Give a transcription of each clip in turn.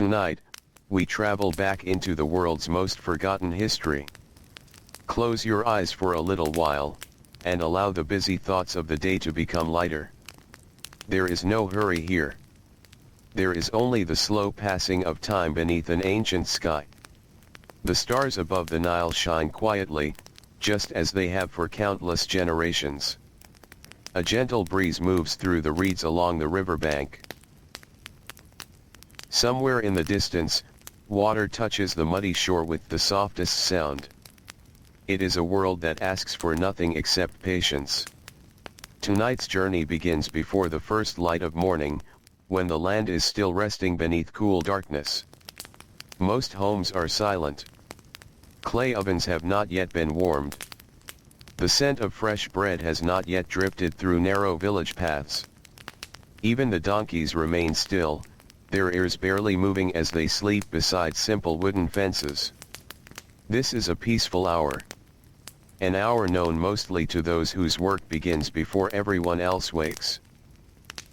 Tonight, we travel back into the world's most forgotten history. Close your eyes for a little while, and allow the busy thoughts of the day to become lighter. There is no hurry here. There is only the slow passing of time beneath an ancient sky. The stars above the Nile shine quietly, just as they have for countless generations. A gentle breeze moves through the reeds along the riverbank. Somewhere in the distance, water touches the muddy shore with the softest sound. It is a world that asks for nothing except patience. Tonight's journey begins before the first light of morning, when the land is still resting beneath cool darkness. Most homes are silent. Clay ovens have not yet been warmed. The scent of fresh bread has not yet drifted through narrow village paths. Even the donkeys remain still, their ears barely moving as they sleep beside simple wooden fences. This is a peaceful hour. An hour known mostly to those whose work begins before everyone else wakes.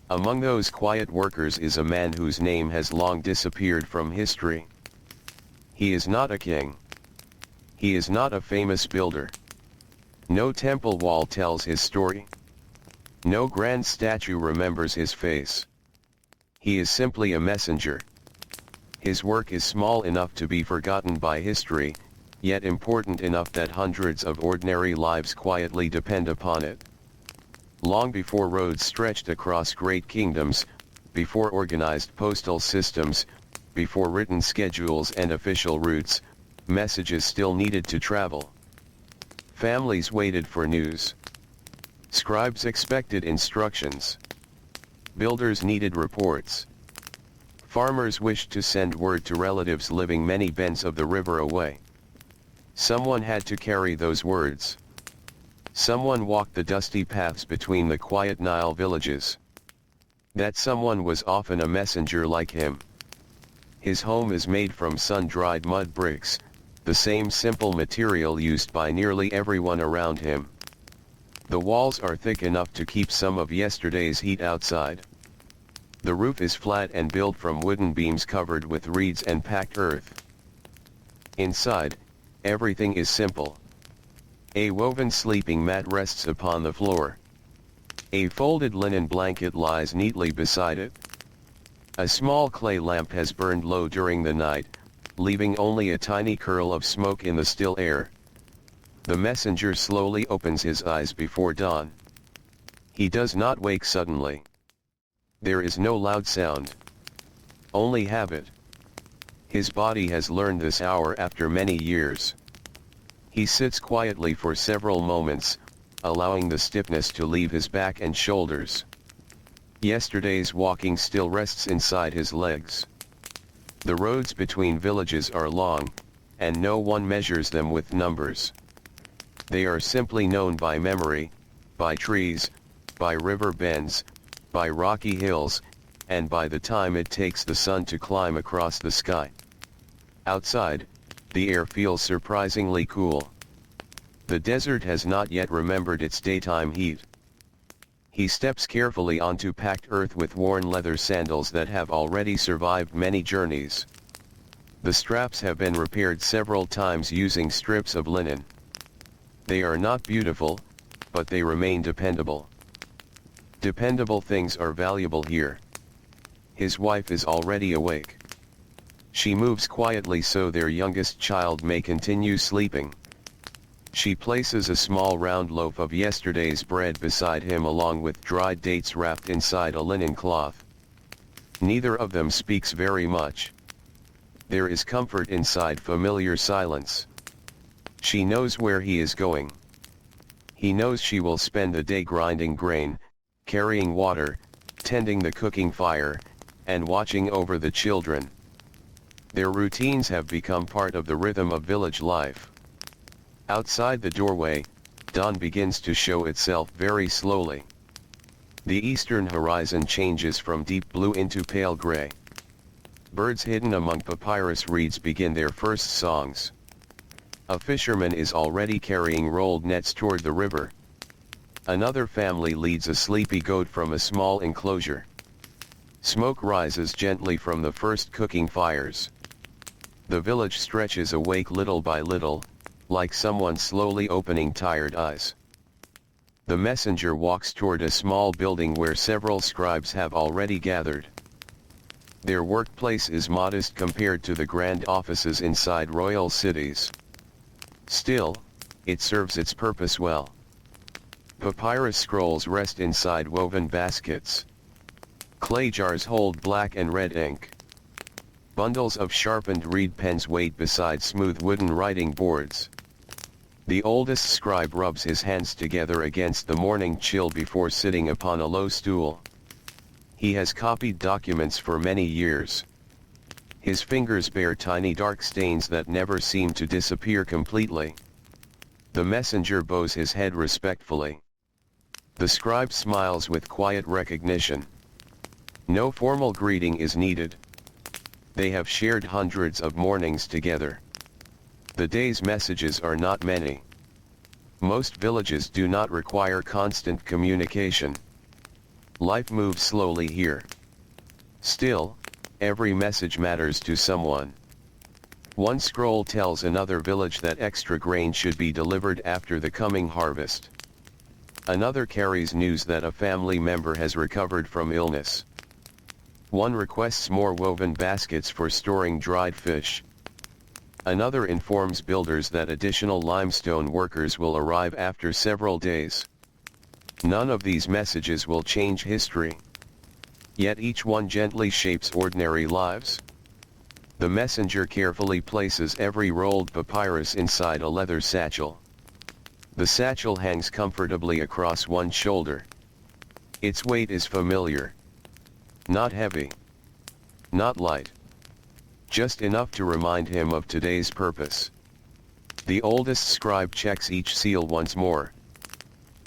Among those quiet workers is a man whose name has long disappeared from history. He is not a king. He is not a famous builder. No temple wall tells his story. No grand statue remembers his face. He is simply a messenger. His work is small enough to be forgotten by history, yet important enough that hundreds of ordinary lives quietly depend upon it. Long before roads stretched across great kingdoms, before organized postal systems, before written schedules and official routes, messages still needed to travel. Families waited for news. Scribes expected instructions. Builders needed reports. Farmers wished to send word to relatives living many bends of the river away. Someone had to carry those words. Someone walked the dusty paths between the quiet Nile villages. That someone was often a messenger like him. His home is made from sun-dried mud bricks, the same simple material used by nearly everyone around him. The walls are thick enough to keep some of yesterday's heat outside. The roof is flat and built from wooden beams covered with reeds and packed earth. Inside, everything is simple. A woven sleeping mat rests upon the floor. A folded linen blanket lies neatly beside it. A small clay lamp has burned low during the night, leaving only a tiny curl of smoke in the still air. The messenger slowly opens his eyes before dawn. He does not wake suddenly. There is no loud sound. Only habit. His body has learned this hour after many years. He sits quietly for several moments, allowing the stiffness to leave his back and shoulders. Yesterday's walking still rests inside his legs. The roads between villages are long, and no one measures them with numbers. They are simply known by memory, by trees, by river bends, by rocky hills, and by the time it takes the sun to climb across the sky. Outside, the air feels surprisingly cool. The desert has not yet remembered its daytime heat. He steps carefully onto packed earth with worn leather sandals that have already survived many journeys. The straps have been repaired several times using strips of linen. They are not beautiful, but they remain dependable. Dependable things are valuable here. His wife is already awake. She moves quietly so their youngest child may continue sleeping. She places a small round loaf of yesterday's bread beside him along with dried dates wrapped inside a linen cloth. Neither of them speaks very much. There is comfort inside familiar silence. She knows where he is going. He knows she will spend the day grinding grain, carrying water, tending the cooking fire, and watching over the children. Their routines have become part of the rhythm of village life. Outside the doorway, dawn begins to show itself very slowly. The eastern horizon changes from deep blue into pale gray. Birds hidden among papyrus reeds begin their first songs. A fisherman is already carrying rolled nets toward the river. Another family leads a sleepy goat from a small enclosure. Smoke rises gently from the first cooking fires. The village stretches awake little by little, like someone slowly opening tired eyes. The messenger walks toward a small building where several scribes have already gathered. Their workplace is modest compared to the grand offices inside royal cities. Still, it serves its purpose well. Papyrus scrolls rest inside woven baskets. Clay jars hold black and red ink. Bundles of sharpened reed pens wait beside smooth wooden writing boards. The oldest scribe rubs his hands together against the morning chill before sitting upon a low stool. He has copied documents for many years. His fingers bear tiny dark stains that never seem to disappear completely. The messenger bows his head respectfully. The scribe smiles with quiet recognition. No formal greeting is needed. They have shared hundreds of mornings together. The day's messages are not many. Most villages do not require constant communication. Life moves slowly here. Still, every message matters to someone. One scroll tells another village that extra grain should be delivered after the coming harvest. Another carries news that a family member has recovered from illness. One requests more woven baskets for storing dried fish. Another informs builders that additional limestone workers will arrive after several days. None of these messages will change history. Yet each one gently shapes ordinary lives. The messenger carefully places every rolled papyrus inside a leather satchel. The satchel hangs comfortably across one shoulder. Its weight is familiar. Not heavy. Not light. Just enough to remind him of today's purpose. The oldest scribe checks each seal once more.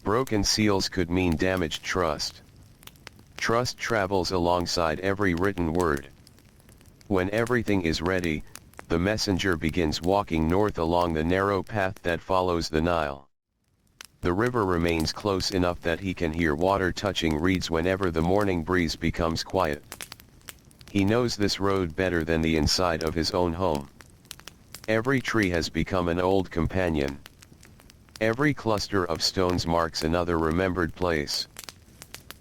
Broken seals could mean damaged trust. Trust travels alongside every written word. When everything is ready, the messenger begins walking north along the narrow path that follows the Nile. The river remains close enough that he can hear water touching reeds whenever the morning breeze becomes quiet. He knows this road better than the inside of his own home. Every tree has become an old companion. Every cluster of stones marks another remembered place.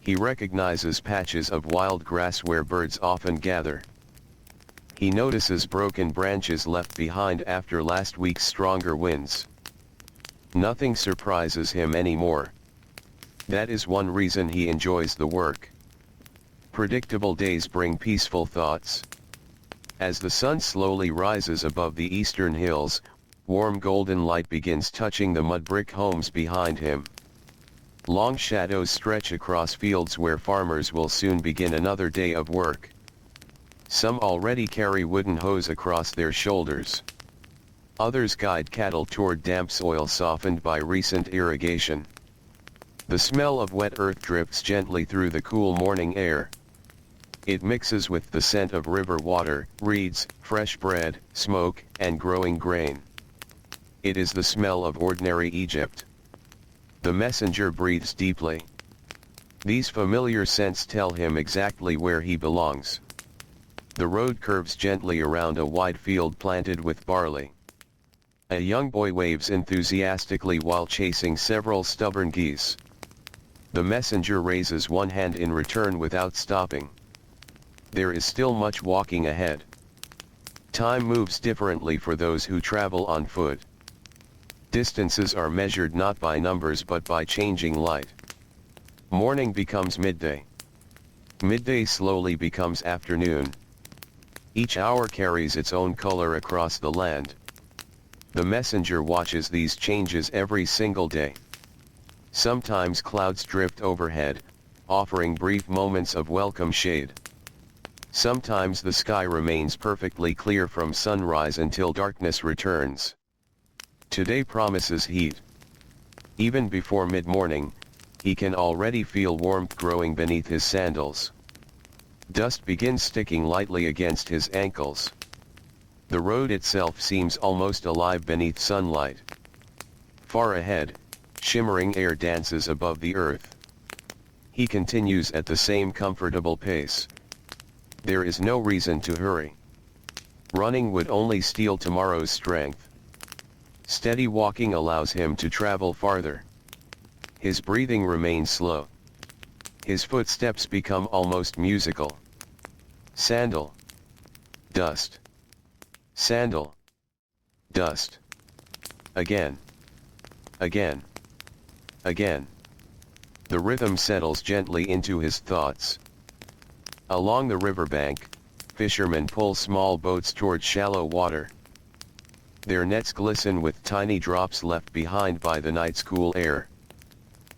He recognizes patches of wild grass where birds often gather. He notices broken branches left behind after last week's stronger winds. Nothing surprises him anymore. That is one reason he enjoys the work. Predictable days bring peaceful thoughts. As the sun slowly rises above the eastern hills, warm golden light begins touching the mudbrick homes behind him. Long shadows stretch across fields where farmers will soon begin another day of work. Some already carry wooden hoes across their shoulders. Others guide cattle toward damp soil softened by recent irrigation. The smell of wet earth drifts gently through the cool morning air. It mixes with the scent of river water, reeds, fresh bread, smoke, and growing grain. It is the smell of ordinary Egypt. The messenger breathes deeply. These familiar scents tell him exactly where he belongs. The road curves gently around a wide field planted with barley. A young boy waves enthusiastically while chasing several stubborn geese. The messenger raises one hand in return without stopping. There is still much walking ahead. Time moves differently for those who travel on foot. Distances are measured not by numbers but by changing light. Morning becomes midday. Midday slowly becomes afternoon. Each hour carries its own color across the land. The messenger watches these changes every single day. Sometimes clouds drift overhead, offering brief moments of welcome shade. Sometimes the sky remains perfectly clear from sunrise until darkness returns. Today promises heat. Even before mid-morning, he can already feel warmth growing beneath his sandals. Dust begins sticking lightly against his ankles. The road itself seems almost alive beneath sunlight. Far ahead, shimmering air dances above the earth. He continues at the same comfortable pace. There is no reason to hurry. Running would only steal tomorrow's strength. Steady walking allows him to travel farther. His breathing remains slow. His footsteps become almost musical. Sandal. Dust. Sandal. Dust. Again. Again. Again. The rhythm settles gently into his thoughts. Along the riverbank, fishermen pull small boats toward shallow water. Their nets glisten with tiny drops left behind by the night's cool air.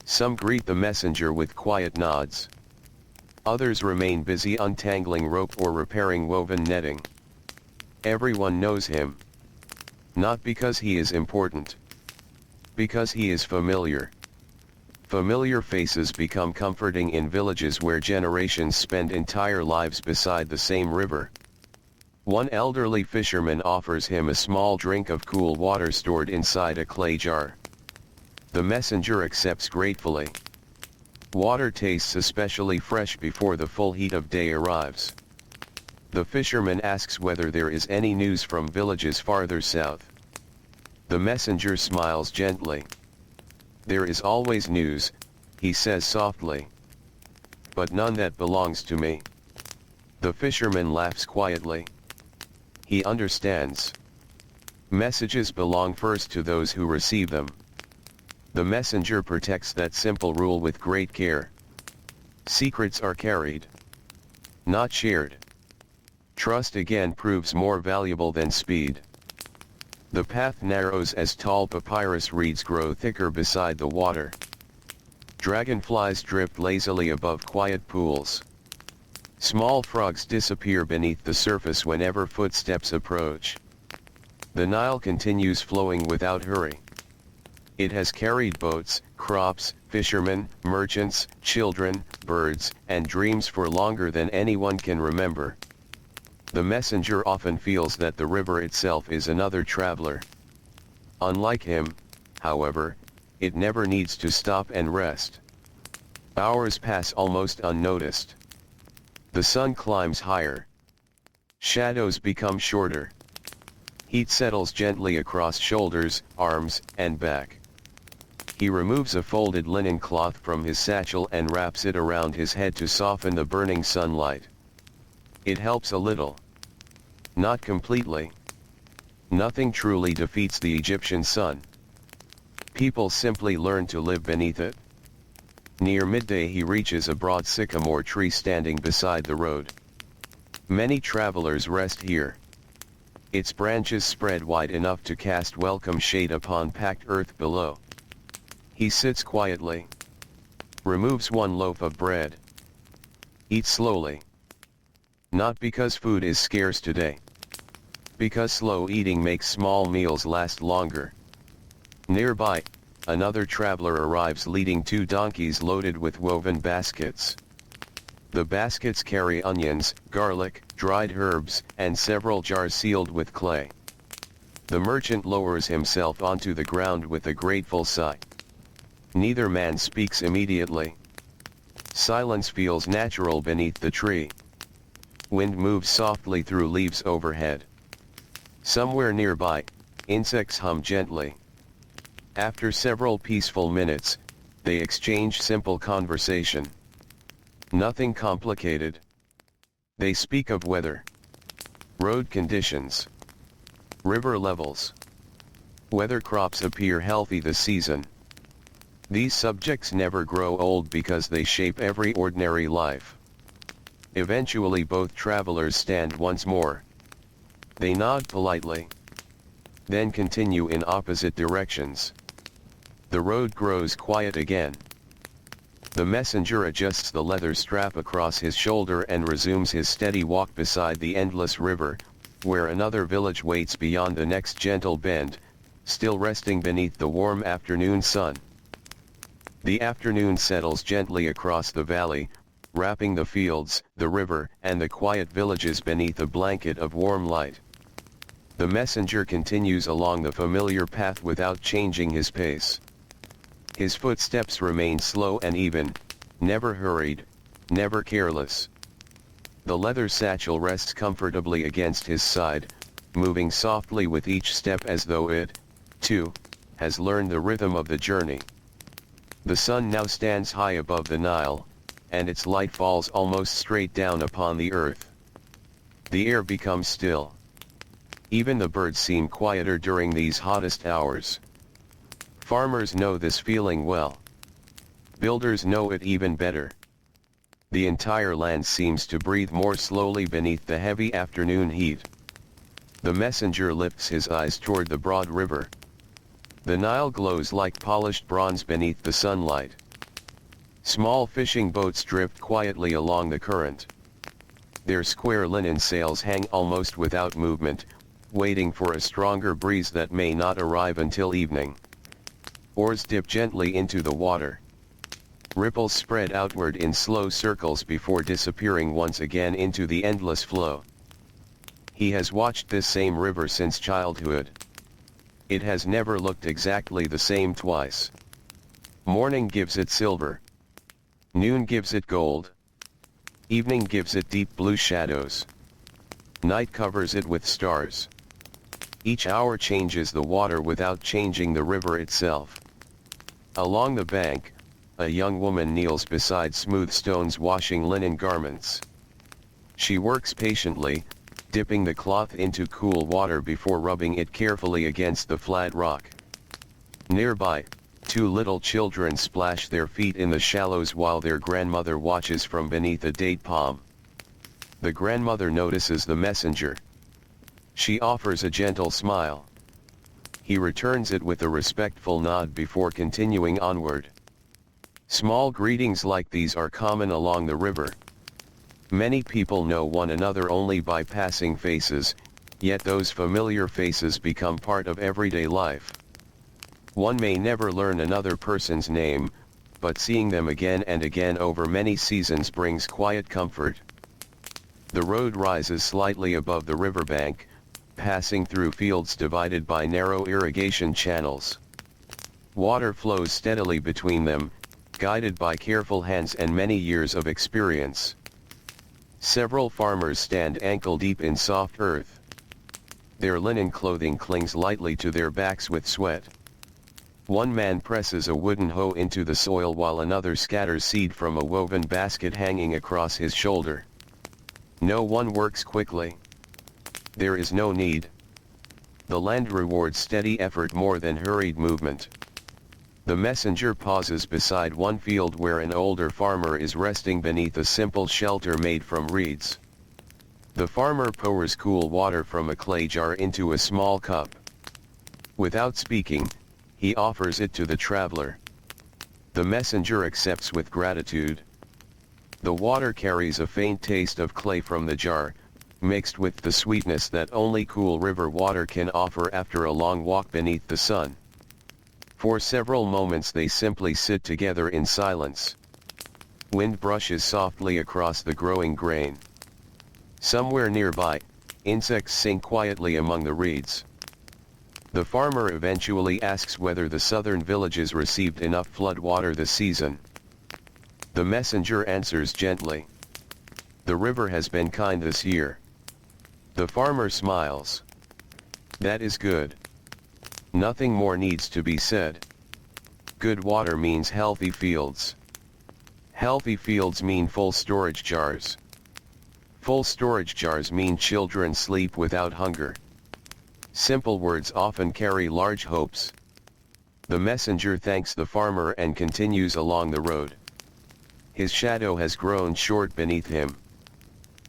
Some greet the messenger with quiet nods. Others remain busy untangling rope or repairing woven netting. Everyone knows him. Not because he is important. Because he is familiar. Familiar faces become comforting in villages where generations spend entire lives beside the same river. One elderly fisherman offers him a small drink of cool water stored inside a clay jar. The messenger accepts gratefully. Water tastes especially fresh before the full heat of day arrives. The fisherman asks whether there is any news from villages farther south. The messenger smiles gently. There is always news, he says softly. But none that belongs to me. The fisherman laughs quietly. He understands. Messages belong first to those who receive them. The messenger protects that simple rule with great care. Secrets are carried, not shared. Trust again proves more valuable than speed. The path narrows as tall papyrus reeds grow thicker beside the water. Dragonflies drift lazily above quiet pools. Small frogs disappear beneath the surface whenever footsteps approach. The Nile continues flowing without hurry. It has carried boats, crops, fishermen, merchants, children, birds, and dreams for longer than anyone can remember. The messenger often feels that the river itself is another traveler. Unlike him, however, it never needs to stop and rest. Hours pass almost unnoticed. The sun climbs higher. Shadows become shorter. Heat settles gently across shoulders, arms, and back. He removes a folded linen cloth from his satchel and wraps it around his head to soften the burning sunlight. It helps a little. Not completely. Nothing truly defeats the Egyptian sun. People simply learn to live beneath it. Near midday he reaches a broad sycamore tree standing beside the road. Many travelers rest here. Its branches spread wide enough to cast welcome shade upon packed earth below. He sits quietly. Removes one loaf of bread. Eats slowly. Not because food is scarce today. Because slow eating makes small meals last longer. Nearby, another traveler arrives leading 2 donkeys loaded with woven baskets. The baskets carry onions, garlic, dried herbs, and several jars sealed with clay. The merchant lowers himself onto the ground with a grateful sigh. Neither man speaks immediately. Silence feels natural beneath the tree. Wind moves softly through leaves overhead. Somewhere nearby, insects hum gently. After several peaceful minutes, they exchange simple conversation. Nothing complicated. They speak of weather, road conditions, river levels, whether crops appear healthy this season. These subjects never grow old because they shape every ordinary life. Eventually both travelers stand once more. They nod politely. Then continue in opposite directions. The road grows quiet again. The messenger adjusts the leather strap across his shoulder and resumes his steady walk beside the endless river, where another village waits beyond the next gentle bend, still resting beneath the warm afternoon sun. The afternoon settles gently across the valley, wrapping the fields, the river, and the quiet villages beneath a blanket of warm light. The messenger continues along the familiar path without changing his pace. His footsteps remain slow and even, never hurried, never careless. The leather satchel rests comfortably against his side, moving softly with each step as though it, too, has learned the rhythm of the journey. The sun now stands high above the Nile, and its light falls almost straight down upon the earth. The air becomes still. Even the birds seem quieter during these hottest hours. Farmers know this feeling well. Builders know it even better. The entire land seems to breathe more slowly beneath the heavy afternoon heat. The messenger lifts his eyes toward the broad river. The Nile glows like polished bronze beneath the sunlight. Small fishing boats drift quietly along the current. Their square linen sails hang almost without movement, waiting for a stronger breeze that may not arrive until evening. Oars dip gently into the water. Ripples spread outward in slow circles before disappearing once again into the endless flow. He has watched this same river since childhood. It has never looked exactly the same twice. Morning gives it silver. Noon gives it gold. Evening gives it deep blue shadows. Night covers it with stars. Each hour changes the water without changing the river itself. Along the bank, a young woman kneels beside smooth stones washing linen garments. She works patiently, dipping the cloth into cool water before rubbing it carefully against the flat rock. Nearby, two little children splash their feet in the shallows while their grandmother watches from beneath a date palm. The grandmother notices the messenger. She offers a gentle smile. He returns it with a respectful nod before continuing onward. Small greetings like these are common along the river. Many people know one another only by passing faces, yet those familiar faces become part of everyday life. One may never learn another person's name, but seeing them again and again over many seasons brings quiet comfort. The road rises slightly above the riverbank, passing through fields divided by narrow irrigation channels. Water flows steadily between them, guided by careful hands and many years of experience. Several farmers stand ankle-deep in soft earth. Their linen clothing clings lightly to their backs with sweat. One man presses a wooden hoe into the soil while another scatters seed from a woven basket hanging across his shoulder. No one works quickly. There is no need. The land rewards steady effort more than hurried movement. The messenger pauses beside one field where an older farmer is resting beneath a simple shelter made from reeds. The farmer pours cool water from a clay jar into a small cup. Without speaking, he offers it to the traveler. The messenger accepts with gratitude. The water carries a faint taste of clay from the jar, mixed with the sweetness that only cool river water can offer after a long walk beneath the sun. For several moments they simply sit together in silence. Wind brushes softly across the growing grain. Somewhere nearby, insects sing quietly among the reeds. The farmer eventually asks whether the southern villages received enough flood water this season. The messenger answers gently. The river has been kind this year. The farmer smiles. That is good. Nothing more needs to be said. Good water means healthy fields. Healthy fields mean full storage jars. Full storage jars mean children sleep without hunger. Simple words often carry large hopes. The messenger thanks the farmer and continues along the road. His shadow has grown short beneath him.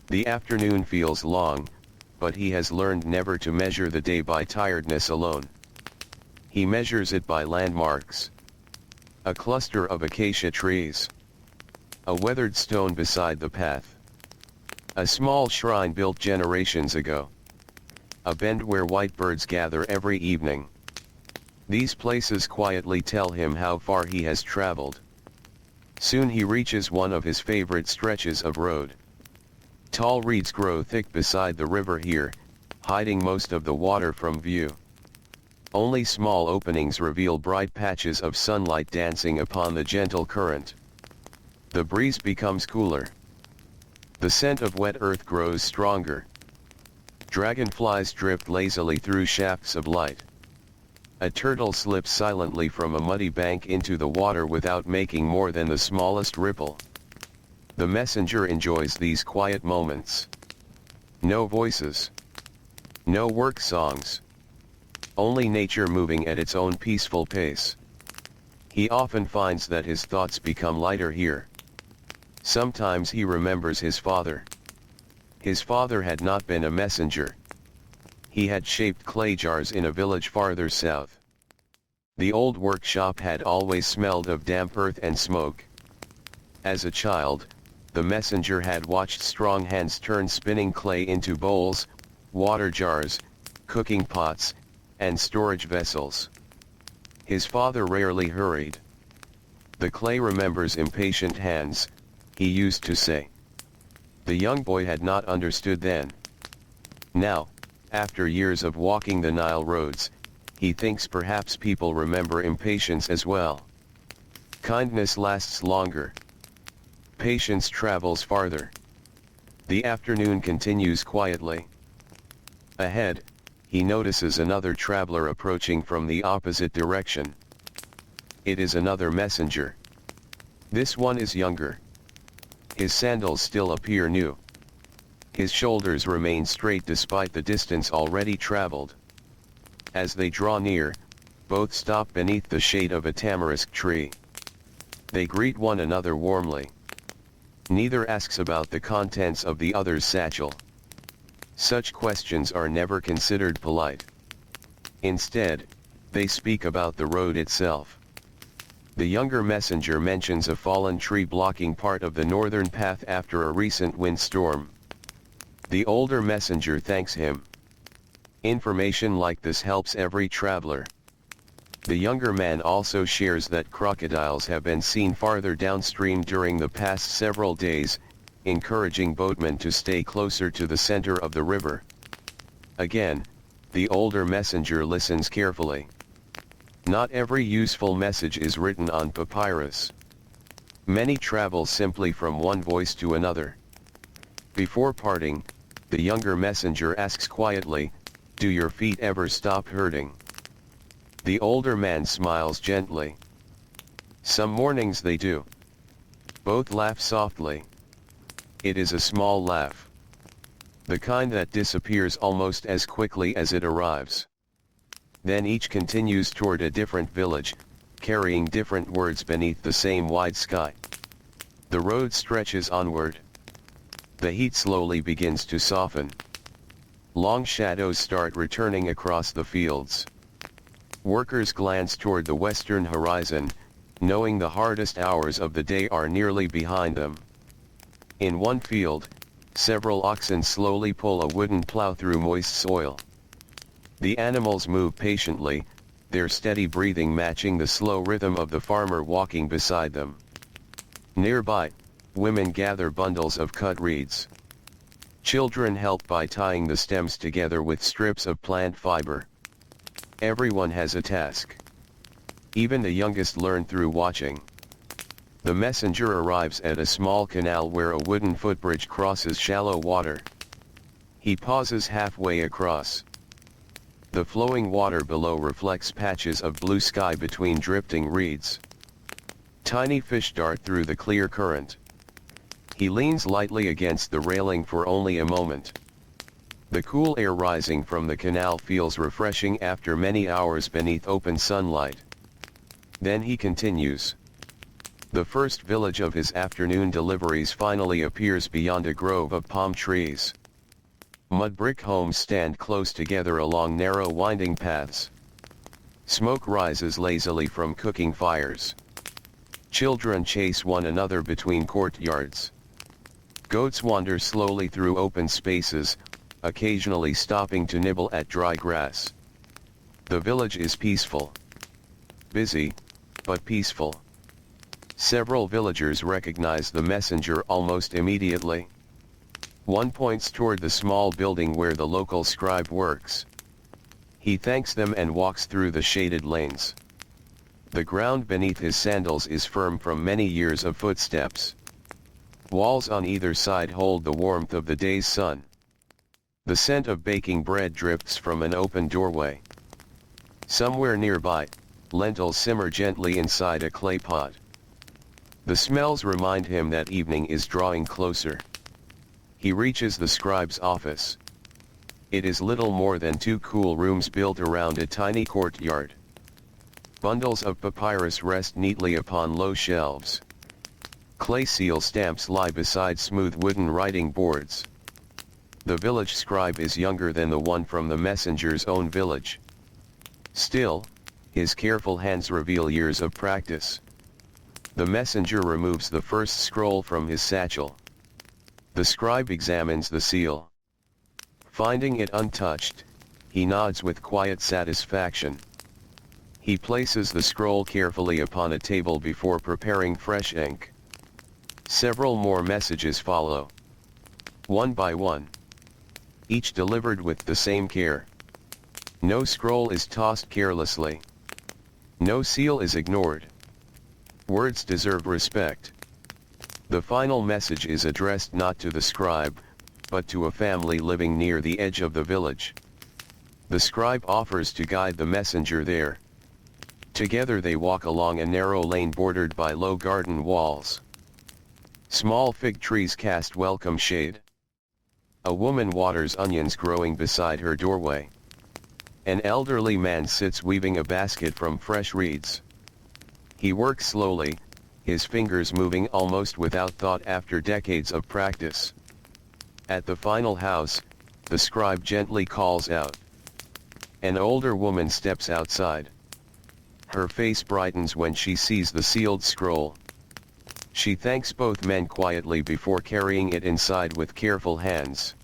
The afternoon feels long, but he has learned never to measure the day by tiredness alone. He measures it by landmarks. A cluster of acacia trees. A weathered stone beside the path. A small shrine built generations ago. A bend where white birds gather every evening. These places quietly tell him how far he has traveled. Soon he reaches one of his favorite stretches of road. Tall reeds grow thick beside the river here, hiding most of the water from view. Only small openings reveal bright patches of sunlight dancing upon the gentle current. The breeze becomes cooler. The scent of wet earth grows stronger. Dragonflies drift lazily through shafts of light. A turtle slips silently from a muddy bank into the water without making more than the smallest ripple. The messenger enjoys these quiet moments. No voices. No work songs. Only nature moving at its own peaceful pace. He often finds that his thoughts become lighter here. Sometimes he remembers his father. His father had not been a messenger. He had shaped clay jars in a village farther south. The old workshop had always smelled of damp earth and smoke. As a child, the messenger had watched strong hands turn spinning clay into bowls, water jars, cooking pots, and storage vessels. His father rarely hurried. "The clay remembers impatient hands," he used to say. The young boy had not understood then. Now, after years of walking the Nile roads, he thinks perhaps people remember impatience as well. Kindness lasts longer. Patience travels farther. The afternoon continues quietly. Ahead, he notices another traveler approaching from the opposite direction. It is another messenger. This one is younger. His sandals still appear new. His shoulders remain straight despite the distance already traveled. As they draw near, both stop beneath the shade of a tamarisk tree. They greet one another warmly. Neither asks about the contents of the other's satchel. Such questions are never considered polite. Instead, they speak about the road itself. The younger messenger mentions a fallen tree blocking part of the northern path after a recent windstorm. The older messenger thanks him. Information like this helps every traveler. The younger man also shares that crocodiles have been seen farther downstream during the past several days, encouraging boatmen to stay closer to the center of the river. Again, the older messenger listens carefully. Not every useful message is written on papyrus. Many travel simply from one voice to another. Before parting, the younger messenger asks quietly, "Do your feet ever stop hurting?" The older man smiles gently. "Some mornings they do." Both laugh softly. It is a small laugh. The kind that disappears almost as quickly as it arrives. Then each continues toward a different village, carrying different words beneath the same wide sky. The road stretches onward. The heat slowly begins to soften. Long shadows start returning across the fields. Workers glance toward the western horizon, knowing the hardest hours of the day are nearly behind them. In one field, several oxen slowly pull a wooden plow through moist soil. The animals move patiently, their steady breathing matching the slow rhythm of the farmer walking beside them. Nearby, women gather bundles of cut reeds. Children help by tying the stems together with strips of plant fiber. Everyone has a task. Even the youngest learn through watching. The messenger arrives at a small canal where a wooden footbridge crosses shallow water. He pauses halfway across. The flowing water below reflects patches of blue sky between drifting reeds. Tiny fish dart through the clear current. He leans lightly against the railing for only a moment. The cool air rising from the canal feels refreshing after many hours beneath open sunlight. Then he continues. The first village of his afternoon deliveries finally appears beyond a grove of palm trees. Mudbrick homes stand close together along narrow winding paths. Smoke rises lazily from cooking fires. Children chase one another between courtyards. Goats wander slowly through open spaces, occasionally stopping to nibble at dry grass. The village is peaceful. Busy, but peaceful. Several villagers recognize the messenger almost immediately. One points toward the small building where the local scribe works. He thanks them and walks through the shaded lanes. The ground beneath his sandals is firm from many years of footsteps. Walls on either side hold the warmth of the day's sun. The scent of baking bread drifts from an open doorway. Somewhere nearby, lentils simmer gently inside a clay pot. The smells remind him that evening is drawing closer. He reaches the scribe's office. It is little more than two cool rooms built around a tiny courtyard. Bundles of papyrus rest neatly upon low shelves. Clay seal stamps lie beside smooth wooden writing boards. The village scribe is younger than the one from the messenger's own village. Still, his careful hands reveal years of practice. The messenger removes the first scroll from his satchel. The scribe examines the seal. Finding it untouched, he nods with quiet satisfaction. He places the scroll carefully upon a table before preparing fresh ink. Several more messages follow. One by one. Each delivered with the same care. No scroll is tossed carelessly. No seal is ignored. Words deserve respect. The final message is addressed not to the scribe, but to a family living near the edge of the village. The scribe offers to guide the messenger there. Together they walk along a narrow lane bordered by low garden walls. Small fig trees cast welcome shade. A woman waters onions growing beside her doorway. An elderly man sits weaving a basket from fresh reeds. He works slowly, his fingers moving almost without thought after decades of practice. At the final house, the scribe gently calls out. An older woman steps outside. Her face brightens when she sees the sealed scroll. She thanks both men quietly before carrying it inside with careful hands.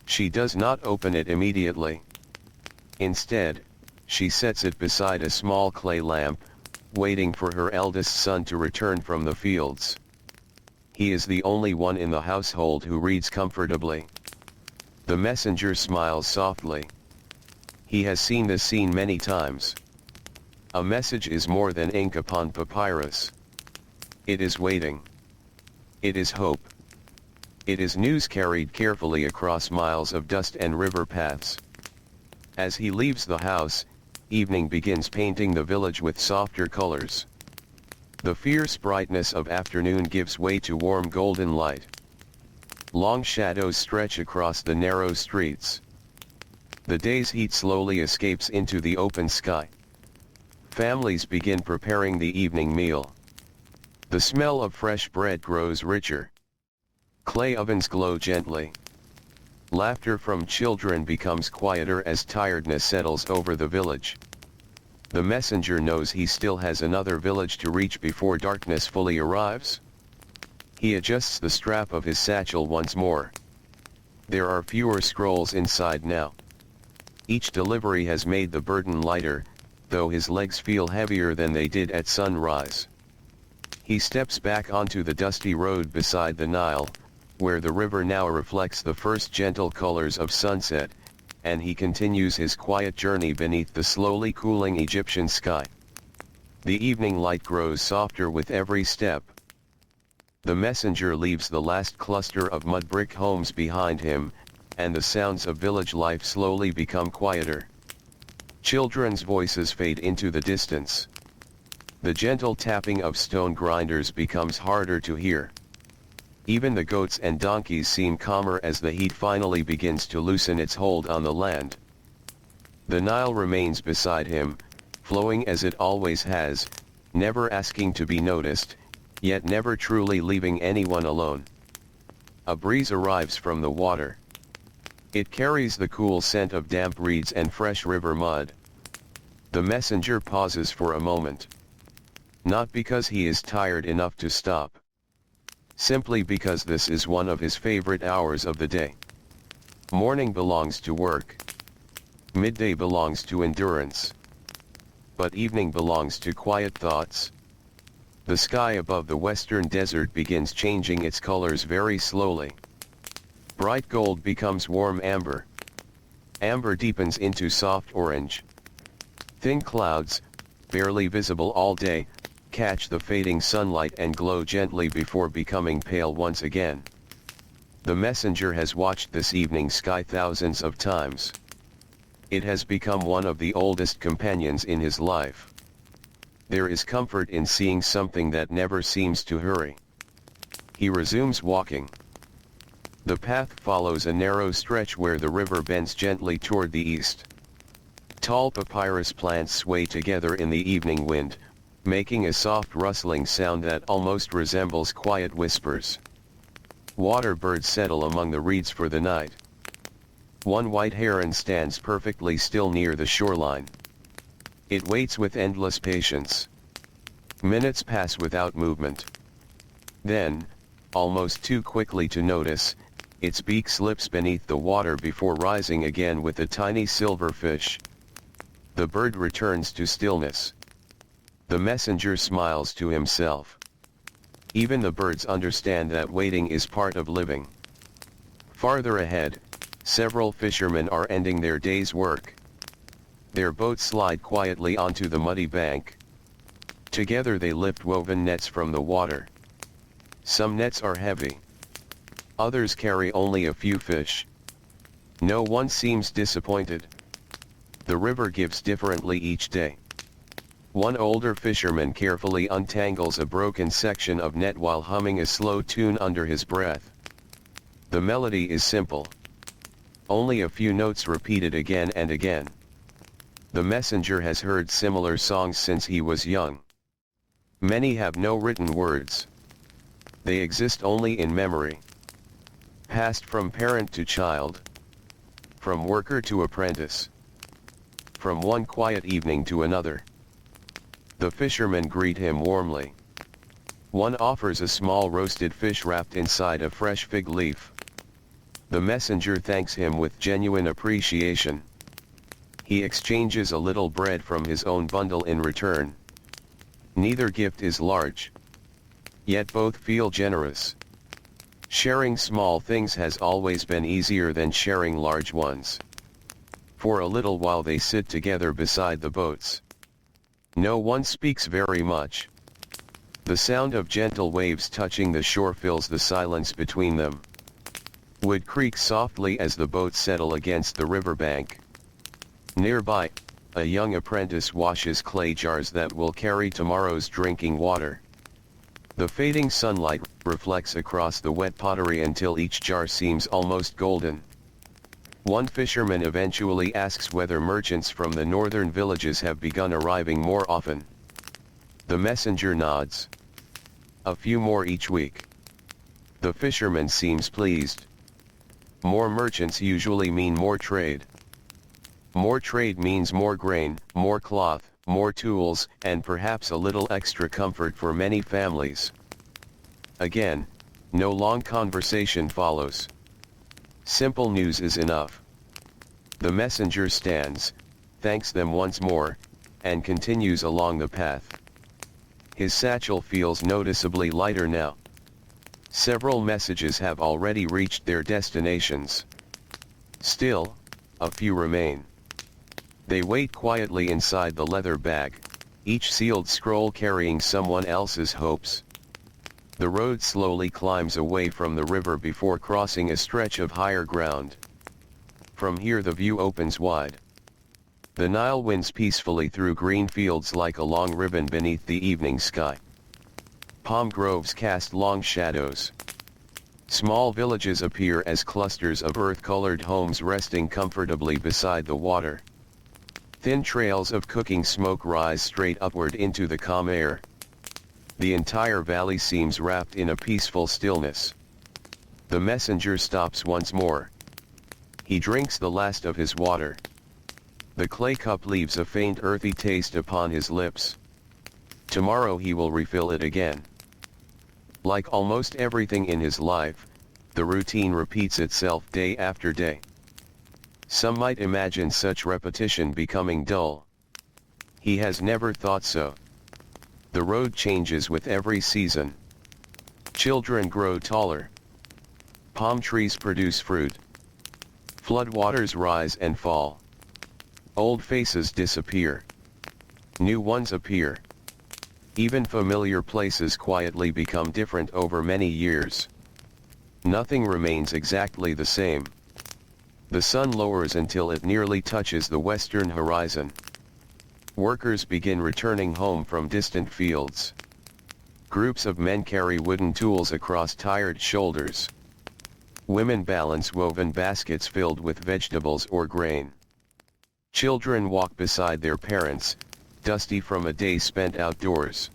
She does not open it immediately. Instead, she sets it beside a small clay lamp, waiting for her eldest son to return from the fields. He is the only one in the household who reads comfortably. The messenger smiles softly. He has seen this scene many times. A message is more than ink upon papyrus. It is waiting. It is hope. It is news carried carefully across miles of dust and river paths. As he leaves the house, evening begins painting the village with softer colors. The fierce brightness of afternoon gives way to warm golden light. Long shadows stretch across the narrow streets. The day's heat slowly escapes into the open sky. Families begin preparing the evening meal. The smell of fresh bread grows richer. Clay ovens glow gently. Laughter from children becomes quieter as tiredness settles over the village. The messenger knows he still has another village to reach before darkness fully arrives. He adjusts the strap of his satchel once more. There are fewer scrolls inside now. Each delivery has made the burden lighter, though his legs feel heavier than they did at sunrise. He steps back onto the dusty road beside the Nile, where the river now reflects the first gentle colors of sunset, and he continues his quiet journey beneath the slowly cooling Egyptian sky. The evening light grows softer with every step. The messenger leaves the last cluster of mudbrick homes behind him, and the sounds of village life slowly become quieter. Children's voices fade into the distance. The gentle tapping of stone grinders becomes harder to hear. Even the goats and donkeys seem calmer as the heat finally begins to loosen its hold on the land. The Nile remains beside him, flowing as it always has, never asking to be noticed, yet never truly leaving anyone alone. A breeze arrives from the water. It carries the cool scent of damp reeds and fresh river mud. The messenger pauses for a moment. Not because he is tired enough to stop. Simply because this is one of his favorite hours of the day. Morning belongs to work. Midday belongs to endurance. But evening belongs to quiet thoughts. The sky above the western desert begins changing its colors very slowly. Bright gold becomes warm amber. Amber deepens into soft orange. Thin clouds, barely visible all day, catch the fading sunlight and glow gently before becoming pale once again. The messenger has watched this evening sky thousands of times. It has become one of the oldest companions in his life. There is comfort in seeing something that never seems to hurry. He resumes walking. The path follows a narrow stretch where the river bends gently toward the east. Tall papyrus plants sway together in the evening wind, making a soft rustling sound that almost resembles quiet whispers. Water birds settle among the reeds for the night. One white heron stands perfectly still near the shoreline. It waits with endless patience. Minutes pass without movement. Then, almost too quickly to notice, its beak slips beneath the water before rising again with a tiny silver fish. The bird returns to stillness. The messenger smiles to himself. Even the birds understand that waiting is part of living. Farther ahead, several fishermen are ending their day's work. Their boats slide quietly onto the muddy bank. Together they lift woven nets from the water. Some nets are heavy. Others carry only a few fish. No one seems disappointed. The river gives differently each day. One older fisherman carefully untangles a broken section of net while humming a slow tune under his breath. The melody is simple. Only a few notes repeated again and again. The messenger has heard similar songs since he was young. Many have no written words. They exist only in memory. Passed from parent to child. From worker to apprentice. From one quiet evening to another. The fishermen greet him warmly. One offers a small roasted fish wrapped inside a fresh fig leaf. The messenger thanks him with genuine appreciation. He exchanges a little bread from his own bundle in return. Neither gift is large. Yet both feel generous. Sharing small things has always been easier than sharing large ones. For a little while they sit together beside the boats. No one speaks very much. The sound of gentle waves touching the shore fills the silence between them. Wood creaks softly as the boats settle against the riverbank. Nearby, a young apprentice washes clay jars that will carry tomorrow's drinking water. The fading sunlight reflects across the wet pottery until each jar seems almost golden. One fisherman eventually asks whether merchants from the northern villages have begun arriving more often. The messenger nods. A few more each week. The fisherman seems pleased. More merchants usually mean more trade. More trade means more grain, more cloth, more tools, and perhaps a little extra comfort for many families. Again, no long conversation follows. Simple news is enough. The messenger stands, thanks them once more, and continues along the path. His satchel feels noticeably lighter now. Several messages have already reached their destinations. Still, a few remain. They wait quietly inside the leather bag, each sealed scroll carrying someone else's hopes. The road slowly climbs away from the river before crossing a stretch of higher ground. From here the view opens wide. The Nile winds peacefully through green fields like a long ribbon beneath the evening sky. Palm groves cast long shadows. Small villages appear as clusters of earth-colored homes resting comfortably beside the water. Thin trails of cooking smoke rise straight upward into the calm air. The entire valley seems wrapped in a peaceful stillness. The messenger stops once more. He drinks the last of his water. The clay cup leaves a faint earthy taste upon his lips. Tomorrow he will refill it again. Like almost everything in his life, the routine repeats itself day after day. Some might imagine such repetition becoming dull. He has never thought so. The road changes with every season. Children grow taller. Palm trees produce fruit. Floodwaters rise and fall. Old faces disappear. New ones appear. Even familiar places quietly become different over many years. Nothing remains exactly the same. The sun lowers until it nearly touches the western horizon. Workers begin returning home from distant fields. Groups of men carry wooden tools across tired shoulders. Women balance woven baskets filled with vegetables or grain. Children walk beside their parents, dusty from a day spent outdoors.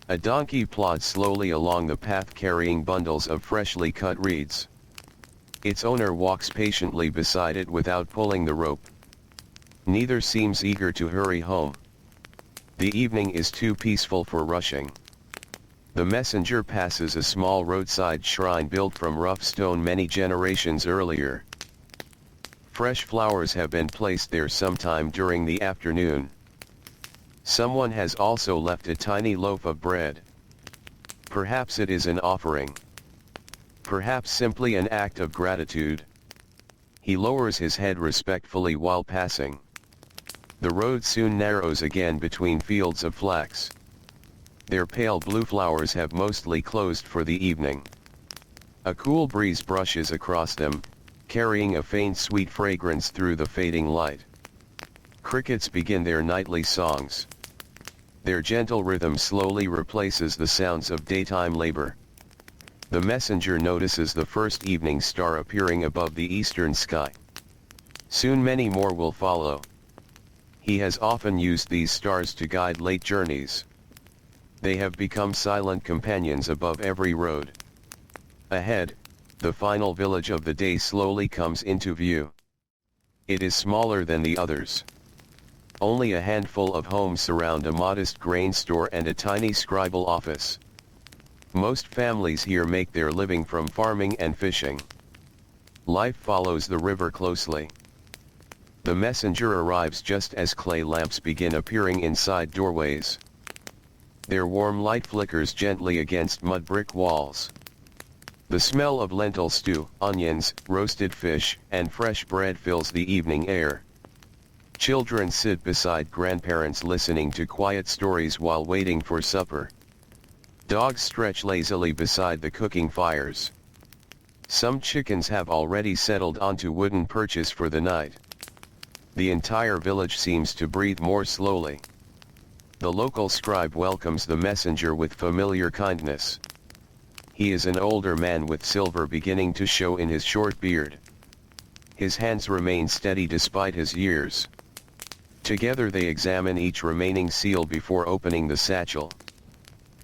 A donkey plods slowly along the path carrying bundles of freshly cut reeds. Its owner walks patiently beside it without pulling the rope. Neither seems eager to hurry home. The evening is too peaceful for rushing. The messenger passes a small roadside shrine built from rough stone many generations earlier. Fresh flowers have been placed there sometime during the afternoon. Someone has also left a tiny loaf of bread. Perhaps it is an offering. Perhaps simply an act of gratitude. He lowers his head respectfully while passing. The road soon narrows again between fields of flax. Their pale blue flowers have mostly closed for the evening. A cool breeze brushes across them, carrying a faint sweet fragrance through the fading light. Crickets begin their nightly songs. Their gentle rhythm slowly replaces the sounds of daytime labor. The messenger notices the first evening star appearing above the eastern sky. Soon many more will follow. He has often used these stars to guide late journeys. They have become silent companions above every road. Ahead, the final village of the day slowly comes into view. It is smaller than the others. Only a handful of homes surround a modest grain store and a tiny scribal office. Most families here make their living from farming and fishing. Life follows the river closely. The messenger arrives just as clay lamps begin appearing inside doorways. Their warm light flickers gently against mudbrick walls. The smell of lentil stew, onions, roasted fish, and fresh bread fills the evening air. Children sit beside grandparents listening to quiet stories while waiting for supper. Dogs stretch lazily beside the cooking fires. Some chickens have already settled onto wooden perches for the night. The entire village seems to breathe more slowly. The local scribe welcomes the messenger with familiar kindness. He is an older man with silver beginning to show in his short beard. His hands remain steady despite his years. Together they examine each remaining seal before opening the satchel.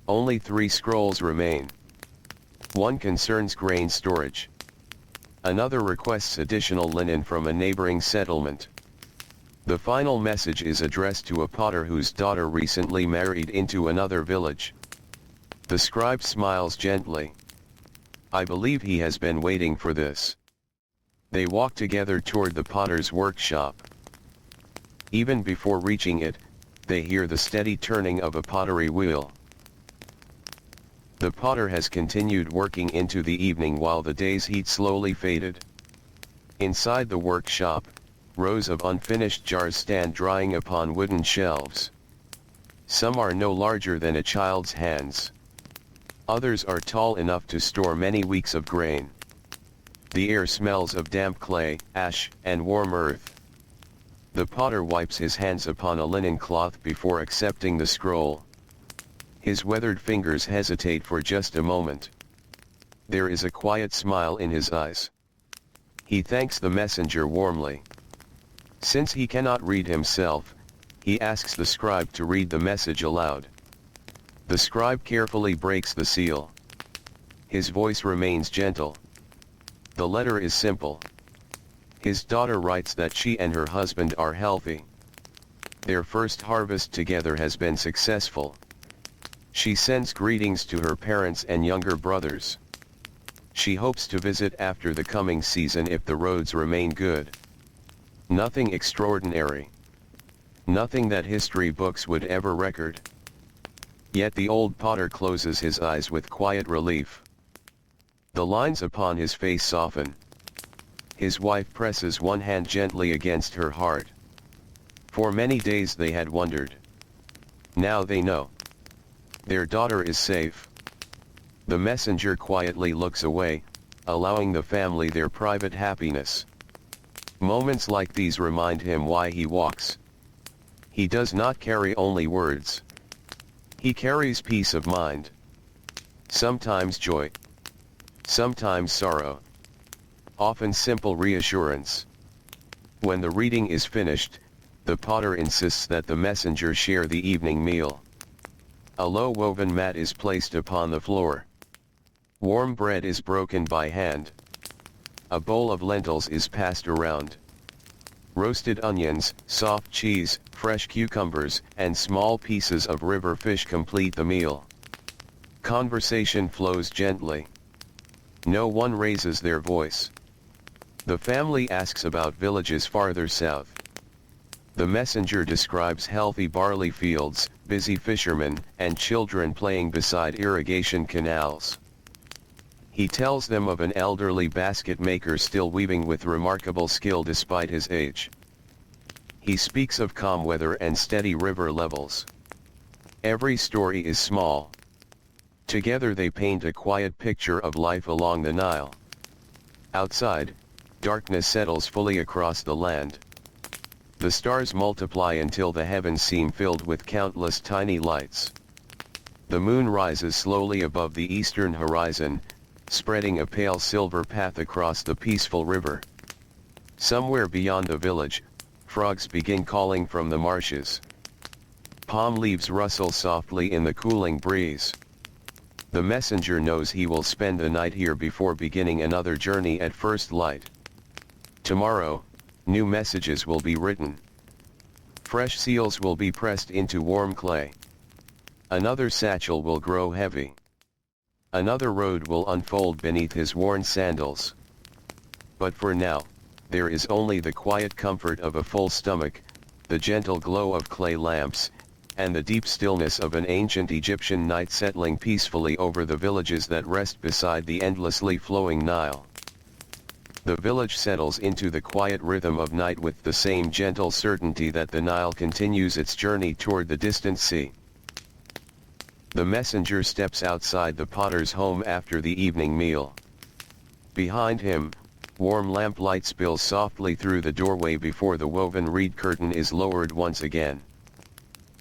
Only 3 scrolls remain. One concerns grain storage. Another requests additional linen from a neighboring settlement. The final message is addressed to a potter whose daughter recently married into another village. The scribe smiles gently. I believe he has been waiting for this. They walk together toward the potter's workshop. Even before reaching it, they hear the steady turning of a pottery wheel. The potter has continued working into the evening while the day's heat slowly faded. Inside the workshop, rows of unfinished jars stand drying upon wooden shelves. Some are no larger than a child's hands. Others are tall enough to store many weeks of grain. The air smells of damp clay, ash, and warm earth. The potter wipes his hands upon a linen cloth before accepting the scroll. His weathered fingers hesitate for just a moment. There is a quiet smile in his eyes. He thanks the messenger warmly. Since he cannot read himself, he asks the scribe to read the message aloud. The scribe carefully breaks the seal. His voice remains gentle. The letter is simple. His daughter writes that she and her husband are healthy. Their first harvest together has been successful. She sends greetings to her parents and younger brothers. She hopes to visit after the coming season if the roads remain good. Nothing extraordinary. Nothing that history books would ever record. Yet the old potter closes his eyes with quiet relief. The lines upon his face soften. His wife presses one hand gently against her heart. For many days they had wondered. Now they know. Their daughter is safe. The messenger quietly looks away, allowing the family their private happiness. Moments like these remind him why he walks. He does not carry only words. He carries peace of mind. Sometimes joy. Sometimes sorrow. Often simple reassurance. When the reading is finished, the potter insists that the messenger share the evening meal. A low woven mat is placed upon the floor. Warm bread is broken by hand. A bowl of lentils is passed around. Roasted onions, soft cheese, fresh cucumbers, and small pieces of river fish complete the meal. Conversation flows gently. No one raises their voice. The family asks about villages farther south. The messenger describes healthy barley fields, busy fishermen, and children playing beside irrigation canals. He tells them of an elderly basket maker still weaving with remarkable skill despite his age. He speaks of calm weather and steady river levels. Every story is small. Together they paint a quiet picture of life along the Nile. Outside, darkness settles fully across the land. The stars multiply until the heavens seem filled with countless tiny lights. The moon rises slowly above the eastern horizon, spreading a pale silver path across the peaceful river. Somewhere beyond the village, frogs begin calling from the marshes. Palm leaves rustle softly in the cooling breeze. The messenger knows he will spend the night here before beginning another journey at first light. Tomorrow, new messages will be written. Fresh seals will be pressed into warm clay. Another satchel will grow heavy. Another road will unfold beneath his worn sandals. But for now, there is only the quiet comfort of a full stomach, the gentle glow of clay lamps, and the deep stillness of an ancient Egyptian night settling peacefully over the villages that rest beside the endlessly flowing Nile. The village settles into the quiet rhythm of night with the same gentle certainty that the Nile continues its journey toward the distant sea. The messenger steps outside the potter's home after the evening meal. Behind him, warm lamplight spills softly through the doorway before the woven reed curtain is lowered once again.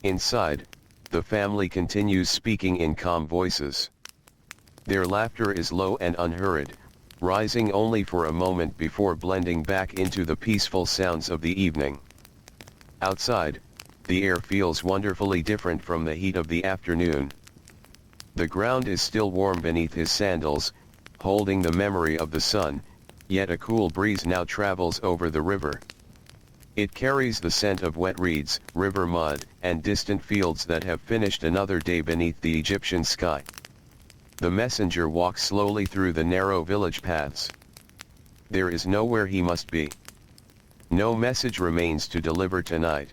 Inside, the family continues speaking in calm voices. Their laughter is low and unhurried, rising only for a moment before blending back into the peaceful sounds of the evening. Outside, the air feels wonderfully different from the heat of the afternoon. The ground is still warm beneath his sandals, holding the memory of the sun, yet a cool breeze now travels over the river. It carries the scent of wet reeds, river mud, and distant fields that have finished another day beneath the Egyptian sky. The messenger walks slowly through the narrow village paths. There is nowhere he must be. No message remains to deliver tonight.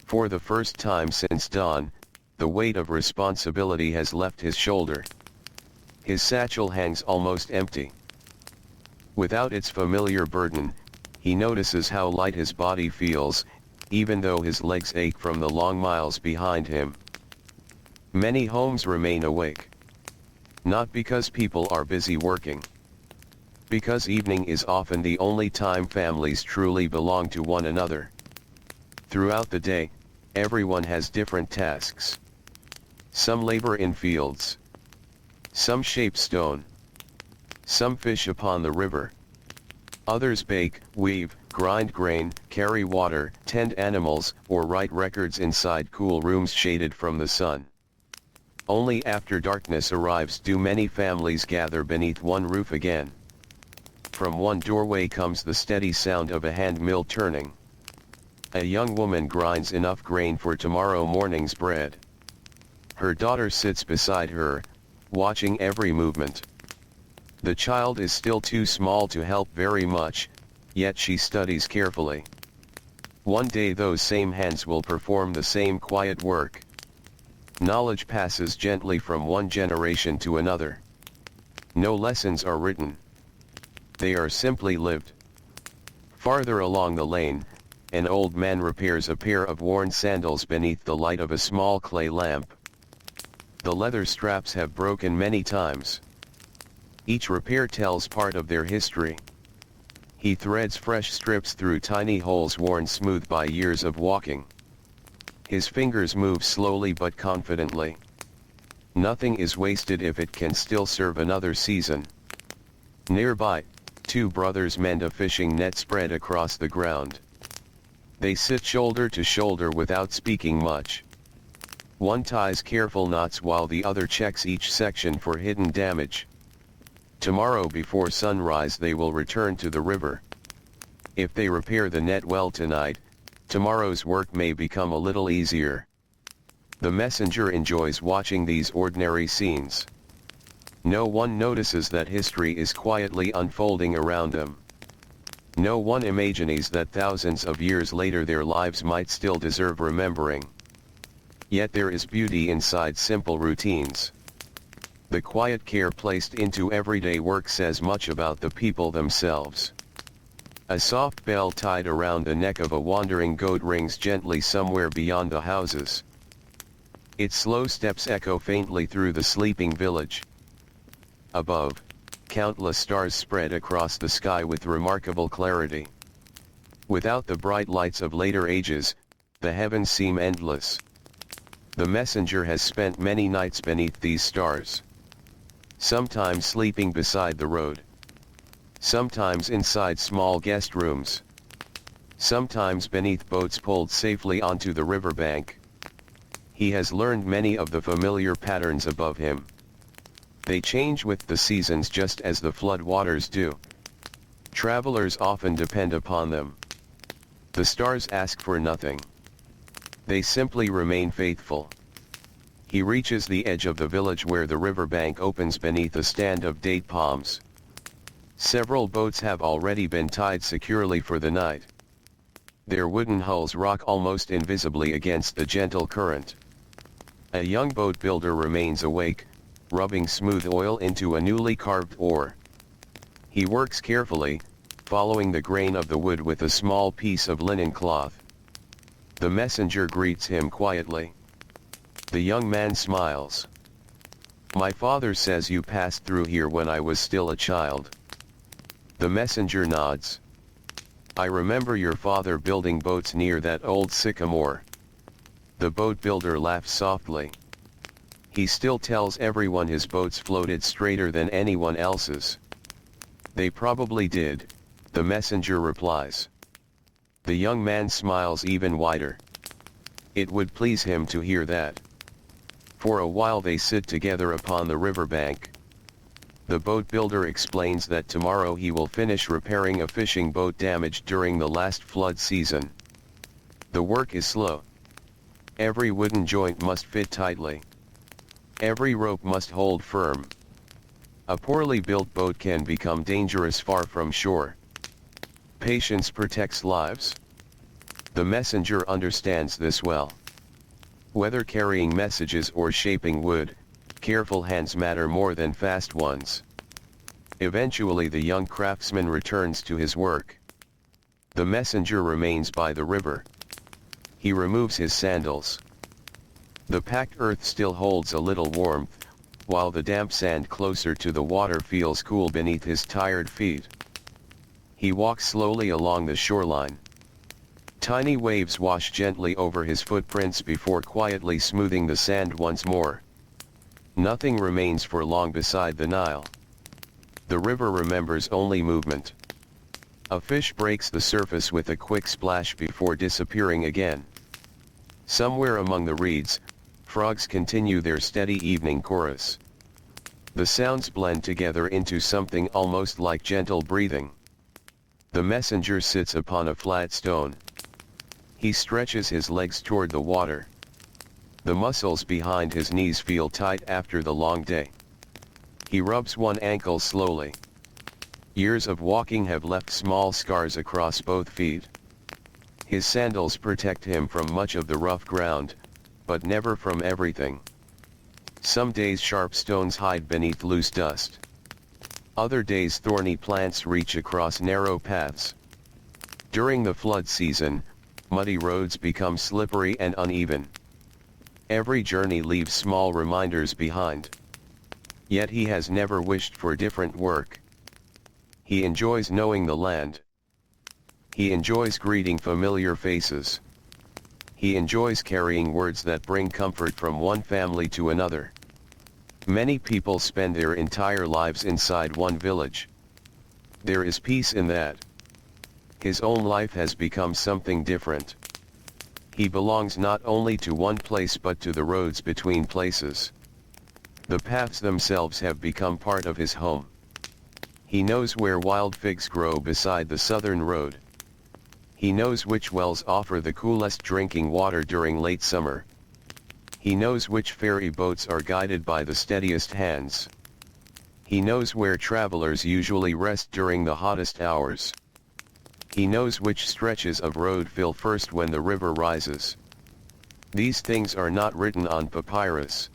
For the first time since dawn, the weight of responsibility has left his shoulder. His satchel hangs almost empty. Without its familiar burden, he notices how light his body feels, even though his legs ache from the long miles behind him. Many homes remain awake. Not because people are busy working. Because evening is often the only time families truly belong to one another. Throughout the day, everyone has different tasks. Some labor in fields. Some shape stone. Some fish upon the river. Others bake, weave, grind grain, carry water, tend animals, or write records inside cool rooms shaded from the sun. Only after darkness arrives do many families gather beneath one roof again. From one doorway comes the steady sound of a hand mill turning. A young woman grinds enough grain for tomorrow morning's bread. Her daughter sits beside her, watching every movement. The child is still too small to help very much, yet she studies carefully. One day those same hands will perform the same quiet work. Knowledge passes gently from one generation to another. No lessons are written. They are simply lived. Farther along the lane, an old man repairs a pair of worn sandals beneath the light of a small clay lamp. The leather straps have broken many times. Each repair tells part of their history. He threads fresh strips through tiny holes worn smooth by years of walking. His fingers move slowly but confidently. Nothing is wasted if it can still serve another season. Nearby, two brothers mend a fishing net spread across the ground. They sit shoulder to shoulder without speaking much. One ties careful knots while the other checks each section for hidden damage. Tomorrow before sunrise they will return to the river. If they repair the net well tonight, tomorrow's work may become a little easier. The messenger enjoys watching these ordinary scenes. No one notices that history is quietly unfolding around them. No one imagines that thousands of years later their lives might still deserve remembering. Yet there is beauty inside simple routines. The quiet care placed into everyday work says much about the people themselves. A soft bell tied around the neck of a wandering goat rings gently somewhere beyond the houses. Its slow steps echo faintly through the sleeping village. Above, countless stars spread across the sky with remarkable clarity. Without the bright lights of later ages, the heavens seem endless. The messenger has spent many nights beneath these stars. Sometimes sleeping beside the road. Sometimes inside small guest rooms. Sometimes beneath boats pulled safely onto the riverbank. He has learned many of the familiar patterns above him. They change with the seasons just as the flood waters do. Travelers often depend upon them. The stars ask for nothing. They simply remain faithful. He reaches the edge of the village where the riverbank opens beneath a stand of date palms. Several boats have already been tied securely for the night. Their wooden hulls rock almost invisibly against the gentle current. A young boat builder remains awake, rubbing smooth oil into a newly carved oar. He works carefully, following the grain of the wood with a small piece of linen cloth. The messenger greets him quietly. The young man smiles. "My father says you passed through here when I was still a child." The messenger nods. "I remember your father building boats near that old sycamore." The boat builder laughs softly. He still tells everyone his boats floated straighter than anyone else's. "They probably did," the messenger replies. The young man smiles even wider. It would please him to hear that. For a while they sit together upon the riverbank. The boat builder explains that tomorrow he will finish repairing a fishing boat damaged during the last flood season. The work is slow. Every wooden joint must fit tightly. Every rope must hold firm. A poorly built boat can become dangerous far from shore. Patience protects lives. The messenger understands this well. Whether carrying messages or shaping wood, careful hands matter more than fast ones. Eventually the young craftsman returns to his work. The messenger remains by the river. He removes his sandals. The packed earth still holds a little warmth, while the damp sand closer to the water feels cool beneath his tired feet. He walks slowly along the shoreline. Tiny waves wash gently over his footprints before quietly smoothing the sand once more. Nothing remains for long beside the Nile. The river remembers only movement. A fish breaks the surface with a quick splash before disappearing again. Somewhere among the reeds, frogs continue their steady evening chorus. The sounds blend together into something almost like gentle breathing. The messenger sits upon a flat stone. He stretches his legs toward the water. The muscles behind his knees feel tight after the long day. He rubs one ankle slowly. Years of walking have left small scars across both feet. His sandals protect him from much of the rough ground, but never from everything. Some days sharp stones hide beneath loose dust. Other days thorny plants reach across narrow paths. During the flood season, muddy roads become slippery and uneven. Every journey leaves small reminders behind. Yet he has never wished for different work. He enjoys knowing the land. He enjoys greeting familiar faces. He enjoys carrying words that bring comfort from one family to another. Many people spend their entire lives inside one village. There is peace in that. His own life has become something different. He belongs not only to one place but to the roads between places. The paths themselves have become part of his home. He knows where wild figs grow beside the southern road. He knows which wells offer the coolest drinking water during late summer. He knows which ferry boats are guided by the steadiest hands. He knows where travelers usually rest during the hottest hours. He knows which stretches of road fill first when the river rises. These things are not written on papyrus.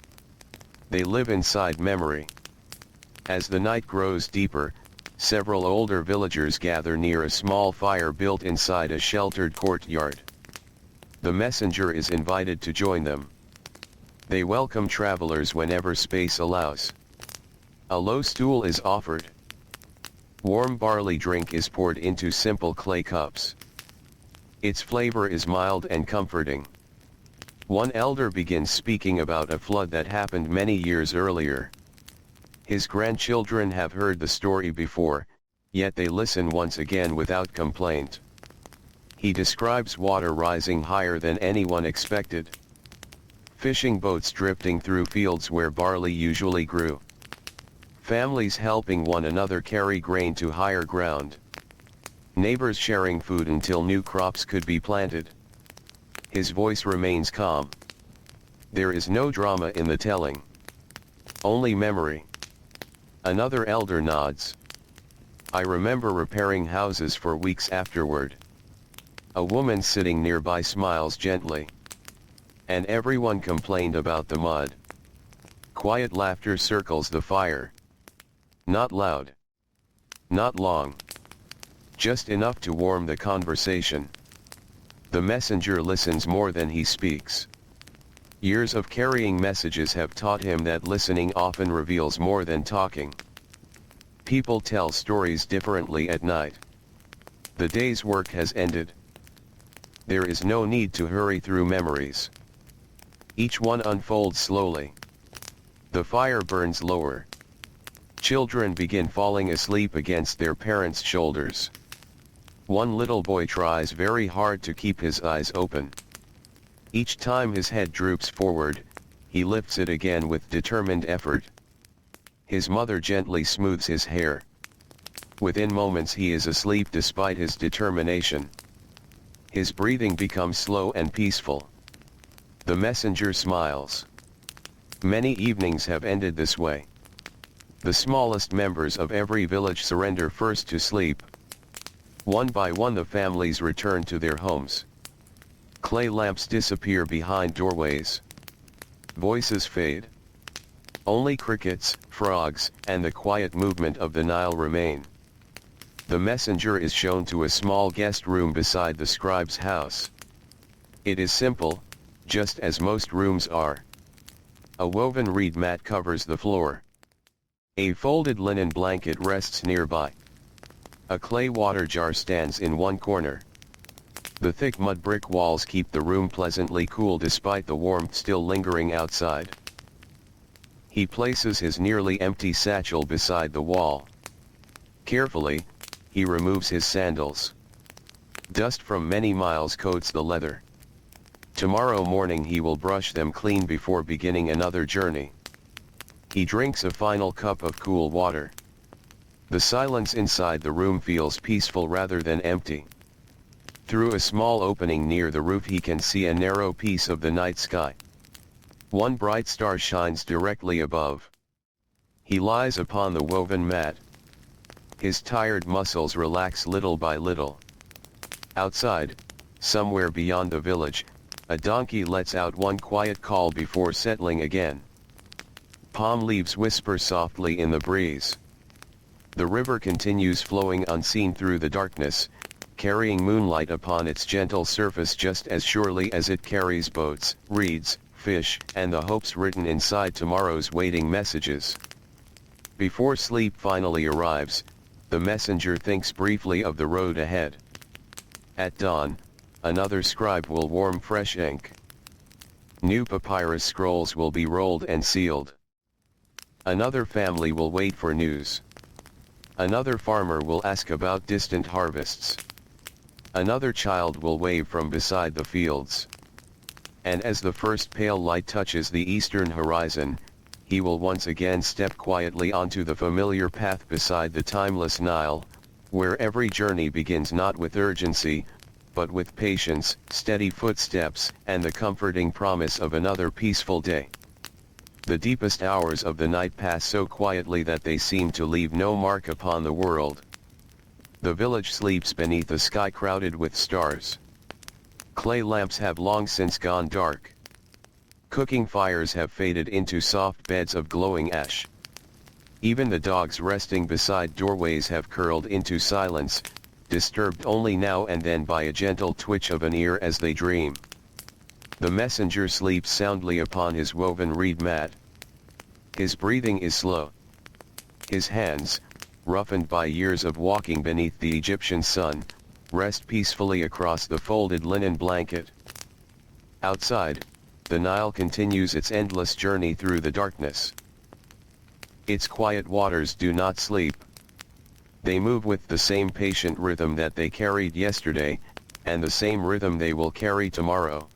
They live inside memory. As the night grows deeper, several older villagers gather near a small fire built inside a sheltered courtyard. The messenger is invited to join them. They welcome travelers whenever space allows. A low stool is offered. Warm barley drink is poured into simple clay cups. Its flavor is mild and comforting. One elder begins speaking about a flood that happened many years earlier. His grandchildren have heard the story before, yet they listen once again without complaint. He describes water rising higher than anyone expected. Fishing boats drifting through fields where barley usually grew. Families helping one another carry grain to higher ground. Neighbors sharing food until new crops could be planted. His voice remains calm. There is no drama in the telling. Only memory. Another elder nods. I remember repairing houses for weeks afterward. A woman sitting nearby smiles gently. And everyone complained about the mud. Quiet laughter circles the fire. Not loud. Not long. Just enough to warm the conversation. The messenger listens more than he speaks. Years of carrying messages have taught him that listening often reveals more than talking. People tell stories differently at night. The day's work has ended. There is no need to hurry through memories. Each one unfolds slowly. The fire burns lower. Children begin falling asleep against their parents' shoulders. One little boy tries very hard to keep his eyes open. Each time his head droops forward, he lifts it again with determined effort. His mother gently smooths his hair. Within moments he is asleep despite his determination. His breathing becomes slow and peaceful. The messenger smiles. Many evenings have ended this way. The smallest members of every village surrender first to sleep. One by one the families return to their homes. Clay lamps disappear behind doorways. Voices fade. Only crickets, frogs, and the quiet movement of the Nile remain. The messenger is shown to a small guest room beside the scribe's house. It is simple, just as most rooms are. A woven reed mat covers the floor. A folded linen blanket rests nearby. A clay water jar stands in one corner. The thick mud brick walls keep the room pleasantly cool despite the warmth still lingering outside. He places his nearly empty satchel beside the wall. Carefully, he removes his sandals. Dust from many miles coats the leather. Tomorrow morning he will brush them clean before beginning another journey. He drinks a final cup of cool water. The silence inside the room feels peaceful rather than empty. Through a small opening near the roof he can see a narrow piece of the night sky. One bright star shines directly above. He lies upon the woven mat. His tired muscles relax little by little. Outside, somewhere beyond the village, a donkey lets out one quiet call before settling again. Palm leaves whisper softly in the breeze. The river continues flowing unseen through the darkness, carrying moonlight upon its gentle surface just as surely as it carries boats, reeds, fish, and the hopes written inside tomorrow's waiting messages. Before sleep finally arrives, the messenger thinks briefly of the road ahead. At dawn, another scribe will warm fresh ink. New papyrus scrolls will be rolled and sealed. Another family will wait for news. Another farmer will ask about distant harvests. Another child will wave from beside the fields. And as the first pale light touches the eastern horizon, he will once again step quietly onto the familiar path beside the timeless Nile, where every journey begins not with urgency, but with patience, steady footsteps, and the comforting promise of another peaceful day. The deepest hours of the night pass so quietly that they seem to leave no mark upon the world. The village sleeps beneath a sky crowded with stars. Clay lamps have long since gone dark. Cooking fires have faded into soft beds of glowing ash. Even the dogs resting beside doorways have curled into silence, disturbed only now and then by a gentle twitch of an ear as they dream. The messenger sleeps soundly upon his woven reed mat. His breathing is slow. His hands, roughened by years of walking beneath the Egyptian sun, rest peacefully across the folded linen blanket. Outside, the Nile continues its endless journey through the darkness. Its quiet waters do not sleep. They move with the same patient rhythm that they carried yesterday, and the same rhythm they will carry tomorrow.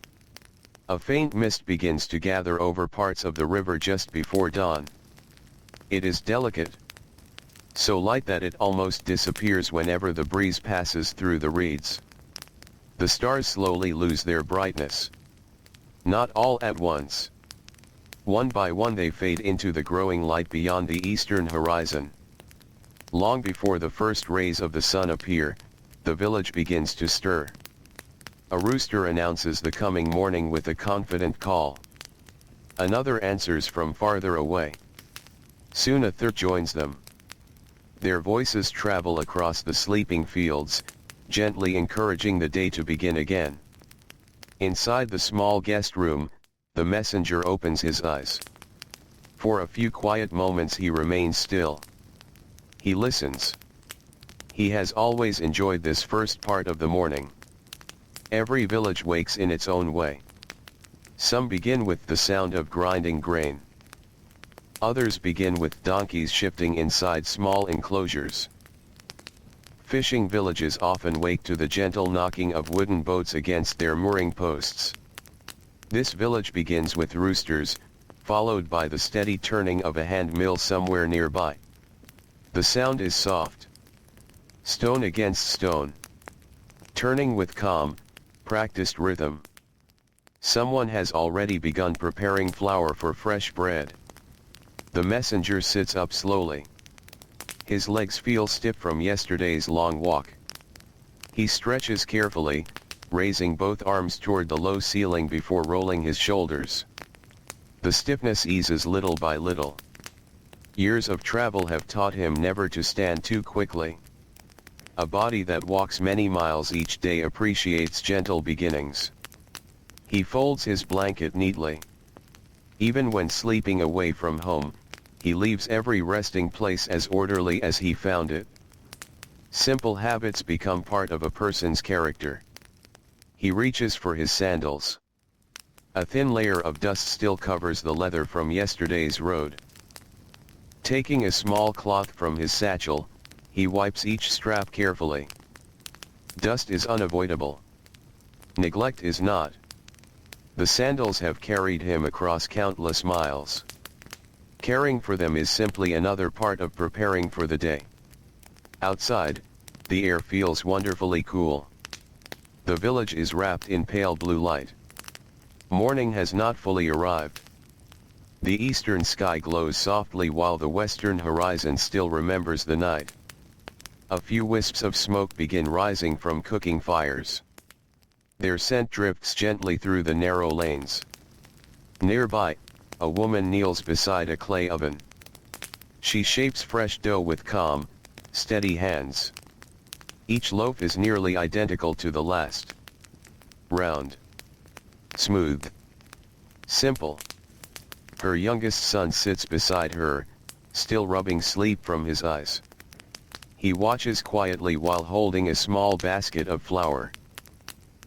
A faint mist begins to gather over parts of the river just before dawn. It is delicate, so light that it almost disappears whenever the breeze passes through the reeds. The stars slowly lose their brightness. Not all at once. One by one they fade into the growing light beyond the eastern horizon. Long before the first rays of the sun appear, the village begins to stir. A rooster announces the coming morning with a confident call. Another answers from farther away. Soon a third joins them. Their voices travel across the sleeping fields, gently encouraging the day to begin again. Inside the small guest room, the messenger opens his eyes. For a few quiet moments he remains still. He listens. He has always enjoyed this first part of the morning. Every village wakes in its own way. Some begin with the sound of grinding grain. Others begin with donkeys shifting inside small enclosures. Fishing villages often wake to the gentle knocking of wooden boats against their mooring posts. This village begins with roosters, followed by the steady turning of a hand mill somewhere nearby. The sound is soft. Stone against stone. Turning with calm, practiced rhythm. Someone has already begun preparing flour for fresh bread. The messenger sits up slowly. His legs feel stiff from yesterday's long walk. He stretches carefully, raising both arms toward the low ceiling before rolling his shoulders. The stiffness eases little by little. Years of travel have taught him never to stand too quickly. A body that walks many miles each day appreciates gentle beginnings. He folds his blanket neatly. Even when sleeping away from home, he leaves every resting place as orderly as he found it. Simple habits become part of a person's character. He reaches for his sandals. A thin layer of dust still covers the leather from yesterday's road. Taking a small cloth from his satchel, he wipes each strap carefully. Dust is unavoidable. Neglect is not. The sandals have carried him across countless miles. Caring for them is simply another part of preparing for the day. Outside, the air feels wonderfully cool. The village is wrapped in pale blue light. Morning has not fully arrived. The eastern sky glows softly while the western horizon still remembers the night. A few wisps of smoke begin rising from cooking fires. Their scent drifts gently through the narrow lanes. Nearby, a woman kneels beside a clay oven. She shapes fresh dough with calm, steady hands. Each loaf is nearly identical to the last. Round. Smooth. Simple. Her youngest son sits beside her, still rubbing sleep from his eyes. He watches quietly while holding a small basket of flour.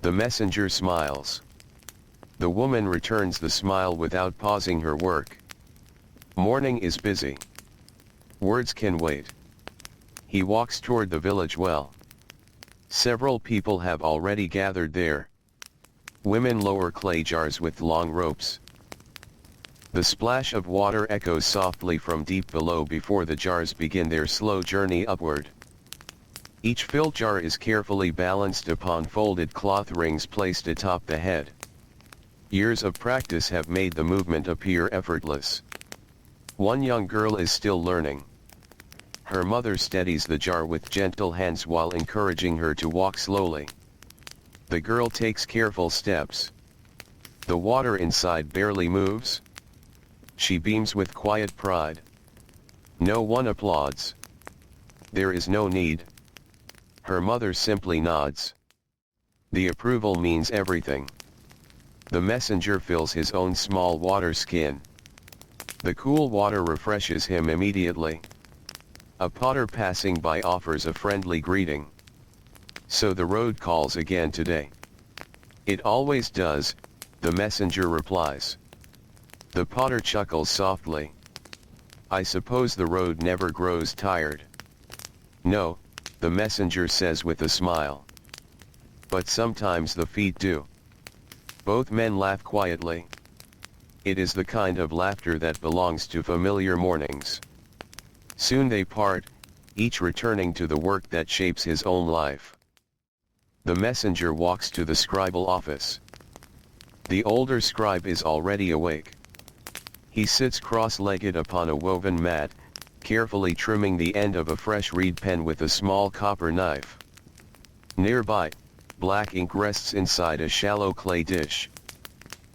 The messenger smiles. The woman returns the smile without pausing her work. Morning is busy. Words can wait. He walks toward the village well. Several people have already gathered there. Women lower clay jars with long ropes. The splash of water echoes softly from deep below before the jars begin their slow journey upward. Each filled jar is carefully balanced upon folded cloth rings placed atop the head. Years of practice have made the movement appear effortless. One young girl is still learning. Her mother steadies the jar with gentle hands while encouraging her to walk slowly. The girl takes careful steps. The water inside barely moves. She beams with quiet pride. No one applauds. There is no need. Her mother simply nods. The approval means everything. The messenger fills his own small water skin. The cool water refreshes him immediately. A potter passing by offers a friendly greeting. So the road calls again today. It always does, the messenger replies. The potter chuckles softly. I suppose the road never grows tired. No, the messenger says with a smile. But sometimes the feet do. Both men laugh quietly. It is the kind of laughter that belongs to familiar mornings. Soon they part, each returning to the work that shapes his own life. The messenger walks to the scribal office. The older scribe is already awake. He sits cross-legged upon a woven mat, carefully trimming the end of a fresh reed pen with a small copper knife. Nearby, black ink rests inside a shallow clay dish.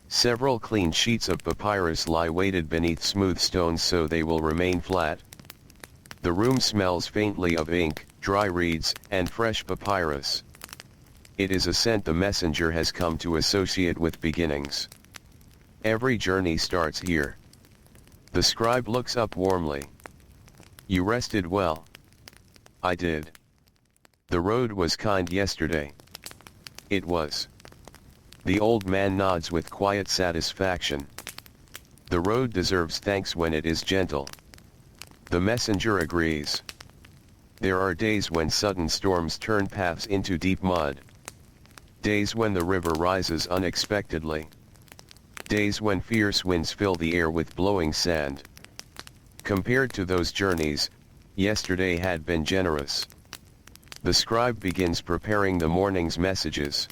Several clean sheets of papyrus lie weighted beneath smooth stones so they will remain flat. The room smells faintly of ink, dry reeds, and fresh papyrus. It is a scent the messenger has come to associate with beginnings. Every journey starts here. The scribe looks up warmly. You rested well. I did. The road was kind yesterday. It was. The old man nods with quiet satisfaction. The road deserves thanks when it is gentle. The messenger agrees. There are days when sudden storms turn paths into deep mud. Days when the river rises unexpectedly. Days when fierce winds fill the air with blowing sand. Compared to those journeys, yesterday had been generous. The scribe begins preparing the morning's messages.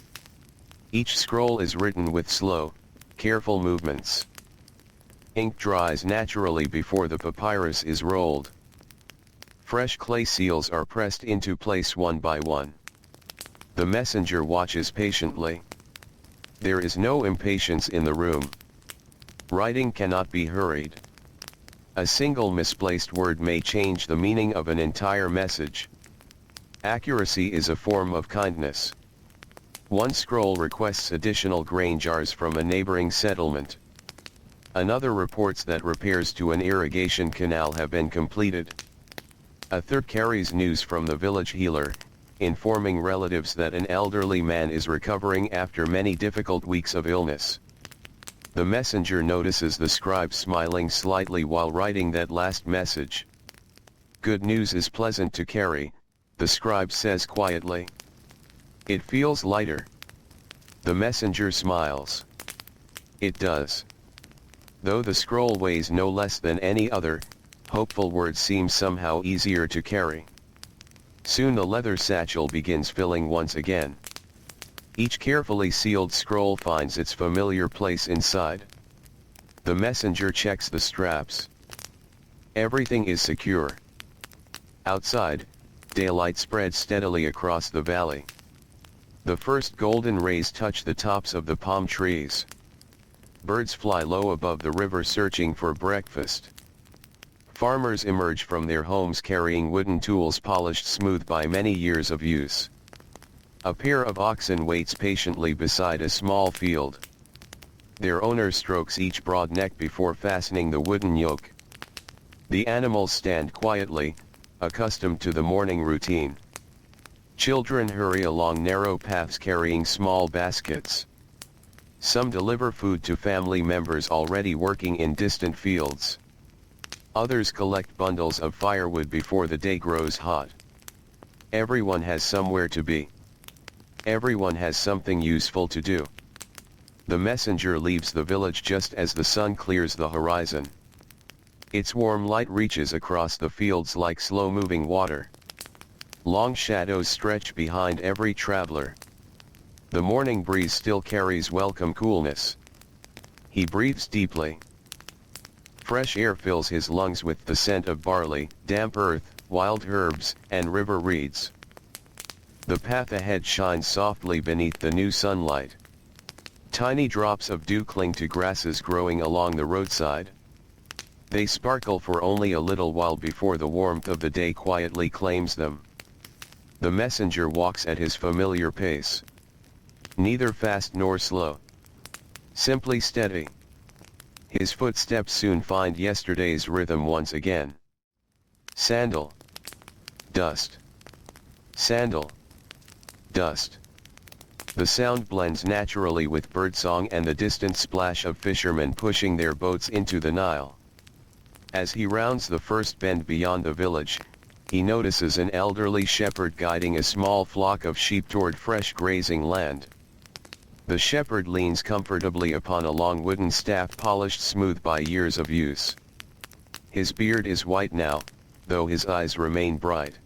Each scroll is written with slow, careful movements. Ink dries naturally before the papyrus is rolled. Fresh clay seals are pressed into place one by one. The messenger watches patiently. There is no impatience in the room. Writing cannot be hurried. A single misplaced word may change the meaning of an entire message. Accuracy is a form of kindness. One scroll requests additional grain jars from a neighboring settlement. Another reports that repairs to an irrigation canal have been completed. A third carries news from the village healer, informing relatives that an elderly man is recovering after many difficult weeks of illness. The messenger notices the scribe smiling slightly while writing that last message. Good news is pleasant to carry, the scribe says quietly. It feels lighter. The messenger smiles. It does. Though the scroll weighs no less than any other, hopeful words seem somehow easier to carry. Soon the leather satchel begins filling once again. Each carefully sealed scroll finds its familiar place inside. The messenger checks the straps. Everything is secure. Outside, daylight spreads steadily across the valley. The first golden rays touch the tops of the palm trees. Birds fly low above the river searching for breakfast. Farmers emerge from their homes carrying wooden tools polished smooth by many years of use. A pair of oxen waits patiently beside a small field. Their owner strokes each broad neck before fastening the wooden yoke. The animals stand quietly, accustomed to the morning routine. Children hurry along narrow paths carrying small baskets. Some deliver food to family members already working in distant fields. Others collect bundles of firewood before the day grows hot. Everyone has somewhere to be. Everyone has something useful to do. The messenger leaves the village just as the sun clears the horizon. Its warm light reaches across the fields like slow-moving water. Long shadows stretch behind every traveler. The morning breeze still carries welcome coolness. He breathes deeply. Fresh air fills his lungs with the scent of barley, damp earth, wild herbs, and river reeds. The path ahead shines softly beneath the new sunlight. Tiny drops of dew cling to grasses growing along the roadside. They sparkle for only a little while before the warmth of the day quietly claims them. The messenger walks at his familiar pace. Neither fast nor slow. Simply steady. His footsteps soon find yesterday's rhythm once again. Sandal. Dust. Sandal. Dust. The sound blends naturally with birdsong and the distant splash of fishermen pushing their boats into the Nile. As he rounds the first bend beyond the village, he notices an elderly shepherd guiding a small flock of sheep toward fresh grazing land. The shepherd leans comfortably upon a long wooden staff polished smooth by years of use. His beard is white now, though his eyes remain bright.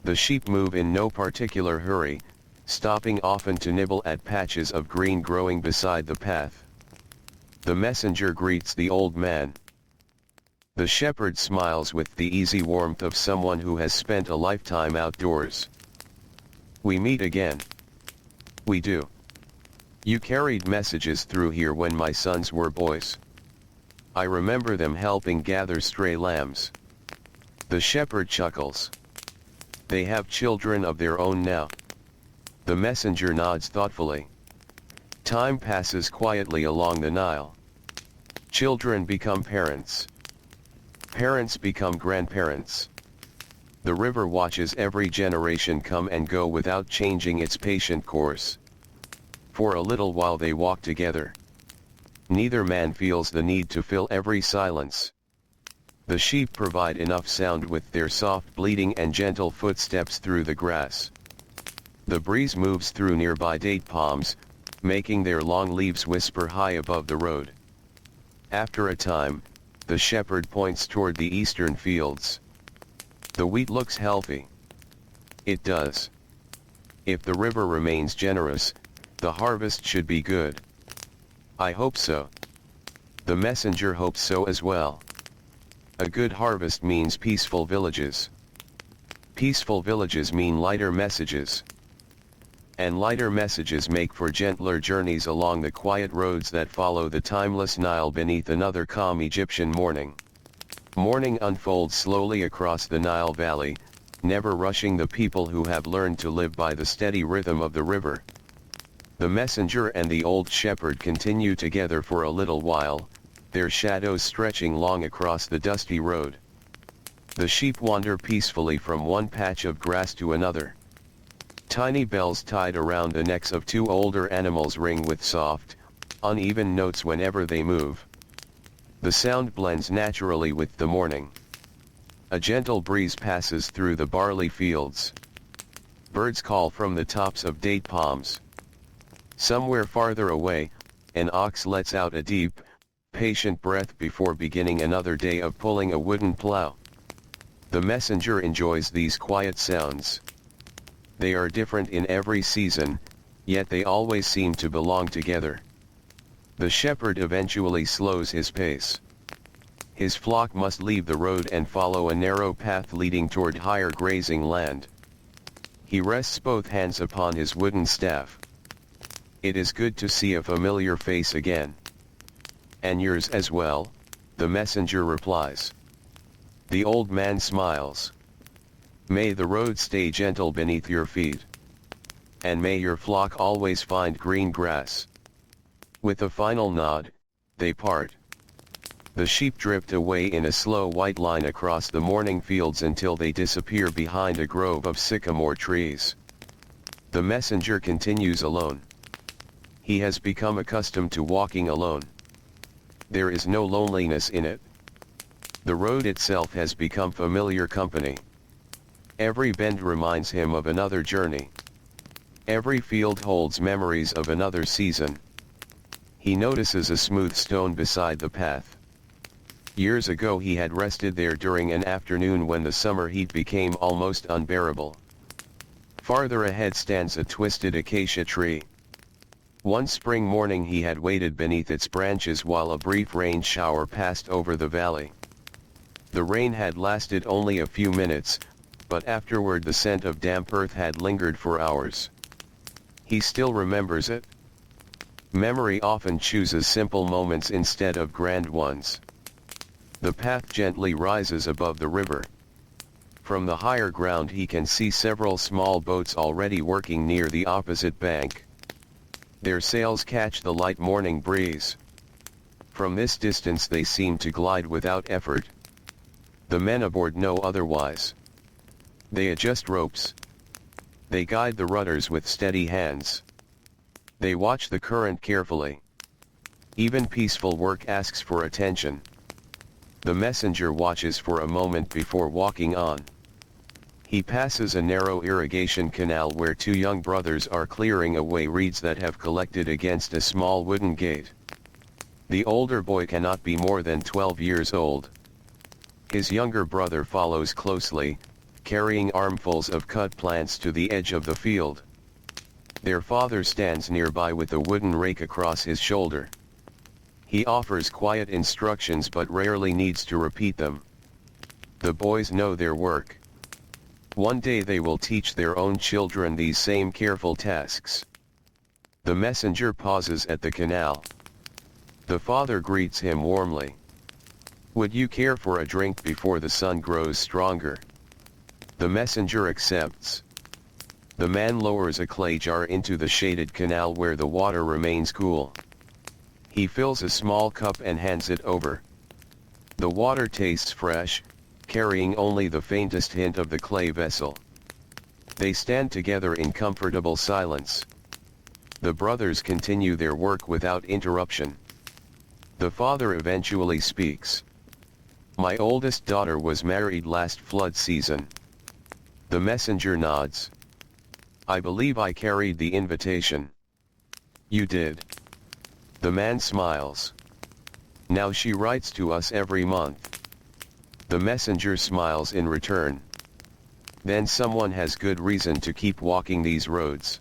The sheep move in no particular hurry, stopping often to nibble at patches of green growing beside the path. The messenger greets the old man. The shepherd smiles with the easy warmth of someone who has spent a lifetime outdoors. We meet again. We do. You carried messages through here when my sons were boys. I remember them helping gather stray lambs. The shepherd chuckles. They have children of their own now. The messenger nods thoughtfully. Time passes quietly along the Nile. Children become parents. Parents become grandparents. The river watches every generation come and go without changing its patient course. For a little while they walk together. Neither man feels the need to fill every silence. The sheep provide enough sound with their soft bleating and gentle footsteps through the grass. The breeze moves through nearby date palms, making their long leaves whisper high above the road. After a time, the shepherd points toward the eastern fields. The wheat looks healthy. It does. If the river remains generous, the harvest should be good. I hope so. The messenger hopes so as well. A good harvest means peaceful villages. Peaceful villages mean lighter messages. And lighter messages make for gentler journeys along the quiet roads that follow the timeless Nile beneath another calm Egyptian morning. Morning unfolds slowly across the Nile Valley, never rushing the people who have learned to live by the steady rhythm of the river. The messenger and the old shepherd continue together for a little while, their shadows stretching long across the dusty road. The sheep wander peacefully from one patch of grass to another. Tiny bells tied around the necks of two older animals ring with soft, uneven notes whenever they move. The sound blends naturally with the morning. A gentle breeze passes through the barley fields. Birds call from the tops of date palms. Somewhere farther away, an ox lets out a deep, patient breath before beginning another day of pulling a wooden plow. The messenger enjoys these quiet sounds. They are different in every season, yet they always seem to belong together. The shepherd eventually slows his pace. His flock must leave the road and follow a narrow path leading toward higher grazing land. He rests both hands upon his wooden staff. It is good to see a familiar face again. And yours as well, the messenger replies. The old man smiles. May the road stay gentle beneath your feet. And may your flock always find green grass. With a final nod, they part. The sheep drift away in a slow white line across the morning fields until they disappear behind a grove of sycamore trees. The messenger continues alone. He has become accustomed to walking alone. There is no loneliness in it. The road itself has become familiar company. Every bend reminds him of another journey. Every field holds memories of another season. He notices a smooth stone beside the path. Years ago he had rested there during an afternoon when the summer heat became almost unbearable. Farther ahead stands a twisted acacia tree. One spring morning he had waited beneath its branches while a brief rain shower passed over the valley. The rain had lasted only a few minutes, but afterward the scent of damp earth had lingered for hours. He still remembers it. Memory often chooses simple moments instead of grand ones. The path gently rises above the river. From the higher ground he can see several small boats already working near the opposite bank. Their sails catch the light morning breeze. From this distance they seem to glide without effort. The men aboard know otherwise. They adjust ropes. They guide the rudders with steady hands. They watch the current carefully. Even peaceful work asks for attention. The messenger watches for a moment before walking on. He passes a narrow irrigation canal where two young brothers are clearing away reeds that have collected against a small wooden gate. The older boy cannot be more than 12 years old. His younger brother follows closely, carrying armfuls of cut plants to the edge of the field. Their father stands nearby with a wooden rake across his shoulder. He offers quiet instructions but rarely needs to repeat them. The boys know their work. One day they will teach their own children these same careful tasks. The messenger pauses at the canal. The father greets him warmly. "Would you care for a drink before the sun grows stronger?" The messenger accepts. The man lowers a clay jar into the shaded canal where the water remains cool. He fills a small cup and hands it over. The water tastes fresh, carrying only the faintest hint of the clay vessel. They stand together in comfortable silence. The brothers continue their work without interruption. The father eventually speaks. "My oldest daughter was married last flood season." The messenger nods. "I believe I carried the invitation." "You did." The man smiles. "Now she writes to us every month." The messenger smiles in return. "Then someone has good reason to keep walking these roads."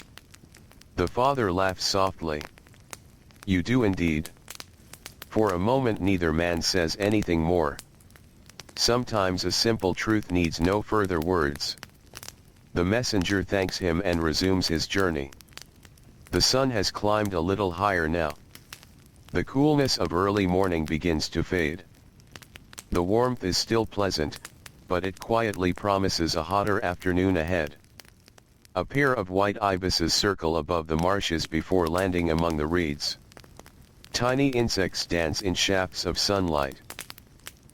The father laughs softly. "You do indeed." For a moment neither man says anything more. Sometimes a simple truth needs no further words. The messenger thanks him and resumes his journey. The sun has climbed a little higher now. The coolness of early morning begins to fade. The warmth is still pleasant, but it quietly promises a hotter afternoon ahead. A pair of white ibises circle above the marshes before landing among the reeds. Tiny insects dance in shafts of sunlight.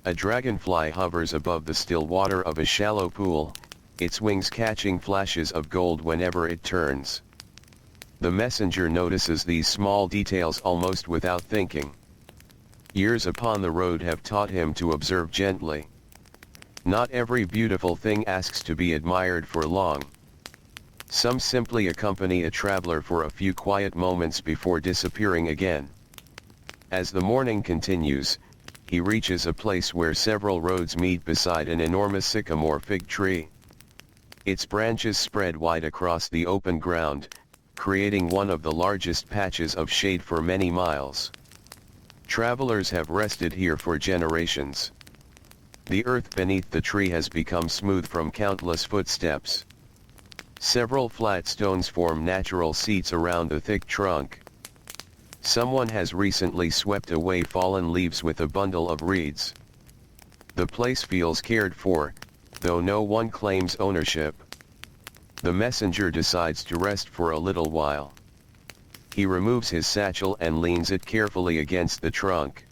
A dragonfly hovers above the still water of a shallow pool, its wings catching flashes of gold whenever it turns. The messenger notices these small details almost without thinking. Years upon the road have taught him to observe gently. Not every beautiful thing asks to be admired for long. Some simply accompany a traveler for a few quiet moments before disappearing again. As the morning continues, he reaches a place where several roads meet beside an enormous sycamore fig tree. Its branches spread wide across the open ground, creating one of the largest patches of shade for many miles. Travelers have rested here for generations. The earth beneath the tree has become smooth from countless footsteps. Several flat stones form natural seats around the thick trunk. Someone has recently swept away fallen leaves with a bundle of reeds. The place feels cared for, though no one claims ownership. The messenger decides to rest for a little while. He removes his satchel and leans it carefully against the trunk.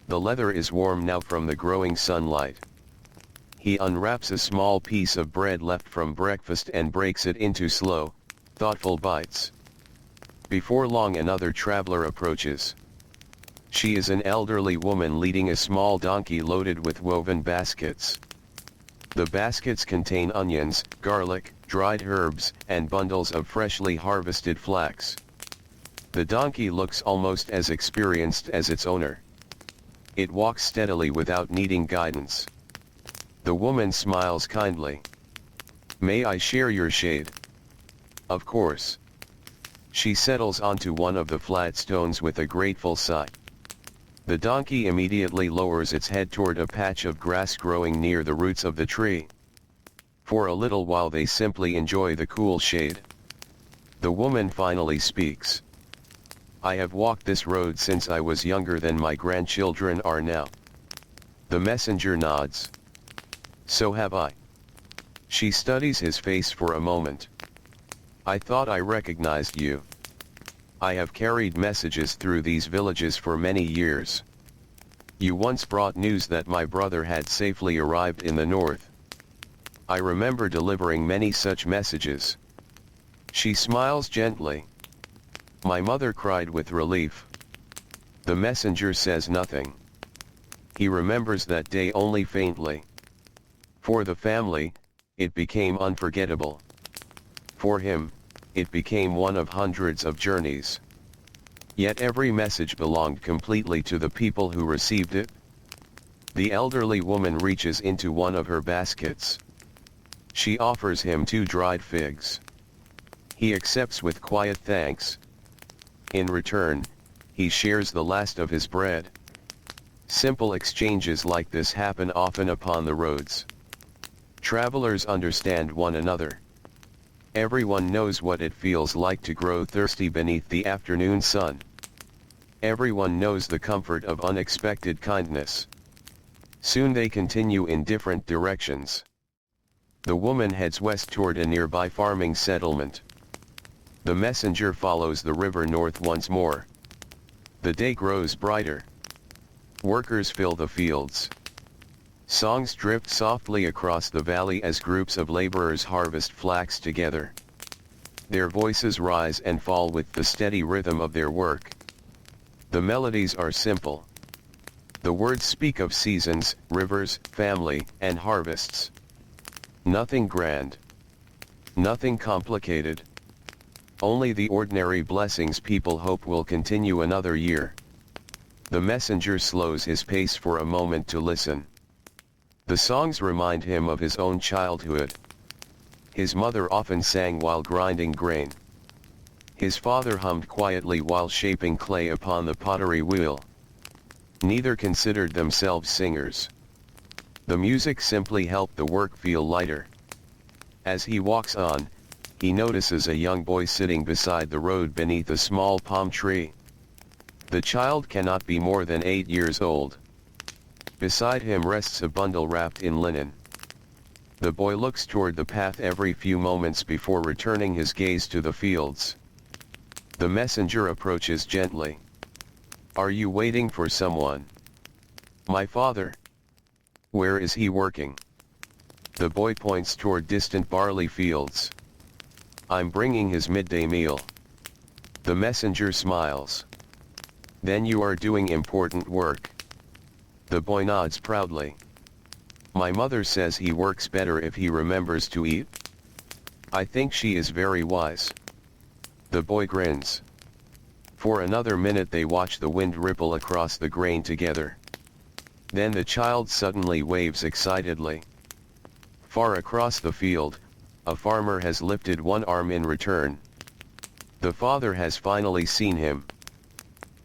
The leather is warm now from the growing sunlight. He unwraps a small piece of bread left from breakfast and breaks it into slow, thoughtful bites. Before long another traveler approaches. She is an elderly woman leading a small donkey loaded with woven baskets. The baskets contain onions, garlic, dried herbs, and bundles of freshly harvested flax. The donkey looks almost as experienced as its owner. It walks steadily without needing guidance. The woman smiles kindly. "May I share your shade?" "Of course." She settles onto one of the flat stones with a grateful sigh. The donkey immediately lowers its head toward a patch of grass growing near the roots of the tree. For a little while they simply enjoy the cool shade. The woman finally speaks. "I have walked this road since I was younger than my grandchildren are now." The messenger nods. "So have I." She studies his face for a moment. "I thought I recognized you. I have carried messages through these villages for many years. You once brought news that my brother had safely arrived in the north. I remember delivering many such messages." She smiles gently. "My mother cried with relief." The messenger says nothing. He remembers that day only faintly. For the family, it became unforgettable. For him, it became one of hundreds of journeys. Yet every message belonged completely to the people who received it. The elderly woman reaches into one of her baskets. She offers him 2 dried figs. He accepts with quiet thanks. In return, he shares the last of his bread. Simple exchanges like this happen often upon the roads. Travelers understand one another. Everyone knows what it feels like to grow thirsty beneath the afternoon sun. Everyone knows the comfort of unexpected kindness. Soon they continue in different directions. The woman heads west toward a nearby farming settlement. The messenger follows the river north once more. The day grows brighter. Workers fill the fields. Songs drift softly across the valley as groups of laborers harvest flax together. Their voices rise and fall with the steady rhythm of their work. The melodies are simple. The words speak of seasons, rivers, family, and harvests. Nothing grand. Nothing complicated. Only the ordinary blessings people hope will continue another year. The messenger slows his pace for a moment to listen. The songs remind him of his own childhood. His mother often sang while grinding grain. His father hummed quietly while shaping clay upon the pottery wheel. Neither considered themselves singers. The music simply helped the work feel lighter. As he walks on, he notices a young boy sitting beside the road beneath a small palm tree. The child cannot be more than 8 years old. Beside him rests a bundle wrapped in linen. The boy looks toward the path every few moments before returning his gaze to the fields. The messenger approaches gently. "Are you waiting for someone?" "My father." "Where is he working?" The boy points toward distant barley fields. "I'm bringing his midday meal." The messenger smiles. "Then you are doing important work." The boy nods proudly. "My mother says he works better if he remembers to eat." "I think she is very wise." The boy grins. For another minute they watch the wind ripple across the grain together. Then the child suddenly waves excitedly. Far across the field, a farmer has lifted one arm in return. The father has finally seen him.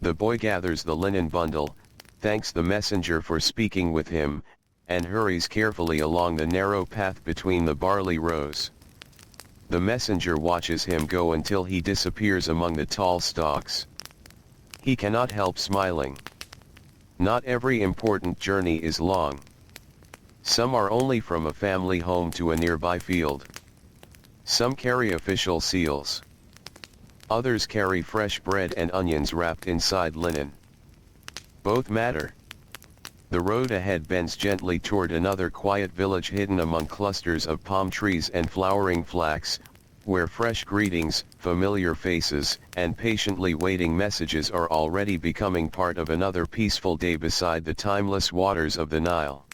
The boy gathers the linen bundle, thanks the messenger for speaking with him, and hurries carefully along the narrow path between the barley rows. The messenger watches him go until he disappears among the tall stalks. He cannot help smiling. Not every important journey is long. Some are only from a family home to a nearby field. Some carry official seals. Others carry fresh bread and onions wrapped inside linen. Both matter. The road ahead bends gently toward another quiet village hidden among clusters of palm trees and flowering flax, where fresh greetings, familiar faces, and patiently waiting messages are already becoming part of another peaceful day beside the timeless waters of the Nile.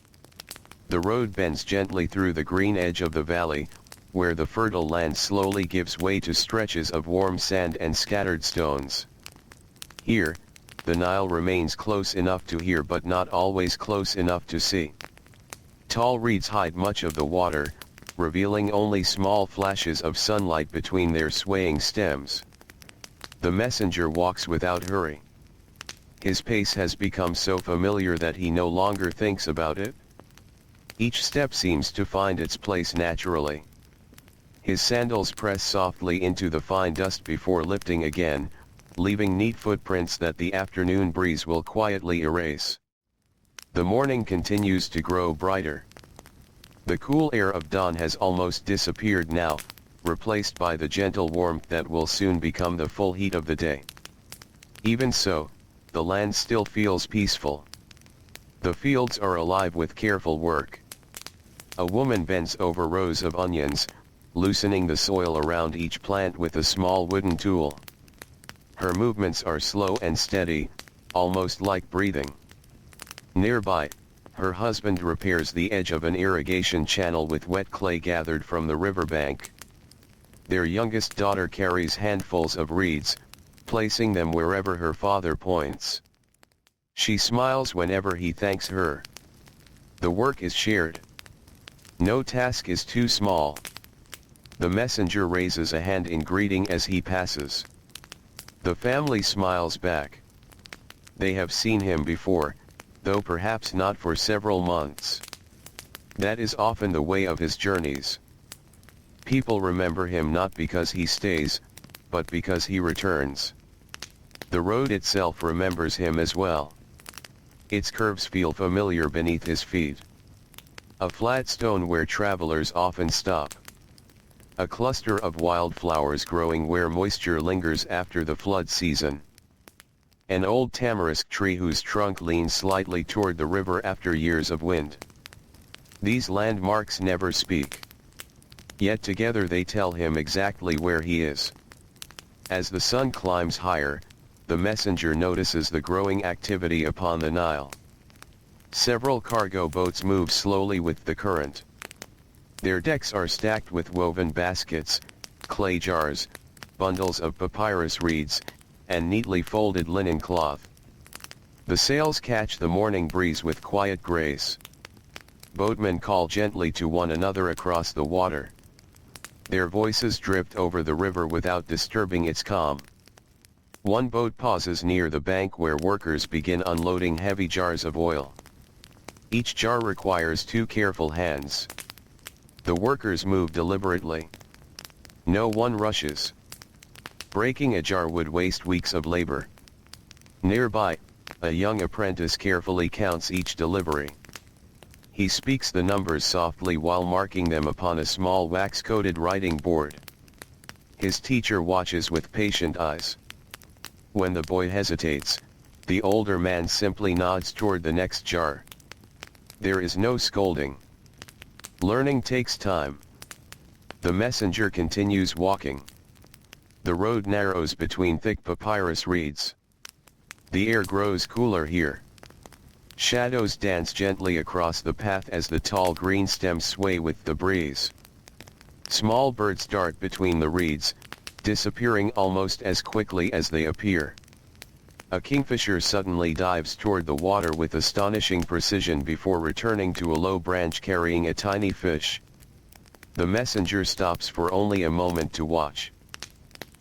The road bends gently through the green edge of the valley, where the fertile land slowly gives way to stretches of warm sand and scattered stones. Here, the Nile remains close enough to hear but not always close enough to see. Tall reeds hide much of the water, revealing only small flashes of sunlight between their swaying stems. The messenger walks without hurry. His pace has become so familiar that he no longer thinks about it. Each step seems to find its place naturally. His sandals press softly into the fine dust before lifting again, leaving neat footprints that the afternoon breeze will quietly erase. The morning continues to grow brighter. The cool air of dawn has almost disappeared now, replaced by the gentle warmth that will soon become the full heat of the day. Even so, the land still feels peaceful. The fields are alive with careful work. A woman bends over rows of onions, loosening the soil around each plant with a small wooden tool. Her movements are slow and steady, almost like breathing. Nearby, her husband repairs the edge of an irrigation channel with wet clay gathered from the riverbank. Their youngest daughter carries handfuls of reeds, placing them wherever her father points. She smiles whenever he thanks her. The work is shared. No task is too small. The messenger raises a hand in greeting as he passes. The family smiles back. They have seen him before, though perhaps not for several months. That is often the way of his journeys. People remember him not because he stays, but because he returns. The road itself remembers him as well. Its curves feel familiar beneath his feet. A flat stone where travelers often stop. A cluster of wildflowers growing where moisture lingers after the flood season. An old tamarisk tree whose trunk leans slightly toward the river after years of wind. These landmarks never speak. Yet together they tell him exactly where he is. As the sun climbs higher, the messenger notices the growing activity upon the Nile. Several cargo boats move slowly with the current. Their decks are stacked with woven baskets, clay jars, bundles of papyrus reeds, and neatly folded linen cloth. The sails catch the morning breeze with quiet grace. Boatmen call gently to one another across the water. Their voices drift over the river without disturbing its calm. One boat pauses near the bank where workers begin unloading heavy jars of oil. Each jar requires two careful hands. The workers move deliberately. No one rushes. Breaking a jar would waste weeks of labor. Nearby, a young apprentice carefully counts each delivery. He speaks the numbers softly while marking them upon a small wax-coated writing board. His teacher watches with patient eyes. When the boy hesitates, the older man simply nods toward the next jar. There is no scolding. Learning takes time. The messenger continues walking. The road narrows between thick papyrus reeds. The air grows cooler here. Shadows dance gently across the path as the tall green stems sway with the breeze. Small birds dart between the reeds, disappearing almost as quickly as they appear. A kingfisher suddenly dives toward the water with astonishing precision before returning to a low branch carrying a tiny fish. The messenger stops for only a moment to watch.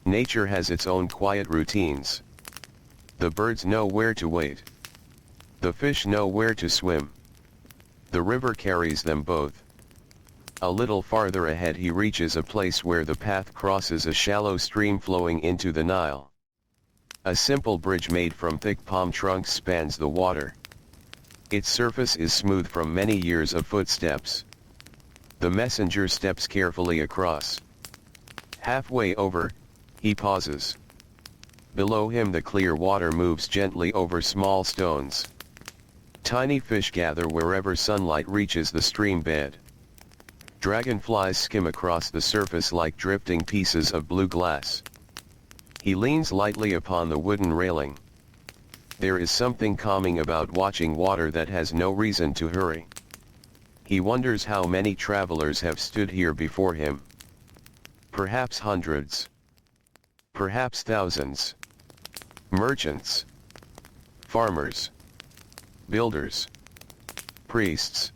Nature has its own quiet routines. The birds know where to wait. The fish know where to swim. The river carries them both. A little farther ahead he reaches a place where the path crosses a shallow stream flowing into the Nile. A simple bridge made from thick palm trunks spans the water. Its surface is smooth from many years of footsteps. The messenger steps carefully across. Halfway over, he pauses. Below him the clear water moves gently over small stones. Tiny fish gather wherever sunlight reaches the stream bed. Dragonflies skim across the surface like drifting pieces of blue glass. He leans lightly upon the wooden railing. There is something calming about watching water that has no reason to hurry. He wonders how many travelers have stood here before him. Perhaps hundreds. Perhaps thousands. Merchants. Farmers. Builders. Priests.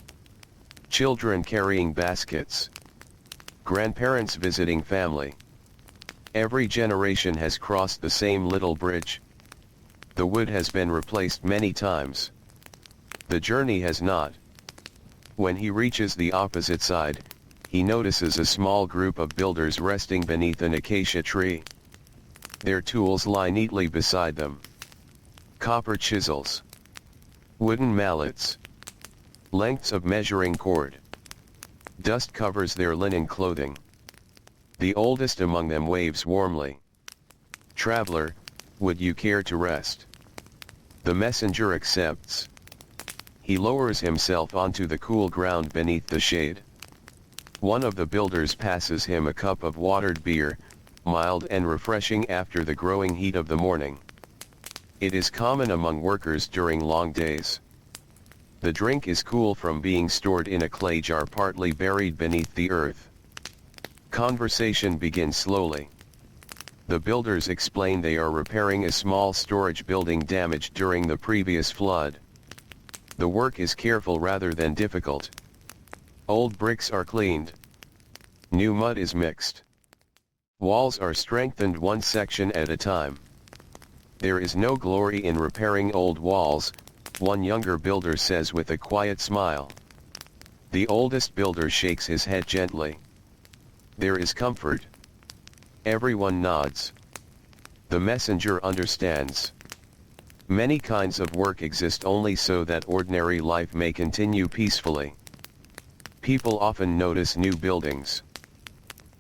Children carrying baskets. Grandparents visiting family. Every generation has crossed the same little bridge. The wood has been replaced many times. The journey has not. When he reaches the opposite side, he notices a small group of builders resting beneath an acacia tree. Their tools lie neatly beside them. Copper chisels. Wooden mallets. Lengths of measuring cord. Dust covers their linen clothing. The oldest among them waves warmly. "Traveler, would you care to rest?" The messenger accepts. He lowers himself onto the cool ground beneath the shade. One of the builders passes him a cup of watered beer, mild and refreshing after the growing heat of the morning. It is common among workers during long days. The drink is cool from being stored in a clay jar partly buried beneath the earth. Conversation begins slowly. The builders explain they are repairing a small storage building damaged during the previous flood. The work is careful rather than difficult. Old bricks are cleaned. New mud is mixed. Walls are strengthened one section at a time. There is no glory in repairing old walls, one younger builder says with a quiet smile. The oldest builder shakes his head gently. There is comfort. Everyone nods. The messenger understands. Many kinds of work exist only so that ordinary life may continue peacefully. People often notice new buildings.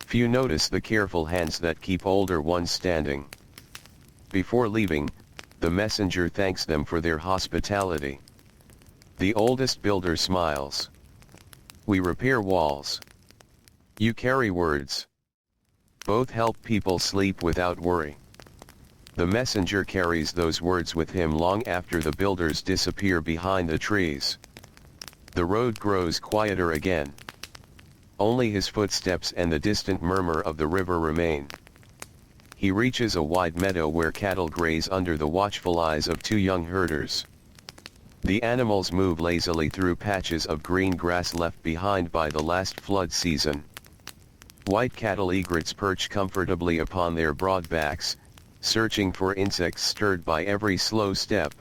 Few notice the careful hands that keep older ones standing. Before leaving, the messenger thanks them for their hospitality. The oldest builder smiles. "We repair walls. You carry words. Both help people sleep without worry." The messenger carries those words with him long after the builders disappear behind the trees. The road grows quieter again. Only his footsteps and the distant murmur of the river remain. He reaches a wide meadow where cattle graze under the watchful eyes of two young herders. The animals move lazily through patches of green grass left behind by the last flood season. White cattle egrets perch comfortably upon their broad backs, searching for insects stirred by every slow step.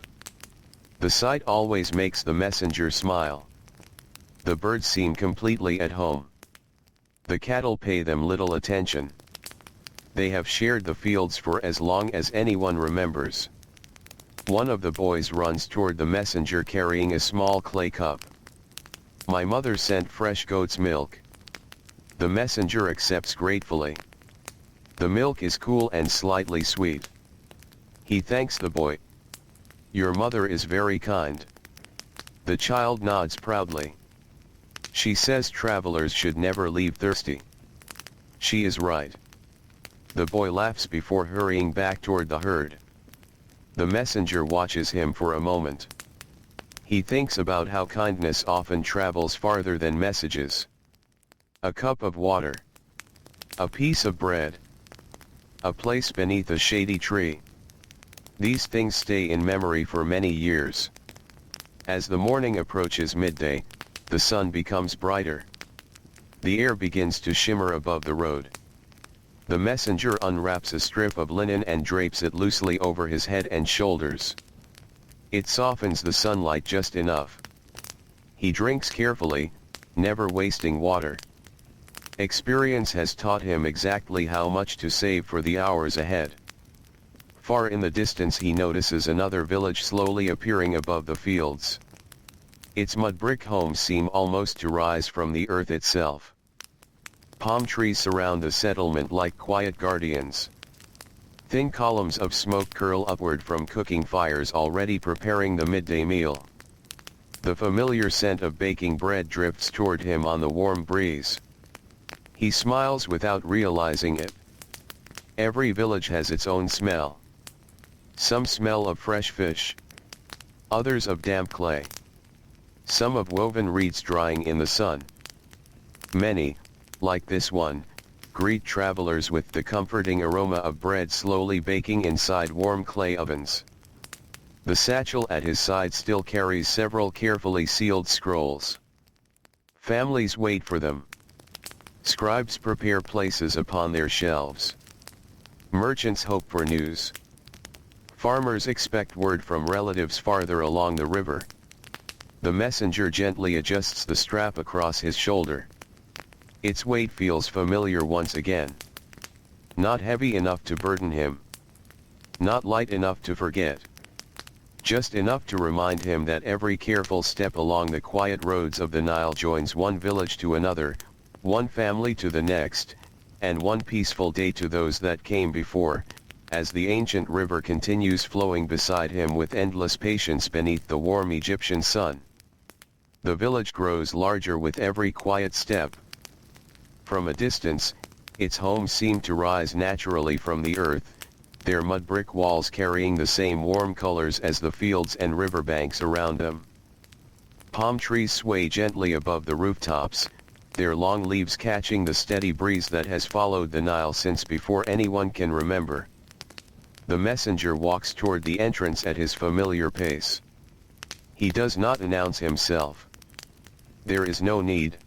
The sight always makes the messenger smile. The birds seem completely at home. The cattle pay them little attention. They have shared the fields for as long as anyone remembers. One of the boys runs toward the messenger carrying a small clay cup. "My mother sent fresh goat's milk." The messenger accepts gratefully. The milk is cool and slightly sweet. He thanks the boy. "Your mother is very kind." The child nods proudly. She says travelers should never leave thirsty. She is right. The boy laughs before hurrying back toward the herd. The messenger watches him for a moment. He thinks about how kindness often travels farther than messages. A cup of water. A piece of bread. A place beneath a shady tree. These things stay in memory for many years. As the morning approaches midday, the sun becomes brighter. The air begins to shimmer above the road. The messenger unwraps a strip of linen and drapes it loosely over his head and shoulders. It softens the sunlight just enough. He drinks carefully, never wasting water. Experience has taught him exactly how much to save for the hours ahead. Far in the distance he notices another village slowly appearing above the fields. Its mud-brick homes seem almost to rise from the earth itself. Palm trees surround the settlement like quiet guardians. Thin columns of smoke curl upward from cooking fires already preparing the midday meal. The familiar scent of baking bread drifts toward him on the warm breeze. He smiles without realizing it. Every village has its own smell. Some smell of fresh fish. Others of damp clay. Some of woven reeds drying in the sun. Many, like this one, greet travelers with the comforting aroma of bread slowly baking inside warm clay ovens. The satchel at his side still carries several carefully sealed scrolls. Families wait for them. Scribes prepare places upon their shelves. Merchants hope for news. Farmers expect word from relatives farther along the river. The messenger gently adjusts the strap across his shoulder. Its weight feels familiar once again. Not heavy enough to burden him. Not light enough to forget. Just enough to remind him that every careful step along the quiet roads of the Nile joins one village to another, one family to the next, and one peaceful day to those that came before, as the ancient river continues flowing beside him with endless patience beneath the warm Egyptian sun. The village grows larger with every quiet step. From a distance, its homes seem to rise naturally from the earth, their mud brick walls carrying the same warm colors as the fields and riverbanks around them. Palm trees sway gently above the rooftops, their long leaves catching the steady breeze that has followed the Nile since before anyone can remember. The messenger walks toward the entrance at his familiar pace. He does not announce himself. There is no need.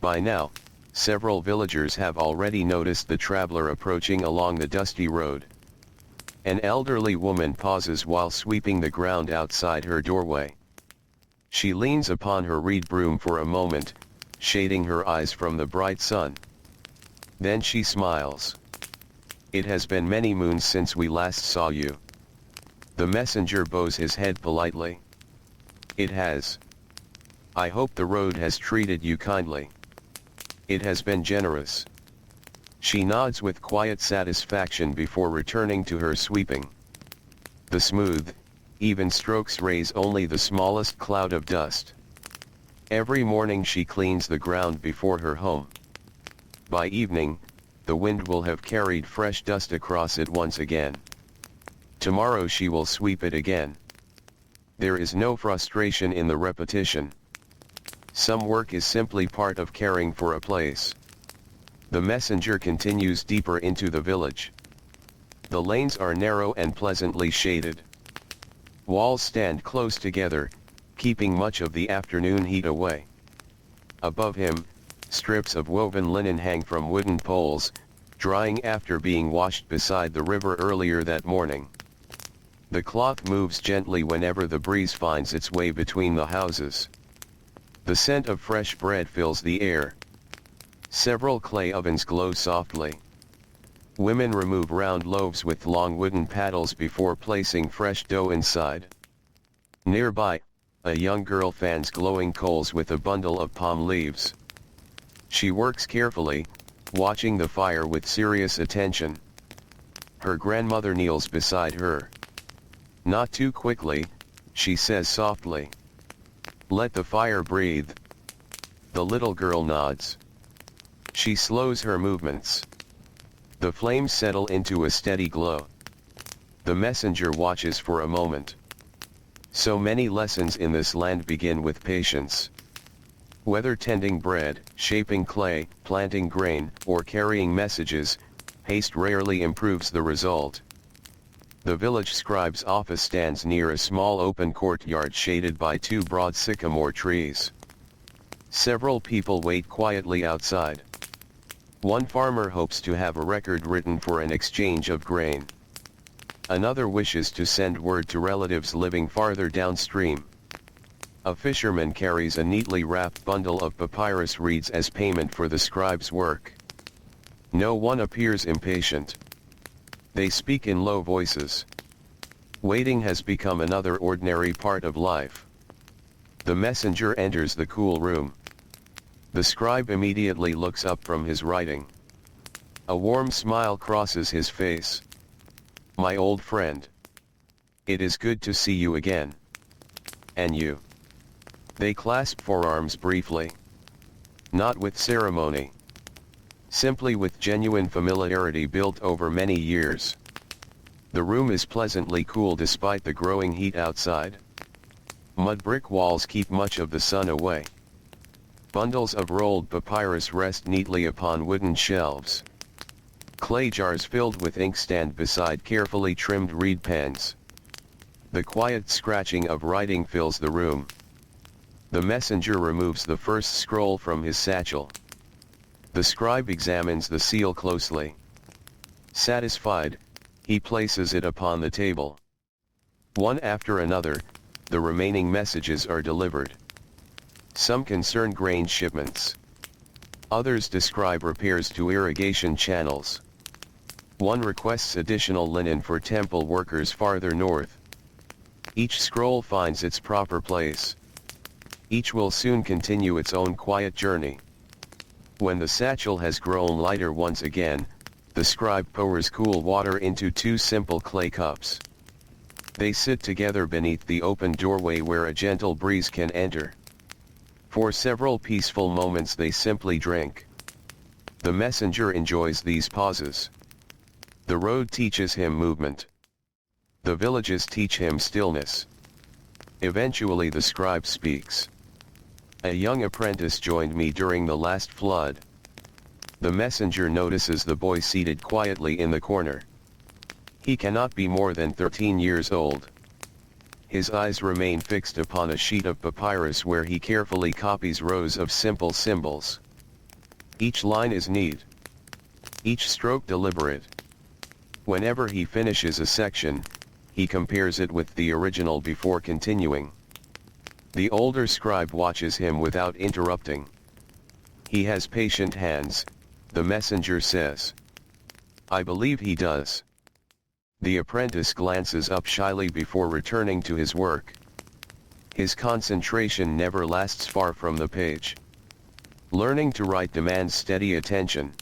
By now, several villagers have already noticed the traveler approaching along the dusty road. An elderly woman pauses while sweeping the ground outside her doorway. She leans upon her reed broom for a moment, shading her eyes from the bright sun. Then she smiles. "It has been many moons since we last saw you." The messenger bows his head politely. "It has. I hope the road has treated you kindly." "It has been generous." She nods with quiet satisfaction before returning to her sweeping. The smooth, even strokes raise only the smallest cloud of dust. Every morning she cleans the ground before her home. By evening, the wind will have carried fresh dust across it once again. Tomorrow she will sweep it again. There is no frustration in the repetition. Some work is simply part of caring for a place. The messenger continues deeper into the village. The lanes are narrow and pleasantly shaded. Walls stand close together, keeping much of the afternoon heat away. Above him, strips of woven linen hang from wooden poles, drying after being washed beside the river earlier that morning. The cloth moves gently whenever the breeze finds its way between the houses. The scent of fresh bread fills the air. Several clay ovens glow softly. Women remove round loaves with long wooden paddles before placing fresh dough inside. Nearby, a young girl fans glowing coals with a bundle of palm leaves. She works carefully, watching the fire with serious attention. Her grandmother kneels beside her. "Not too quickly," she says softly. "Let the fire breathe." The little girl nods. She slows her movements. The flames settle into a steady glow. The messenger watches for a moment. So many lessons in this land begin with patience. Whether tending bread, shaping clay, planting grain, or carrying messages, haste rarely improves the result. The village scribe's office stands near a small open courtyard shaded by two broad sycamore trees. Several people wait quietly outside. One farmer hopes to have a record written for an exchange of grain. Another wishes to send word to relatives living farther downstream. A fisherman carries a neatly wrapped bundle of papyrus reeds as payment for the scribe's work. No one appears impatient. They speak in low voices. Waiting has become another ordinary part of life. The messenger enters the cool room. The scribe immediately looks up from his writing. A warm smile crosses his face. My old friend. It is good to see you again. And you. They clasp forearms briefly. Not with ceremony. Simply with genuine familiarity built over many years. The room is pleasantly cool despite the growing heat outside. Mudbrick walls keep much of the sun away. Bundles of rolled papyrus rest neatly upon wooden shelves. Clay jars filled with ink stand beside carefully trimmed reed pens. The quiet scratching of writing fills the room. The messenger removes the first scroll from his satchel. The scribe examines the seal closely. Satisfied, he places it upon the table. One after another, the remaining messages are delivered. Some concern grain shipments. Others describe repairs to irrigation channels. One requests additional linen for temple workers farther north. Each scroll finds its proper place. Each will soon continue its own quiet journey. When the satchel has grown lighter once again, the scribe pours cool water into two simple clay cups. They sit together beneath the open doorway where a gentle breeze can enter. For several peaceful moments they simply drink. The messenger enjoys these pauses. The road teaches him movement. The villages teach him stillness. Eventually the scribe speaks. A young apprentice joined me during the last flood. The messenger notices the boy seated quietly in the corner. He cannot be more than 13 years old. His eyes remain fixed upon a sheet of papyrus where he carefully copies rows of simple symbols. Each line is neat. Each stroke deliberate. Whenever he finishes a section, he compares it with the original before continuing. The older scribe watches him without interrupting. He has patient hands, the messenger says. I believe he does. The apprentice glances up shyly before returning to his work. His concentration never lasts far from the page. Learning to write demands steady attention.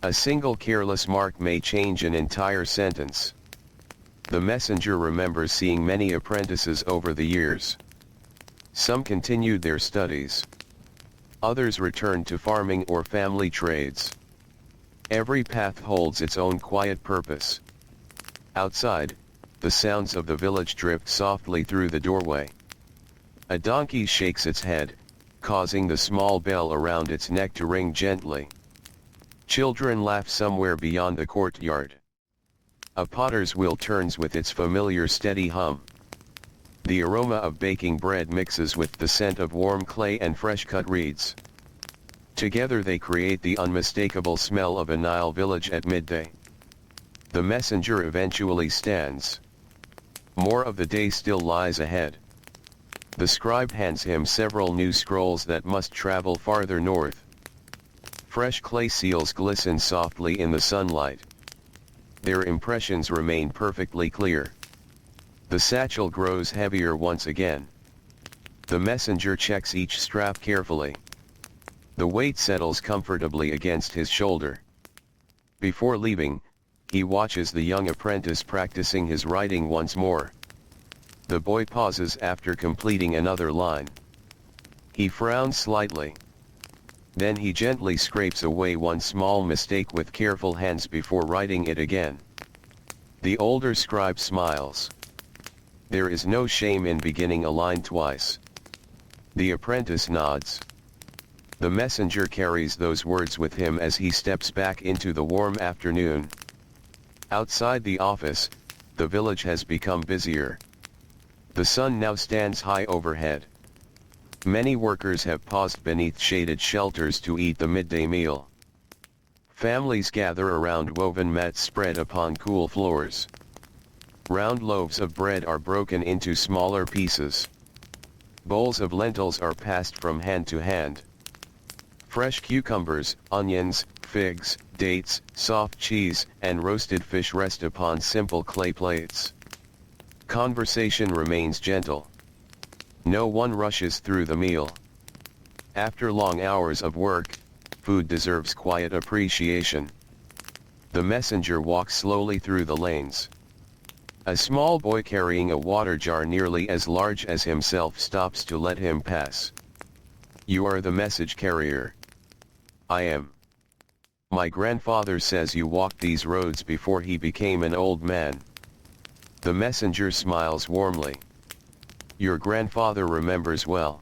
A single careless mark may change an entire sentence. The messenger remembers seeing many apprentices over the years. Some continued their studies. Others returned to farming or family trades. Every path holds its own quiet purpose. Outside, the sounds of the village drift softly through the doorway. A donkey shakes its head, causing the small bell around its neck to ring gently. Children laugh somewhere beyond the courtyard. A potter's wheel turns with its familiar steady hum. The aroma of baking bread mixes with the scent of warm clay and fresh-cut reeds. Together they create the unmistakable smell of a Nile village at midday. The messenger eventually stands. More of the day still lies ahead. The scribe hands him several new scrolls that must travel farther north. Fresh clay seals glisten softly in the sunlight. Their impressions remain perfectly clear. The satchel grows heavier once again. The messenger checks each strap carefully. The weight settles comfortably against his shoulder. Before leaving, he watches the young apprentice practicing his writing once more. The boy pauses after completing another line. He frowns slightly. Then he gently scrapes away one small mistake with careful hands before writing it again. The older scribe smiles. There is no shame in beginning a line twice. The apprentice nods. The messenger carries those words with him as he steps back into the warm afternoon. Outside the office, the village has become busier. The sun now stands high overhead. Many workers have paused beneath shaded shelters to eat the midday meal. Families gather around woven mats spread upon cool floors. Round loaves of bread are broken into smaller pieces. Bowls of lentils are passed from hand to hand. Fresh cucumbers, onions, figs, dates, soft cheese, and roasted fish rest upon simple clay plates. Conversation remains gentle. No one rushes through the meal. After long hours of work, food deserves quiet appreciation. The messenger walks slowly through the lanes. A small boy carrying a water jar nearly as large as himself stops to let him pass. "You are the message carrier." "I am. My grandfather says you walked these roads before he became an old man." The messenger smiles warmly. "Your grandfather remembers well."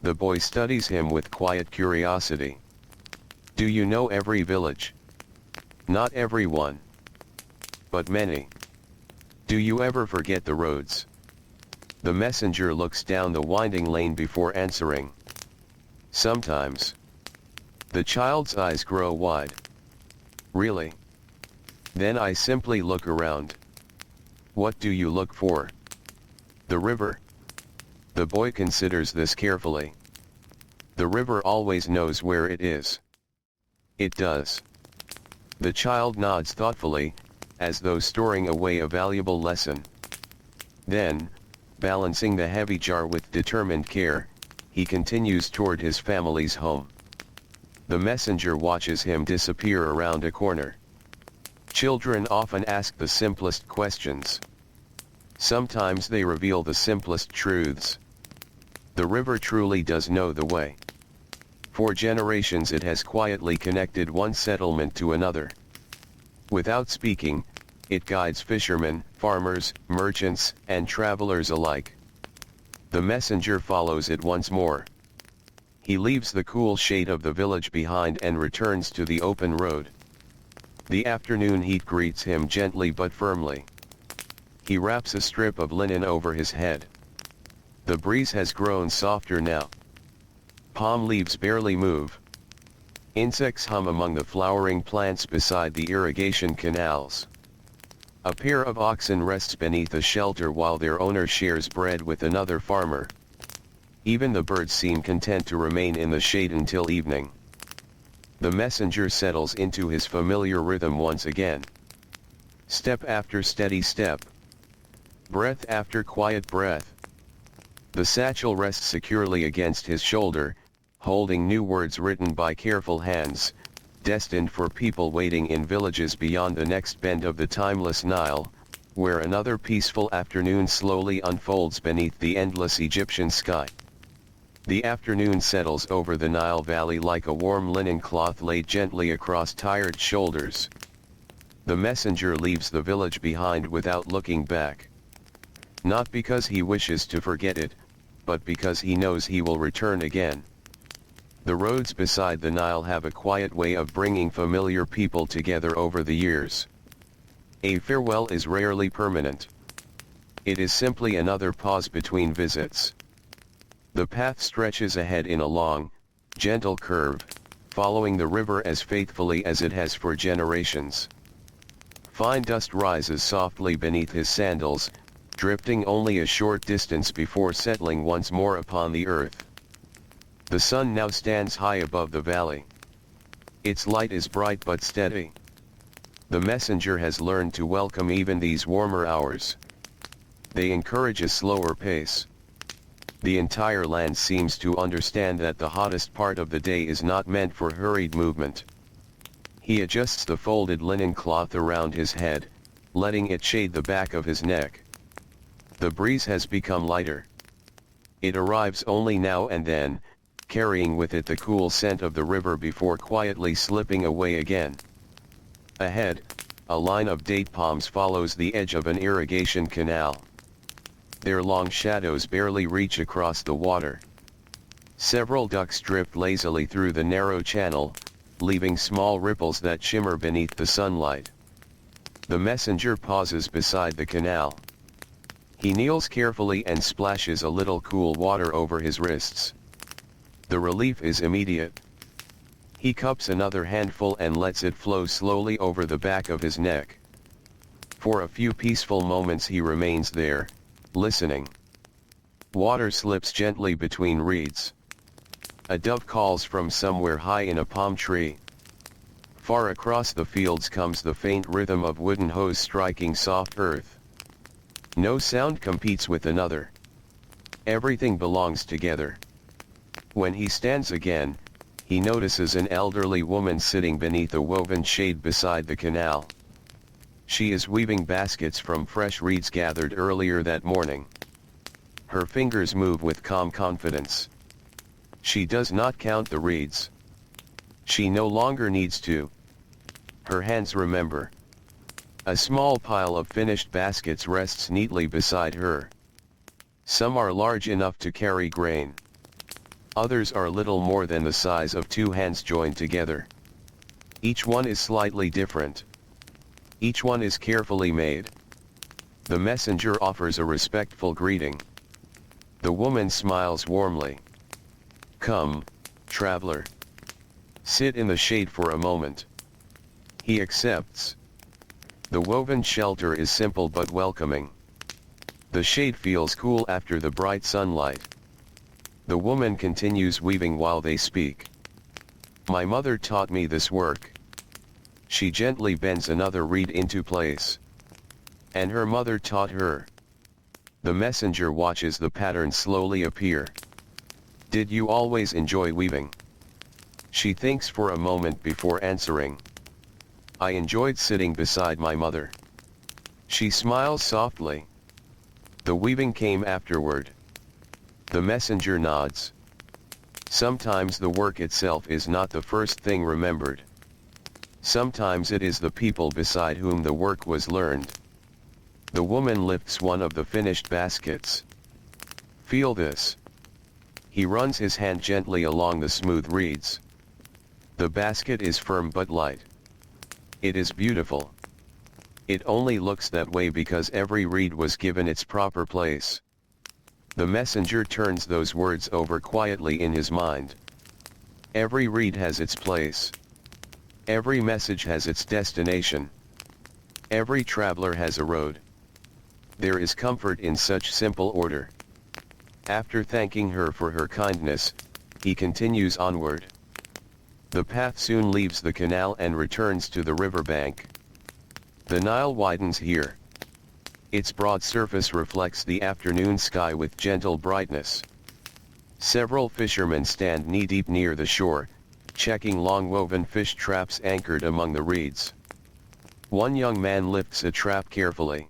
The boy studies him with quiet curiosity. "Do you know every village?" "Not every one, but many." "Do you ever forget the roads?" The messenger looks down the winding lane before answering. "Sometimes." The child's eyes grow wide. "Really?" "Then I simply look around." "What do you look for?" "The river." The boy considers this carefully. "The river always knows where it is." "It does." The child nods thoughtfully, as though storing away a valuable lesson. Then, balancing the heavy jar with determined care, he continues toward his family's home. The messenger watches him disappear around a corner. Children often ask the simplest questions. Sometimes they reveal the simplest truths. The river truly does know the way. For generations it has quietly connected one settlement to another. Without speaking, it guides fishermen, farmers, merchants, and travelers alike. The messenger follows it once more. He leaves the cool shade of the village behind and returns to the open road. The afternoon heat greets him gently but firmly. He wraps a strip of linen over his head. The breeze has grown softer now. Palm leaves barely move. Insects hum among the flowering plants beside the irrigation canals. A pair of oxen rests beneath a shelter while their owner shares bread with another farmer. Even the birds seem content to remain in the shade until evening. The messenger settles into his familiar rhythm once again. Step after steady step. Breath after quiet breath. The satchel rests securely against his shoulder, holding new words written by careful hands, destined for people waiting in villages beyond the next bend of the timeless Nile, where another peaceful afternoon slowly unfolds beneath the endless Egyptian sky. The afternoon settles over the Nile Valley like a warm linen cloth laid gently across tired shoulders. The messenger leaves the village behind without looking back. Not because he wishes to forget it, but because he knows he will return again. The roads beside the Nile have a quiet way of bringing familiar people together over the years. A farewell is rarely permanent. It is simply another pause between visits. The path stretches ahead in a long, gentle curve, following the river as faithfully as it has for generations. Fine dust rises softly beneath his sandals, drifting only a short distance before settling once more upon the earth. The sun now stands high above the valley. Its light is bright but steady. The messenger has learned to welcome even these warmer hours. They encourage a slower pace. The entire land seems to understand that the hottest part of the day is not meant for hurried movement. He adjusts the folded linen cloth around his head, letting it shade the back of his neck. The breeze has become lighter. It arrives only now and then, carrying with it the cool scent of the river before quietly slipping away again. Ahead, a line of date palms follows the edge of an irrigation canal. Their long shadows barely reach across the water. Several ducks drift lazily through the narrow channel, leaving small ripples that shimmer beneath the sunlight. The messenger pauses beside the canal. He kneels carefully and splashes a little cool water over his wrists. The relief is immediate. He cups another handful and lets it flow slowly over the back of his neck. For a few peaceful moments he remains there, listening. Water slips gently between reeds. A dove calls from somewhere high in a palm tree. Far across the fields comes the faint rhythm of wooden hoes striking soft earth. No sound competes with another. Everything belongs together. When he stands again, he notices an elderly woman sitting beneath a woven shade beside the canal. She is weaving baskets from fresh reeds gathered earlier that morning. Her fingers move with calm confidence. She does not count the reeds. She no longer needs to. Her hands remember. A small pile of finished baskets rests neatly beside her. Some are large enough to carry grain. Others are little more than the size of two hands joined together. Each one is slightly different. Each one is carefully made. The messenger offers a respectful greeting. The woman smiles warmly. "Come, traveler. Sit in the shade for a moment." He accepts. The woven shelter is simple but welcoming. The shade feels cool after the bright sunlight. The woman continues weaving while they speak. "My mother taught me this work." She gently bends another reed into place. "And her mother taught her." The messenger watches the pattern slowly appear. "Did you always enjoy weaving?" She thinks for a moment before answering. "I enjoyed sitting beside my mother." She smiles softly. "The weaving came afterward." The messenger nods. Sometimes the work itself is not the first thing remembered. Sometimes it is the people beside whom the work was learned. The woman lifts one of the finished baskets. "Feel this." He runs his hand gently along the smooth reeds. The basket is firm but light. It is beautiful. It only looks that way because every reed was given its proper place. The messenger turns those words over quietly in his mind. Every reed has its place. Every message has its destination. Every traveler has a road. There is comfort in such simple order. After thanking her for her kindness, he continues onward. The path soon leaves the canal and returns to the riverbank. The Nile widens here. Its broad surface reflects the afternoon sky with gentle brightness. Several fishermen stand knee-deep near the shore, checking long-woven fish traps anchored among the reeds. One young man lifts a trap carefully.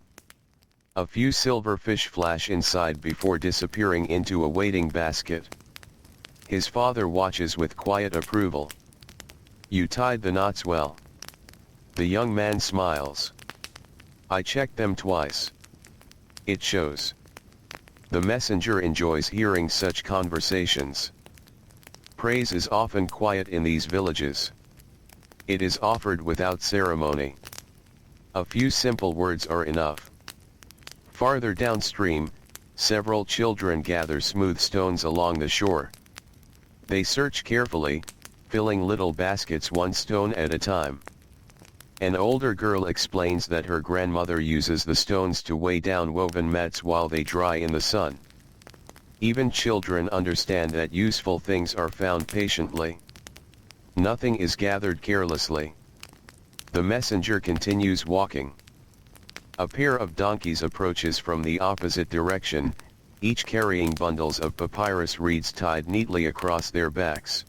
A few silver fish flash inside before disappearing into a waiting basket. His father watches with quiet approval. "You tied the knots well." The young man smiles. "I checked them twice. It shows." The messenger enjoys hearing such conversations. Praise is often quiet in these villages. It is offered without ceremony. A few simple words are enough. Farther downstream, several children gather smooth stones along the shore. They search carefully, filling little baskets one stone at a time. An older girl explains that her grandmother uses the stones to weigh down woven mats while they dry in the sun. Even children understand that useful things are found patiently. Nothing is gathered carelessly. The messenger continues walking. A pair of donkeys approaches from the opposite direction, each carrying bundles of papyrus reeds tied neatly across their backs.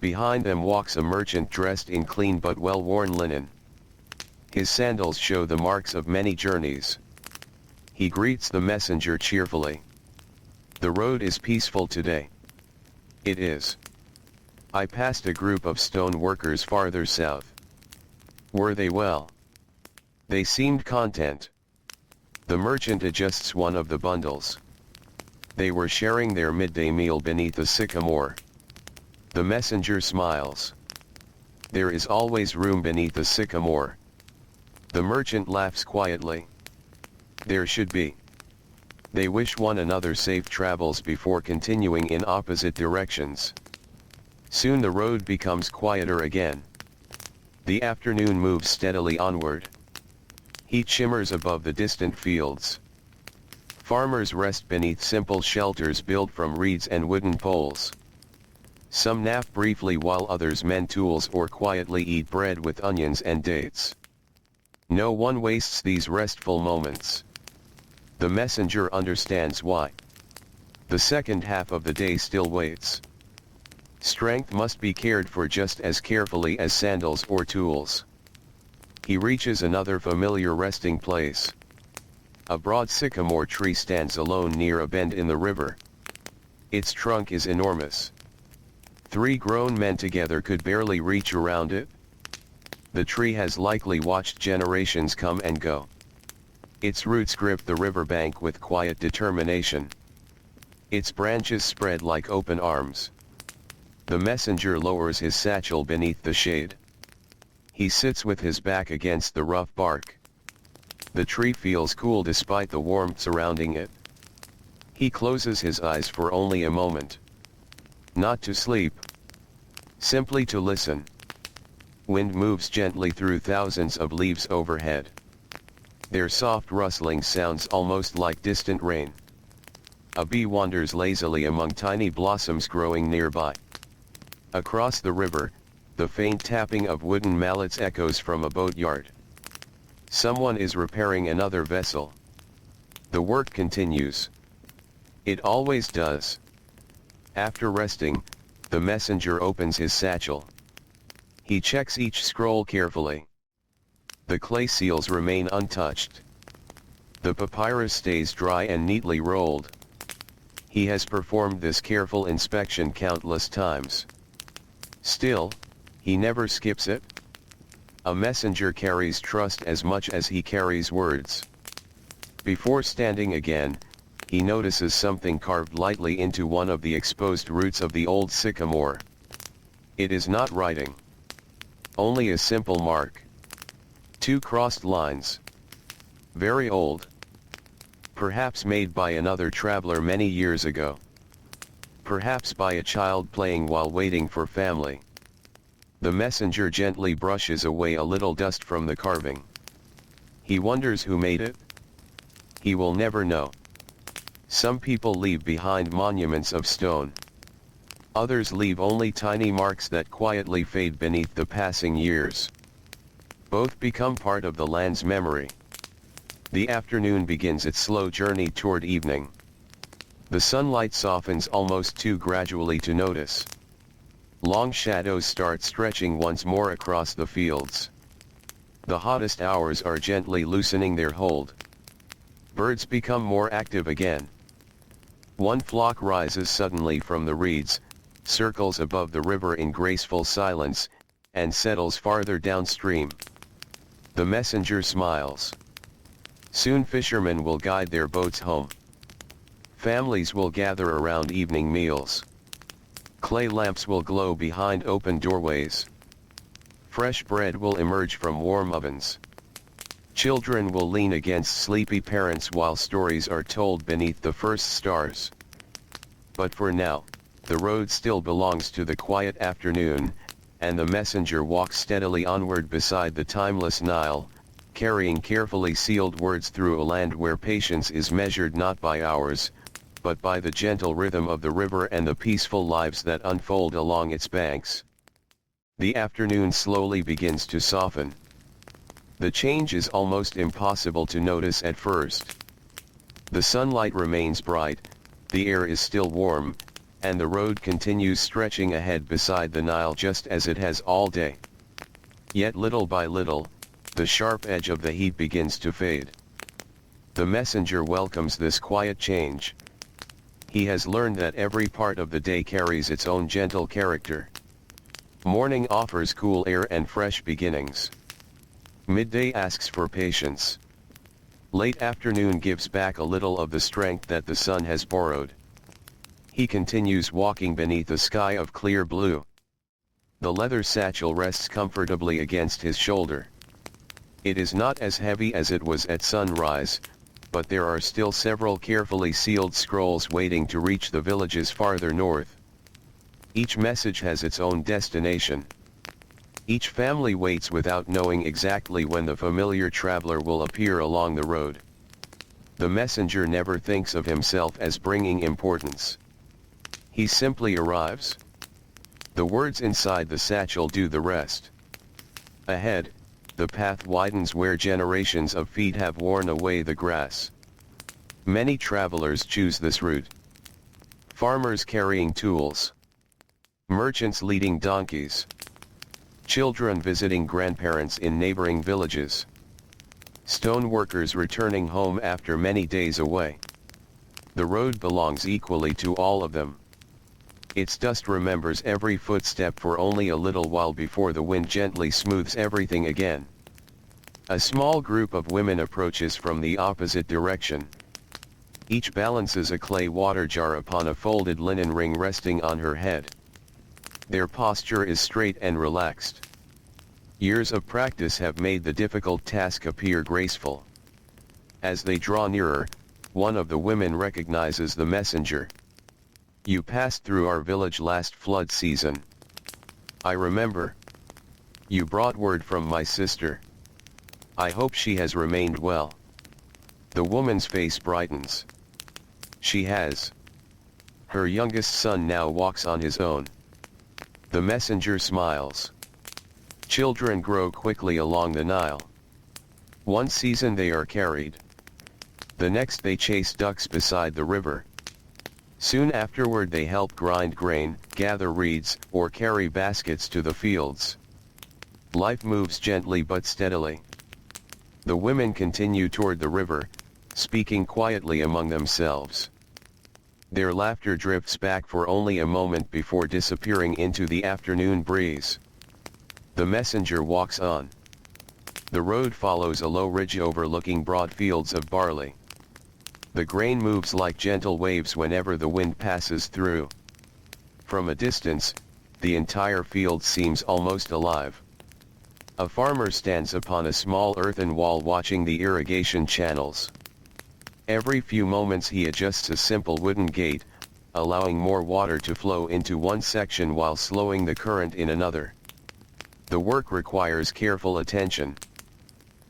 Behind them walks a merchant dressed in clean but well-worn linen. His sandals show the marks of many journeys. He greets the messenger cheerfully. "The road is peaceful today." It is. "I passed a group of stone workers farther south." "Were they well?" "They seemed content." The merchant adjusts one of the bundles. "They were sharing their midday meal beneath a sycamore." The messenger smiles. "There is always room beneath a sycamore." The merchant laughs quietly. "There should be." They wish one another safe travels before continuing in opposite directions. Soon the road becomes quieter again. The afternoon moves steadily onward. Heat shimmers above the distant fields. Farmers rest beneath simple shelters built from reeds and wooden poles. Some nap briefly while others mend tools or quietly eat bread with onions and dates. No one wastes these restful moments. The messenger understands why. The second half of the day still waits. Strength must be cared for just as carefully as sandals or tools. He reaches another familiar resting place. A broad sycamore tree stands alone near a bend in the river. Its trunk is enormous. 3 grown men together could barely reach around it. The tree has likely watched generations come and go. Its roots grip the riverbank with quiet determination. Its branches spread like open arms. The messenger lowers his satchel beneath the shade. He sits with his back against the rough bark. The tree feels cool despite the warmth surrounding it. He closes his eyes for only a moment. Not to sleep. Simply to listen. Wind moves gently through thousands of leaves overhead. Their soft rustling sounds almost like distant rain. A bee wanders lazily among tiny blossoms growing nearby. Across the river, the faint tapping of wooden mallets echoes from a boatyard. Someone is repairing another vessel. The work continues. It always does. After resting, the messenger opens his satchel. He checks each scroll carefully. The clay seals remain untouched. The papyrus stays dry and neatly rolled. He has performed this careful inspection countless times. Still, he never skips it. A messenger carries trust as much as he carries words. Before standing again, he notices something carved lightly into one of the exposed roots of the old sycamore. It is not writing. Only a simple mark. 2 crossed lines. Very old. Perhaps made by another traveler many years ago. Perhaps by a child playing while waiting for family. The messenger gently brushes away a little dust from the carving. He wonders who made it. He will never know. Some people leave behind monuments of stone. Others leave only tiny marks that quietly fade beneath the passing years. Both become part of the land's memory. The afternoon begins its slow journey toward evening. The sunlight softens almost too gradually to notice. Long shadows start stretching once more across the fields. The hottest hours are gently loosening their hold. Birds become more active again. One flock rises suddenly from the reeds, circles above the river in graceful silence, and settles farther downstream. The messenger smiles. Soon fishermen will guide their boats home. Families will gather around evening meals. Clay lamps will glow behind open doorways. Fresh bread will emerge from warm ovens. Children will lean against sleepy parents while stories are told beneath the first stars. But for now, the road still belongs to the quiet afternoon, and the messenger walks steadily onward beside the timeless Nile, carrying carefully sealed words through a land where patience is measured not by hours, but by the gentle rhythm of the river and the peaceful lives that unfold along its banks. The afternoon slowly begins to soften. The change is almost impossible to notice at first. The sunlight remains bright, the air is still warm, and the road continues stretching ahead beside the Nile just as it has all day. Yet little by little, the sharp edge of the heat begins to fade. The messenger welcomes this quiet change. He has learned that every part of the day carries its own gentle character. Morning offers cool air and fresh beginnings. Midday asks for patience. Late afternoon gives back a little of the strength that the sun has borrowed. He continues walking beneath a sky of clear blue. The leather satchel rests comfortably against his shoulder. It is not as heavy as it was at sunrise, but there are still several carefully sealed scrolls waiting to reach the villages farther north. Each message has its own destination. Each family waits without knowing exactly when the familiar traveler will appear along the road. The messenger never thinks of himself as bringing importance. He simply arrives. The words inside the satchel do the rest. Ahead, the path widens where generations of feet have worn away the grass. Many travelers choose this route. Farmers carrying tools. Merchants leading donkeys. Children visiting grandparents in neighboring villages. Stone workers returning home after many days away. The road belongs equally to all of them. Its dust remembers every footstep for only a little while before the wind gently smooths everything again. A small group of women approaches from the opposite direction. Each balances a clay water jar upon a folded linen ring resting on her head. Their posture is straight and relaxed. Years of practice have made the difficult task appear graceful. As they draw nearer, one of the women recognizes the messenger. "You passed through our village last flood season. I remember. You brought word from my sister. I hope she has remained well." The woman's face brightens. She has. Her youngest son now walks on his own. The messenger smiles. Children grow quickly along the Nile. One season they are carried. The next they chase ducks beside the river. Soon afterward they help grind grain, gather reeds, or carry baskets to the fields. Life moves gently but steadily. The women continue toward the river, speaking quietly among themselves. Their laughter drifts back for only a moment before disappearing into the afternoon breeze. The messenger walks on. The road follows a low ridge overlooking broad fields of barley. The grain moves like gentle waves whenever the wind passes through. From a distance, the entire field seems almost alive. A farmer stands upon a small earthen wall watching the irrigation channels. Every few moments he adjusts a simple wooden gate, allowing more water to flow into one section while slowing the current in another. The work requires careful attention.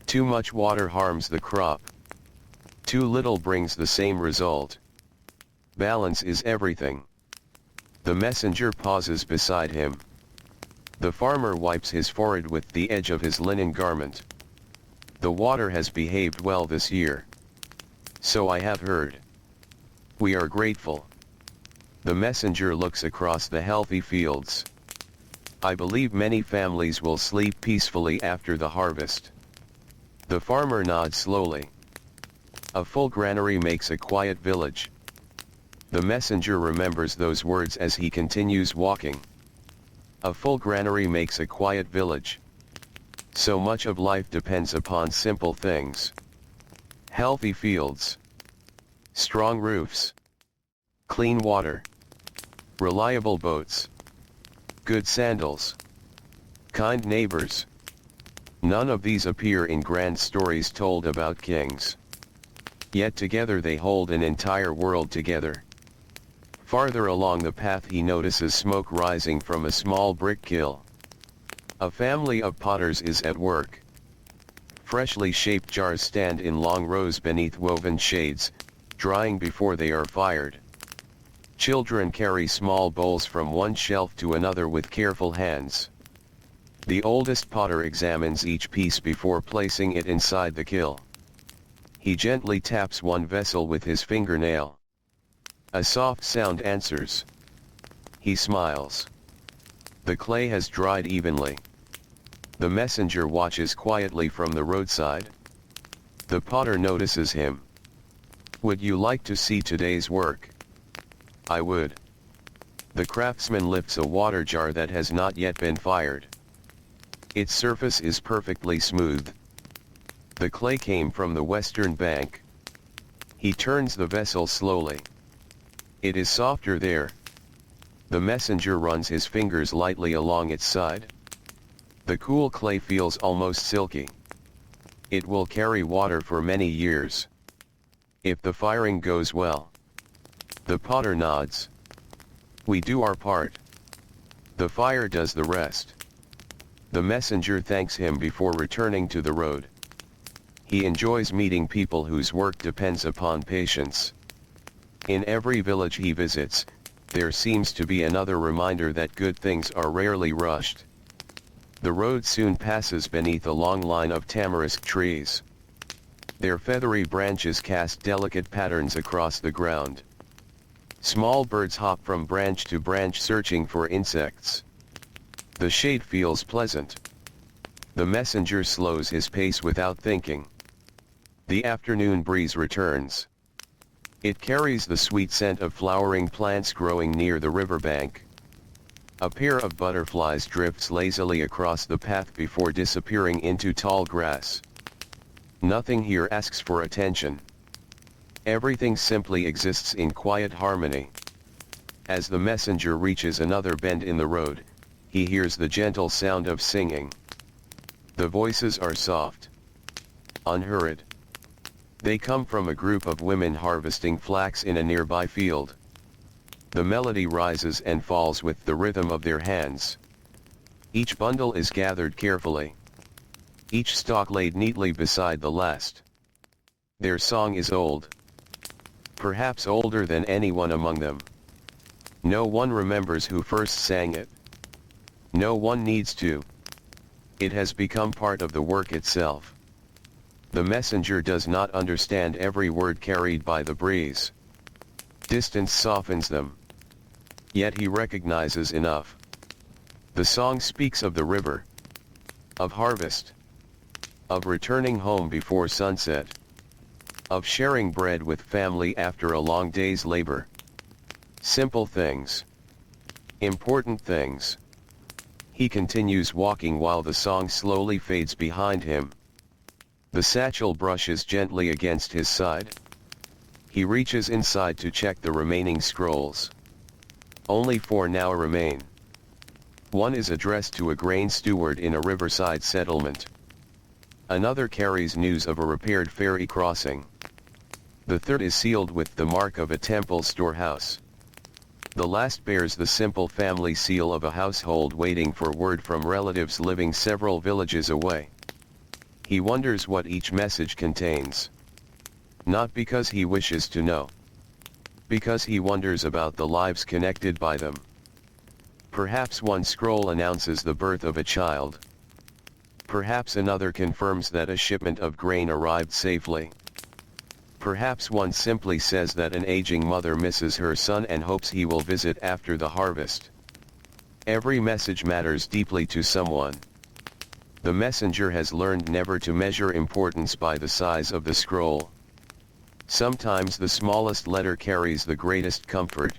Too much water harms the crop. Too little brings the same result. Balance is everything. The messenger pauses beside him. The farmer wipes his forehead with the edge of his linen garment. The water has behaved well this year. So I have heard. We are grateful. The messenger looks across the healthy fields. I believe many families will sleep peacefully after the harvest. The farmer nods slowly. A full granary makes a quiet village. The messenger remembers those words as he continues walking. A full granary makes a quiet village. So much of life depends upon simple things. Healthy fields. Strong roofs. Clean water. Reliable boats. Good sandals. Kind neighbors. None of these appear in grand stories told about kings. Yet together they hold an entire world together. Farther along the path he notices smoke rising from a small brick kiln. A family of potters is at work. Freshly shaped jars stand in long rows beneath woven shades, drying before they are fired. Children carry small bowls from one shelf to another with careful hands. The oldest potter examines each piece before placing it inside the kiln. He gently taps one vessel with his fingernail. A soft sound answers. He smiles. The clay has dried evenly. The messenger watches quietly from the roadside. The potter notices him. "Would you like to see today's work?" "I would." The craftsman lifts a water jar that has not yet been fired. Its surface is perfectly smooth. The clay came from the western bank. He turns the vessel slowly. It is softer there. The messenger runs his fingers lightly along its side. The cool clay feels almost silky. It will carry water for many years. If the firing goes well. The potter nods. We do our part. The fire does the rest. The messenger thanks him before returning to the road. He enjoys meeting people whose work depends upon patience. In every village he visits, there seems to be another reminder that good things are rarely rushed. The road soon passes beneath a long line of tamarisk trees. Their feathery branches cast delicate patterns across the ground. Small birds hop from branch to branch searching for insects. The shade feels pleasant. The messenger slows his pace without thinking. The afternoon breeze returns. It carries the sweet scent of flowering plants growing near the riverbank. A pair of butterflies drifts lazily across the path before disappearing into tall grass. Nothing here asks for attention. Everything simply exists in quiet harmony. As the messenger reaches another bend in the road, he hears the gentle sound of singing. The voices are soft, unhurried. They come from a group of women harvesting flax in a nearby field. The melody rises and falls with the rhythm of their hands. Each bundle is gathered carefully. Each stalk laid neatly beside the last. Their song is old. Perhaps older than anyone among them. No one remembers who first sang it. No one needs to. It has become part of the work itself. The messenger does not understand every word carried by the breeze. Distance softens them. Yet he recognizes enough. The song speaks of the river, of harvest, of returning home before sunset, of sharing bread with family after a long day's labor. Simple things. Important things. He continues walking while the song slowly fades behind him. The satchel brushes gently against his side. He reaches inside to check the remaining scrolls. Only 4 now remain. One is addressed to a grain steward in a riverside settlement. Another carries news of a repaired ferry crossing. The third is sealed with the mark of a temple storehouse. The last bears the simple family seal of a household waiting for word from relatives living several villages away. He wonders what each message contains. Not because he wishes to know. Because he wonders about the lives connected by them. Perhaps one scroll announces the birth of a child. Perhaps another confirms that a shipment of grain arrived safely. Perhaps one simply says that an aging mother misses her son and hopes he will visit after the harvest. Every message matters deeply to someone. The messenger has learned never to measure importance by the size of the scroll. Sometimes the smallest letter carries the greatest comfort.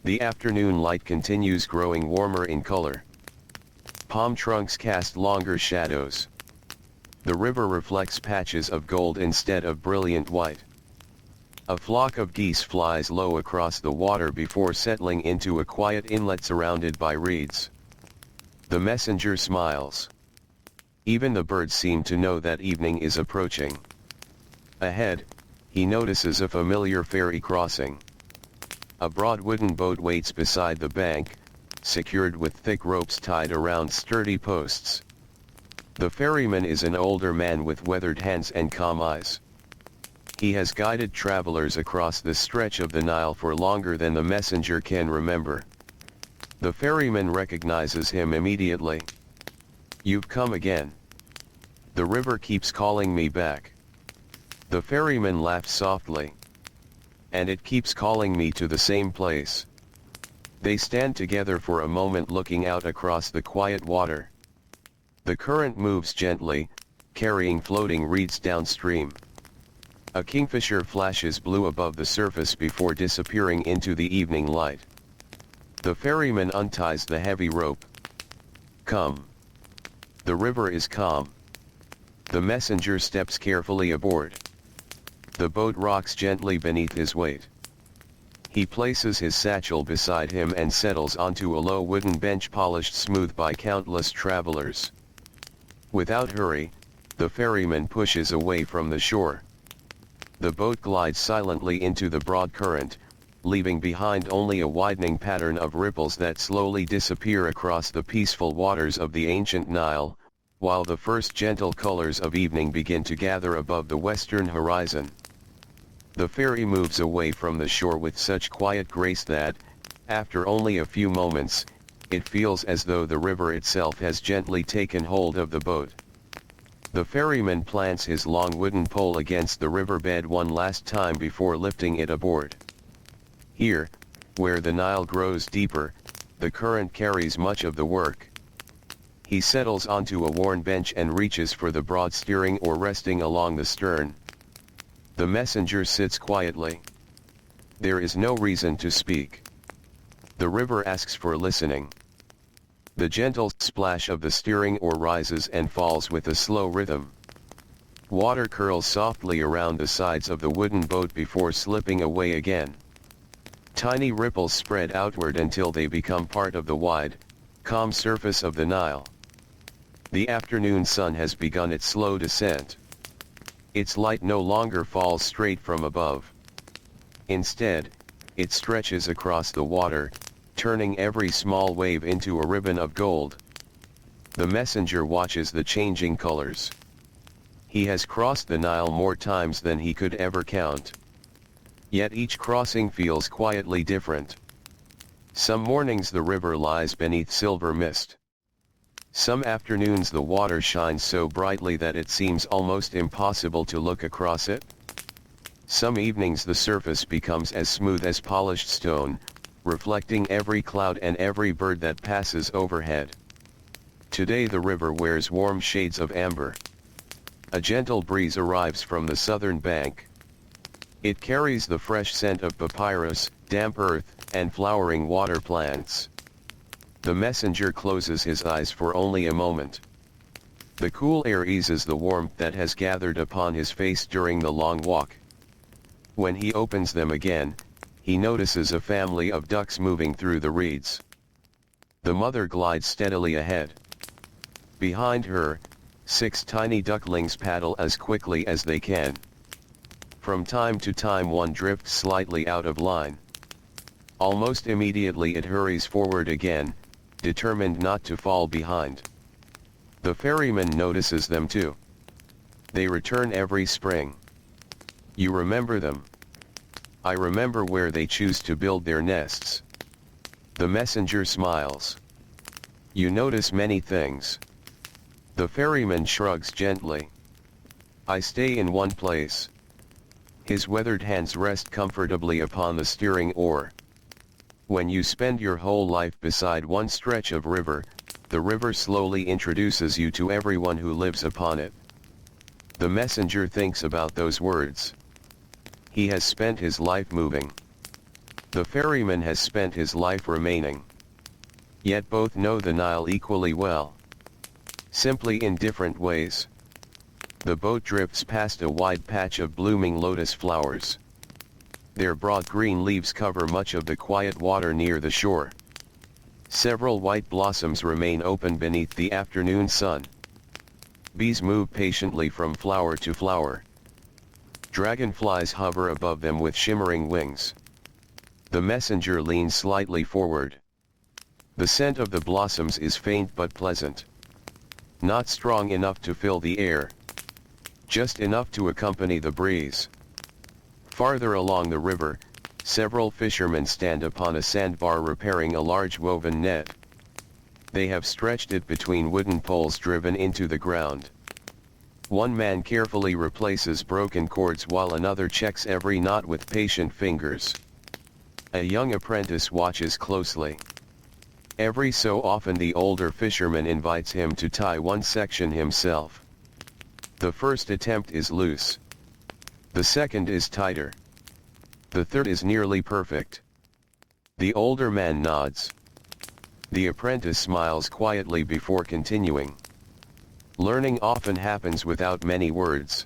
The afternoon light continues growing warmer in color. Palm trunks cast longer shadows. The river reflects patches of gold instead of brilliant white. A flock of geese flies low across the water before settling into a quiet inlet surrounded by reeds. The messenger smiles. Even the birds seem to know that evening is approaching. Ahead, he notices a familiar ferry crossing. A broad wooden boat waits beside the bank, secured with thick ropes tied around sturdy posts. The ferryman is an older man with weathered hands and calm eyes. He has guided travelers across this stretch of the Nile for longer than the messenger can remember. The ferryman recognizes him immediately. "You've come again. The river keeps calling me back." The ferryman laughs softly. "And it keeps calling me to the same place." They stand together for a moment looking out across the quiet water. The current moves gently, carrying floating reeds downstream. A kingfisher flashes blue above the surface before disappearing into the evening light. The ferryman unties the heavy rope. "Come." The river is calm. The messenger steps carefully aboard. The boat rocks gently beneath his weight. He places his satchel beside him and settles onto a low wooden bench polished smooth by countless travelers. Without hurry, the ferryman pushes away from the shore. The boat glides silently into the broad current, leaving behind only a widening pattern of ripples that slowly disappear across the peaceful waters of the ancient Nile, while the first gentle colors of evening begin to gather above the western horizon. The ferry moves away from the shore with such quiet grace that, after only a few moments, it feels as though the river itself has gently taken hold of the boat. The ferryman plants his long wooden pole against the riverbed one last time before lifting it aboard. Here, where the Nile grows deeper, the current carries much of the work. He settles onto a worn bench and reaches for the broad steering oar resting along the stern. The messenger sits quietly. There is no reason to speak. The river asks for listening. The gentle splash of the steering oar rises and falls with a slow rhythm. Water curls softly around the sides of the wooden boat before slipping away again. Tiny ripples spread outward until they become part of the wide, calm surface of the Nile. The afternoon sun has begun its slow descent. Its light no longer falls straight from above. Instead, it stretches across the water, turning every small wave into a ribbon of gold. The messenger watches the changing colors. He has crossed the Nile more times than he could ever count. Yet each crossing feels quietly different. Some mornings the river lies beneath silver mist. Some afternoons the water shines so brightly that it seems almost impossible to look across it. Some evenings the surface becomes as smooth as polished stone, reflecting every cloud and every bird that passes overhead. Today the river wears warm shades of amber. A gentle breeze arrives from the southern bank. It carries the fresh scent of papyrus, damp earth, and flowering water plants. The messenger closes his eyes for only a moment. The cool air eases the warmth that has gathered upon his face during the long walk. When he opens them again, he notices a family of ducks moving through the reeds. The mother glides steadily ahead. Behind her, 6 tiny ducklings paddle as quickly as they can. From time to time one drifts slightly out of line. Almost immediately it hurries forward again, determined not to fall behind. The ferryman notices them too. They return every spring. You remember them? I remember where they choose to build their nests. The messenger smiles. You notice many things. The ferryman shrugs gently. I stay in one place. His weathered hands rest comfortably upon the steering oar. When you spend your whole life beside one stretch of river, the river slowly introduces you to everyone who lives upon it. The messenger thinks about those words. He has spent his life moving. The ferryman has spent his life remaining. Yet both know the Nile equally well. Simply in different ways. The boat drifts past a wide patch of blooming lotus flowers. Their broad green leaves cover much of the quiet water near the shore. Several white blossoms remain open beneath the afternoon sun. Bees move patiently from flower to flower. Dragonflies hover above them with shimmering wings. The messenger leans slightly forward. The scent of the blossoms is faint but pleasant. Not strong enough to fill the air. Just enough to accompany the breeze. Farther along the river, several fishermen stand upon a sandbar repairing a large woven net. They have stretched it between wooden poles driven into the ground. One man carefully replaces broken cords while another checks every knot with patient fingers. A young apprentice watches closely. Every so often the older fisherman invites him to tie one section himself. The first attempt is loose. The second is tighter. The third is nearly perfect. The older man nods. The apprentice smiles quietly before continuing. Learning often happens without many words.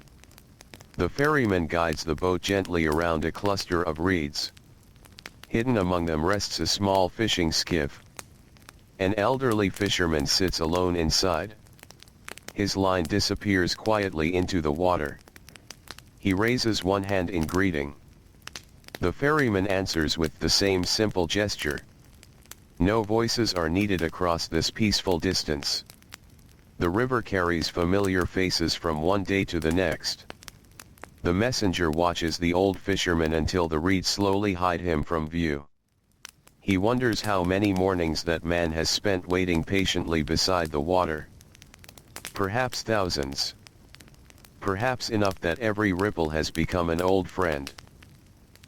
The ferryman guides the boat gently around a cluster of reeds. Hidden among them rests a small fishing skiff. An elderly fisherman sits alone inside. His line disappears quietly into the water. He raises one hand in greeting. The ferryman answers with the same simple gesture. No voices are needed across this peaceful distance. The river carries familiar faces from one day to the next. The messenger watches the old fisherman until the reeds slowly hide him from view. He wonders how many mornings that man has spent waiting patiently beside the water. Perhaps thousands. Perhaps enough that every ripple has become an old friend.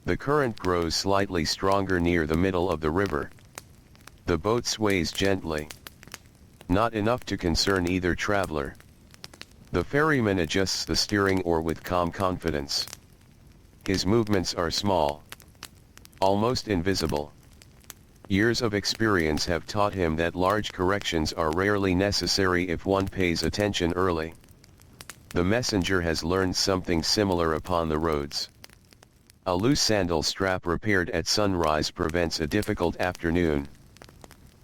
The current grows slightly stronger near the middle of the river. The boat sways gently. not enough to concern either traveler. The ferryman adjusts the steering oar with calm confidence. His movements are small, almost invisible. Years of experience have taught him that large corrections are rarely necessary if one pays attention early. The messenger has learned something similar upon the roads. A loose sandal strap repaired at sunrise prevents a difficult afternoon.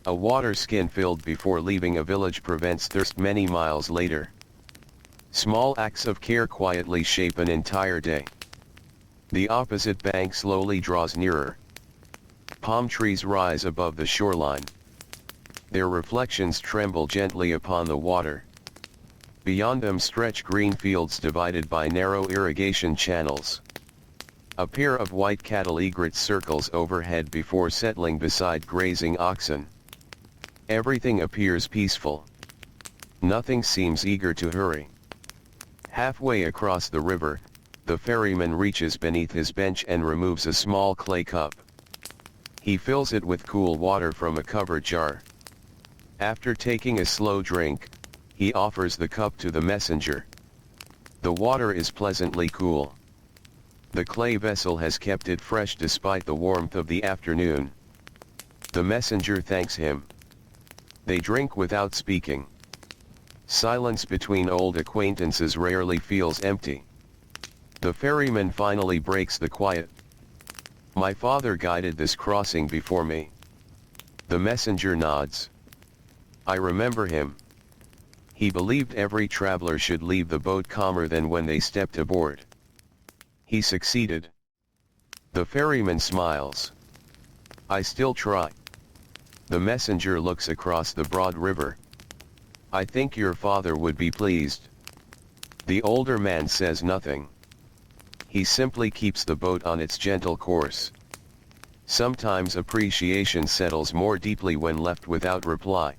A water skin filled before leaving a village prevents thirst many miles later. Small acts of care quietly shape an entire day. The opposite bank slowly draws nearer. Palm trees rise above the shoreline. Their reflections tremble gently upon the water. Beyond them stretch green fields divided by narrow irrigation channels. A pair of white cattle egrets circles overhead before settling beside grazing oxen. Everything appears peaceful. Nothing seems eager to hurry. Halfway across the river, the ferryman reaches beneath his bench and removes a small clay cup. He fills it with cool water from a covered jar. After taking a slow drink, he offers the cup to the messenger. The water is pleasantly cool. The clay vessel has kept it fresh despite the warmth of the afternoon. The messenger thanks him. They drink without speaking. Silence between old acquaintances rarely feels empty. The ferryman finally breaks the quiet. "My father guided this crossing before me." The messenger nods. "I remember him. He believed every traveler should leave the boat calmer than when they stepped aboard. He succeeded." The ferryman smiles. "I still try." The messenger looks across the broad river. "I think your father would be pleased." The older man says nothing. He simply keeps the boat on its gentle course. Sometimes appreciation settles more deeply when left without reply.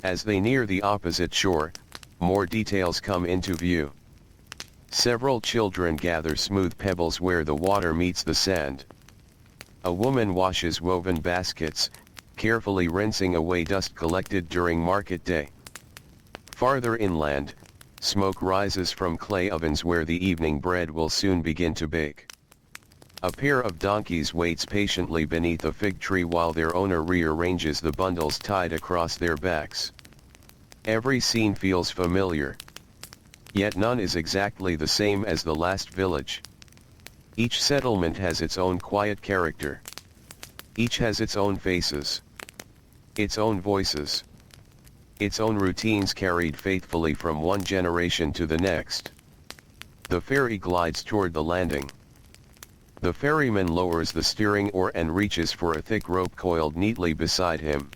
As they near the opposite shore, more details come into view. Several children gather smooth pebbles where the water meets the sand. A woman washes woven baskets, carefully rinsing away dust collected during market day. Farther inland, smoke rises from clay ovens where the evening bread will soon begin to bake. A pair of donkeys waits patiently beneath a fig tree while their owner rearranges the bundles tied across their backs. Every scene feels familiar. Yet none is exactly the same as the last village. Each settlement has its own quiet character. Each has its own faces, its own voices, its own routines carried faithfully from one generation to the next. The ferry glides toward the landing. The ferryman lowers the steering oar and reaches for a thick rope coiled neatly beside him.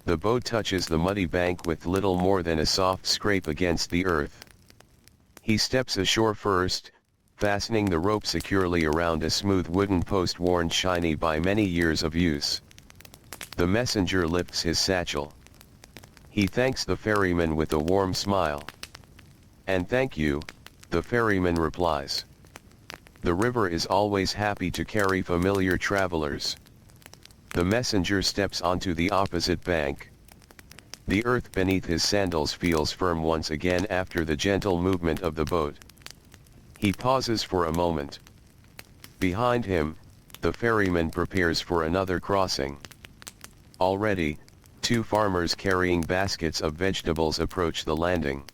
The boat touches the muddy bank with little more than a soft scrape against the earth. He steps ashore first, fastening the rope securely around a smooth wooden post worn shiny by many years of use. The messenger lifts his satchel. He thanks the ferryman with a warm smile. "And thank you," the ferryman replies. The river is always happy to carry familiar travelers. The messenger steps onto the opposite bank. The earth beneath his sandals feels firm once again after the gentle movement of the boat. He pauses for a moment. Behind him, the ferryman prepares for another crossing. Already, two farmers carrying baskets of vegetables approach the landing.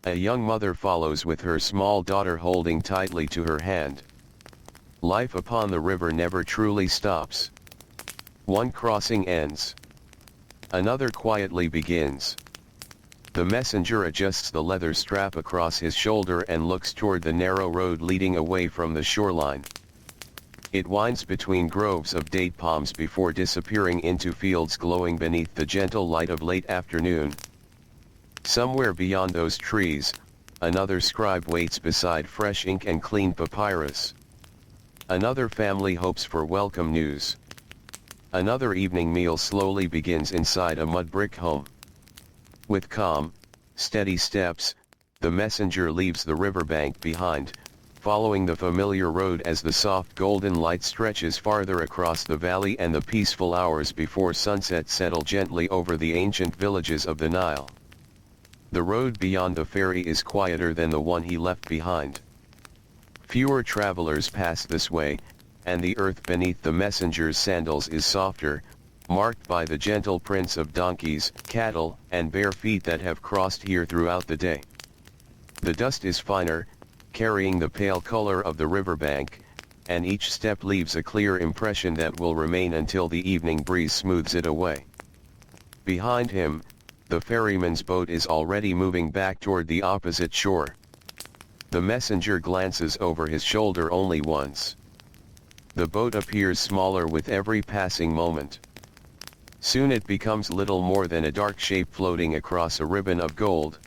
A young mother follows with her small daughter holding tightly to her hand. Life upon the river never truly stops. One crossing ends. Another quietly begins. The messenger adjusts the leather strap across his shoulder and looks toward the narrow road leading away from the shoreline. It winds between groves of date palms before disappearing into fields glowing beneath the gentle light of late afternoon. Somewhere beyond those trees, another scribe waits beside fresh ink and clean papyrus. Another family hopes for welcome news. Another evening meal slowly begins inside a mudbrick home. With calm, steady steps, the messenger leaves the riverbank behind, following the familiar road as the soft golden light stretches farther across the valley and the peaceful hours before sunset settle gently over the ancient villages of the Nile. The road beyond the ferry is quieter than the one he left behind. Fewer travelers pass this way, and the earth beneath the messenger's sandals is softer, marked by the gentle prints of donkeys, cattle, and bare feet that have crossed here throughout the day. The dust is finer, carrying the pale color of the riverbank, and each step leaves a clear impression that will remain until the evening breeze smooths it away. Behind him, the ferryman's boat is already moving back toward the opposite shore. The messenger glances over his shoulder only once. The boat appears smaller with every passing moment. Soon it becomes little more than a dark shape floating across a ribbon of gold.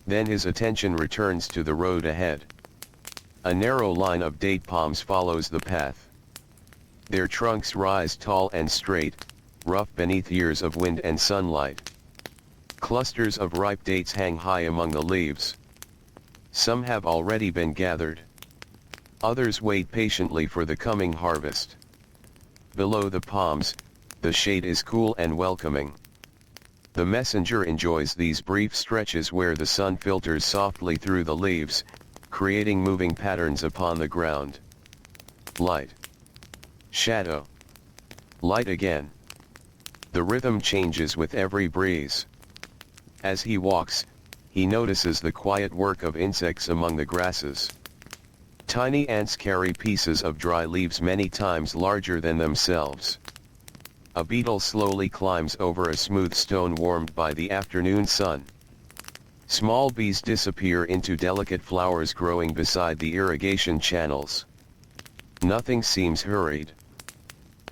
Then his attention returns to the road ahead. A narrow line of date palms follows the path. Their trunks rise tall and straight, rough beneath years of wind and sunlight. Clusters of ripe dates hang high among the leaves. Some have already been gathered. Others wait patiently for the coming harvest. Below the palms, the shade is cool and welcoming. The messenger enjoys these brief stretches where the sun filters softly through the leaves, creating moving patterns upon the ground. Light. Shadow. Light again. The rhythm changes with every breeze. As he walks, he notices the quiet work of insects among the grasses. Tiny ants carry pieces of dry leaves many times larger than themselves. A beetle slowly climbs over a smooth stone warmed by the afternoon sun. Small bees disappear into delicate flowers growing beside the irrigation channels. Nothing seems hurried.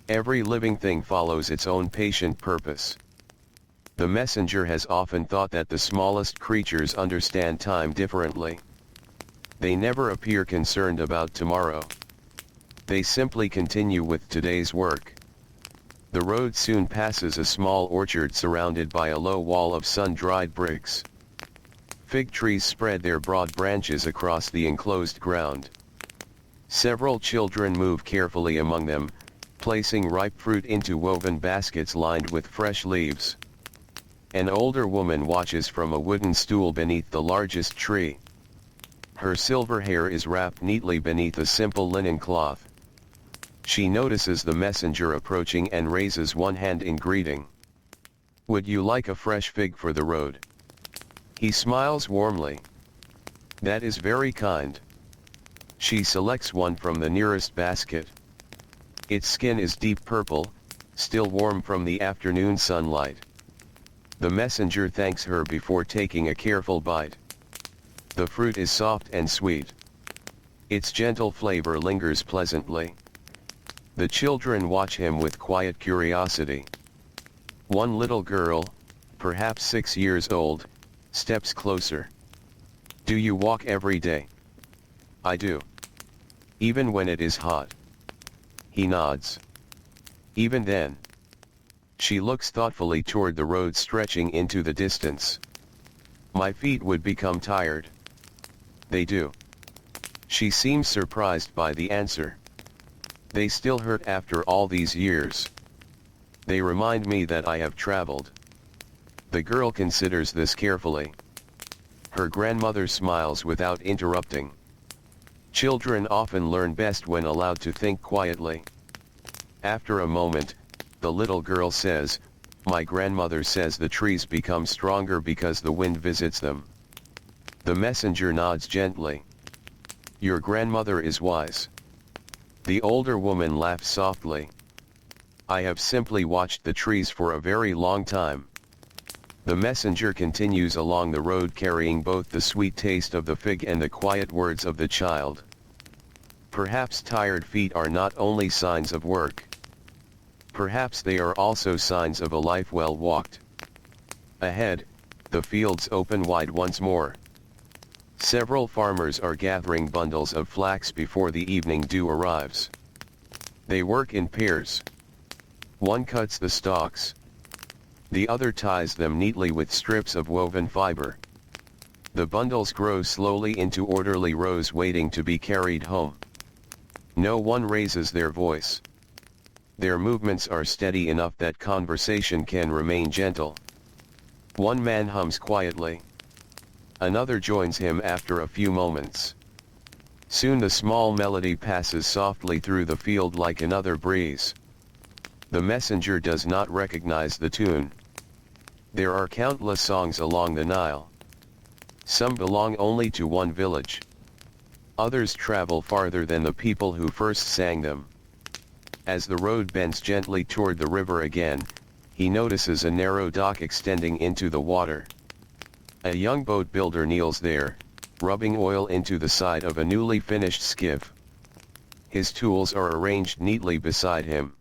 Every living thing follows its own patient purpose. The messenger has often thought that the smallest creatures understand time differently. They never appear concerned about tomorrow. They simply continue with today's work. The road soon passes a small orchard surrounded by a low wall of sun-dried bricks. Fig trees spread their broad branches across the enclosed ground. Several children move carefully among them, placing ripe fruit into woven baskets lined with fresh leaves. An older woman watches from a wooden stool beneath the largest tree. Her silver hair is wrapped neatly beneath a simple linen cloth. She notices the messenger approaching and raises one hand in greeting. "Would you like a fresh fig for the road?" He smiles warmly. "That is very kind." She selects one from the nearest basket. Its skin is deep purple, still warm from the afternoon sunlight. The messenger thanks her before taking a careful bite. The fruit is soft and sweet. Its gentle flavor lingers pleasantly. The children watch him with quiet curiosity. One little girl, perhaps 6 years old, steps closer. "Do you walk every day?" "I do." "Even when it is hot?" He nods. "Even then?" She looks thoughtfully toward the road stretching into the distance. "My feet would become tired." "They do." She seems surprised by the answer. "They still hurt after all these years. They remind me that I have traveled." The girl considers this carefully. Her grandmother smiles without interrupting. Children often learn best when allowed to think quietly. After a moment, the little girl says, "My grandmother says the trees become stronger because the wind visits them." The messenger nods gently. "Your grandmother is wise." The older woman laughs softly. "I have simply watched the trees for a very long time." The messenger continues along the road carrying both the sweet taste of the fig and the quiet words of the child. Perhaps tired feet are not only signs of work. Perhaps they are also signs of a life well walked. Ahead, the fields open wide once more. Several farmers are gathering bundles of flax before the evening dew arrives. They work in pairs. One cuts the stalks. The other ties them neatly with strips of woven fiber. The bundles grow slowly into orderly rows waiting to be carried home. No one raises their voice. Their movements are steady enough that conversation can remain gentle. One man hums quietly. Another joins him after a few moments. Soon the small melody passes softly through the field like another breeze. The messenger does not recognize the tune. There are countless songs along the Nile. Some belong only to one village. Others travel farther than the people who first sang them. As the road bends gently toward the river again, he notices a narrow dock extending into the water. A young boat builder kneels there, rubbing oil into the side of a newly finished skiff. His tools are arranged neatly beside him.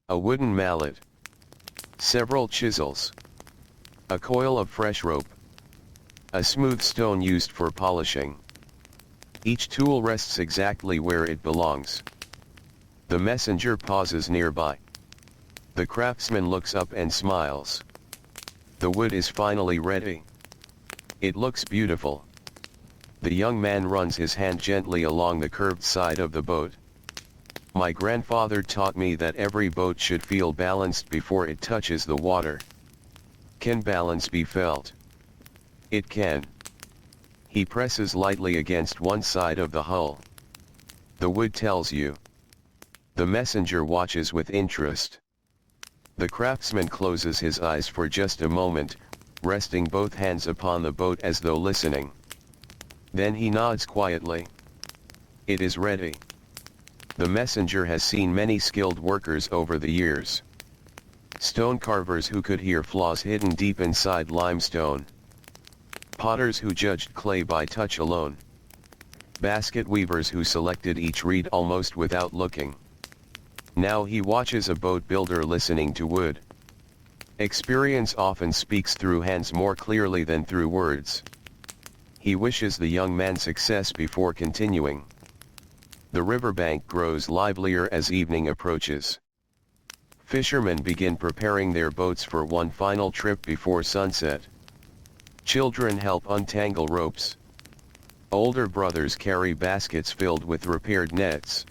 A wooden mallet, several chisels, a coil of fresh rope, a smooth stone used for polishing. Each tool rests exactly where it belongs. The messenger pauses nearby. The craftsman looks up and smiles. The wood is finally ready. It looks beautiful. The young man runs his hand gently along the curved side of the boat. My grandfather taught me that every boat should feel balanced before it touches the water. Can balance be felt? It can. He presses lightly against one side of the hull. The wood tells you. The messenger watches with interest. The craftsman closes his eyes for just a moment, resting both hands upon the boat as though listening. Then he nods quietly. It is ready. The messenger has seen many skilled workers over the years. Stone carvers who could hear flaws hidden deep inside limestone. Potters who judged clay by touch alone. Basket weavers who selected each reed almost without looking. Now he watches a boat builder listening to wood. Experience often speaks through hands more clearly than through words. He wishes the young man success before continuing. The riverbank grows livelier as evening approaches. Fishermen begin preparing their boats for one final trip before sunset. Children help untangle ropes. Older brothers carry baskets filled with repaired nets.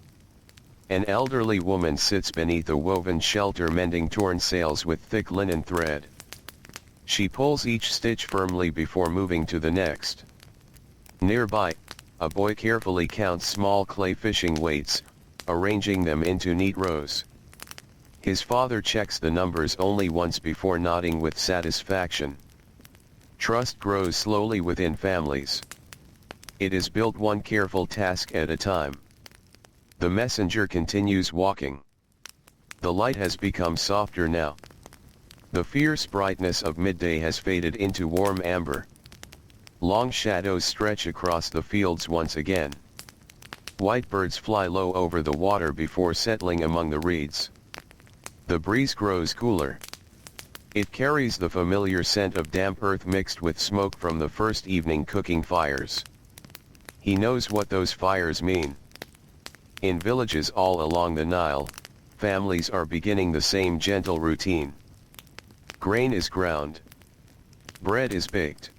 An elderly woman sits beneath a woven shelter mending torn sails with thick linen thread. She pulls each stitch firmly before moving to the next. Nearby, a boy carefully counts small clay fishing weights, arranging them into neat rows. His father checks the numbers only once before nodding with satisfaction. Trust grows slowly within families. It is built one careful task at a time. The messenger continues walking. The light has become softer now. The fierce brightness of midday has faded into warm amber. Long shadows stretch across the fields once again. White birds fly low over the water before settling among the reeds. The breeze grows cooler. It carries the familiar scent of damp earth mixed with smoke from the first evening cooking fires. He knows what those fires mean. In villages all along the Nile, families are beginning the same gentle routine. Grain is ground. Bread is baked.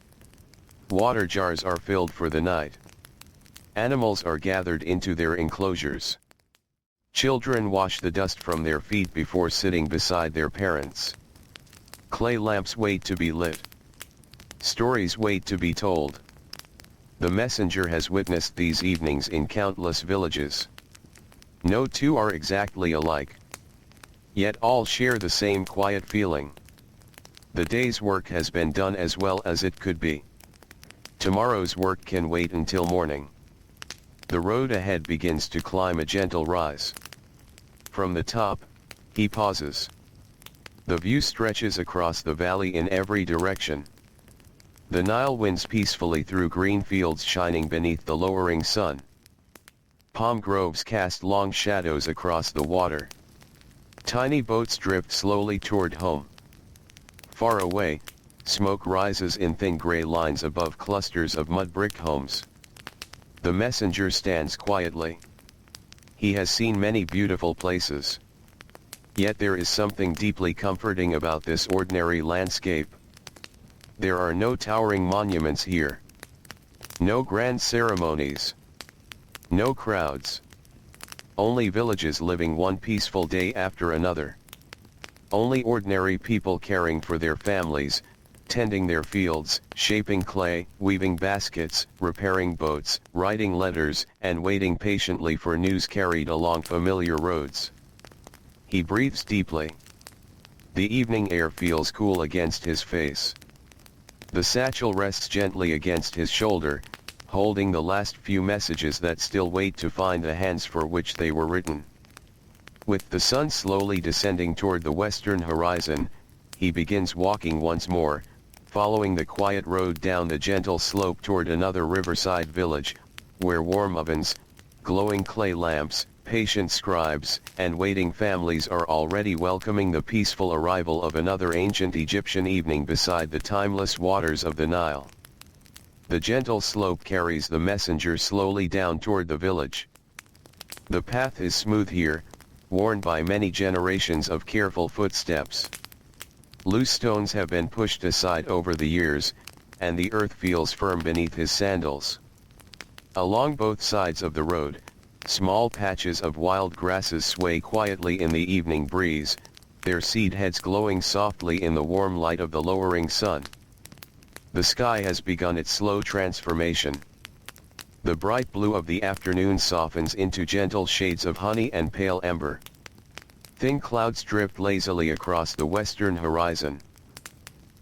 Water jars are filled for the night. Animals are gathered into their enclosures. Children wash the dust from their feet before sitting beside their parents. Clay lamps wait to be lit. Stories wait to be told. The messenger has witnessed these evenings in countless villages. No two are exactly alike. Yet all share the same quiet feeling. The day's work has been done as well as it could be. Tomorrow's work can wait until morning. The road ahead begins to climb a gentle rise. From the top, he pauses. The view stretches across the valley in every direction. The Nile winds peacefully through green fields shining beneath the lowering sun. Palm groves cast long shadows across the water. Tiny boats drift slowly toward home. Far away, smoke rises in thin gray lines above clusters of mudbrick homes. The messenger stands quietly. He has seen many beautiful places. Yet there is something deeply comforting about this ordinary landscape. There are no towering monuments here. No grand ceremonies. No crowds. Only villages living one peaceful day after another. Only ordinary people caring for their families, tending their fields, shaping clay, weaving baskets, repairing boats, writing letters, and waiting patiently for news carried along familiar roads. He breathes deeply. The evening air feels cool against his face. The satchel rests gently against his shoulder, holding the last few messages that still wait to find the hands for which they were written. With the sun slowly descending toward the western horizon, he begins walking once more, following the quiet road down the gentle slope toward another riverside village, where warm ovens, glowing clay lamps, patient scribes, and waiting families are already welcoming the peaceful arrival of another ancient Egyptian evening beside the timeless waters of the Nile. The gentle slope carries the messenger slowly down toward the village. The path is smooth here, worn by many generations of careful footsteps. Loose stones have been pushed aside over the years, and the earth feels firm beneath his sandals. Along both sides of the road, small patches of wild grasses sway quietly in the evening breeze, their seed heads glowing softly in the warm light of the lowering sun. The sky has begun its slow transformation. The bright blue of the afternoon softens into gentle shades of honey and pale amber. Thin clouds drift lazily across the western horizon.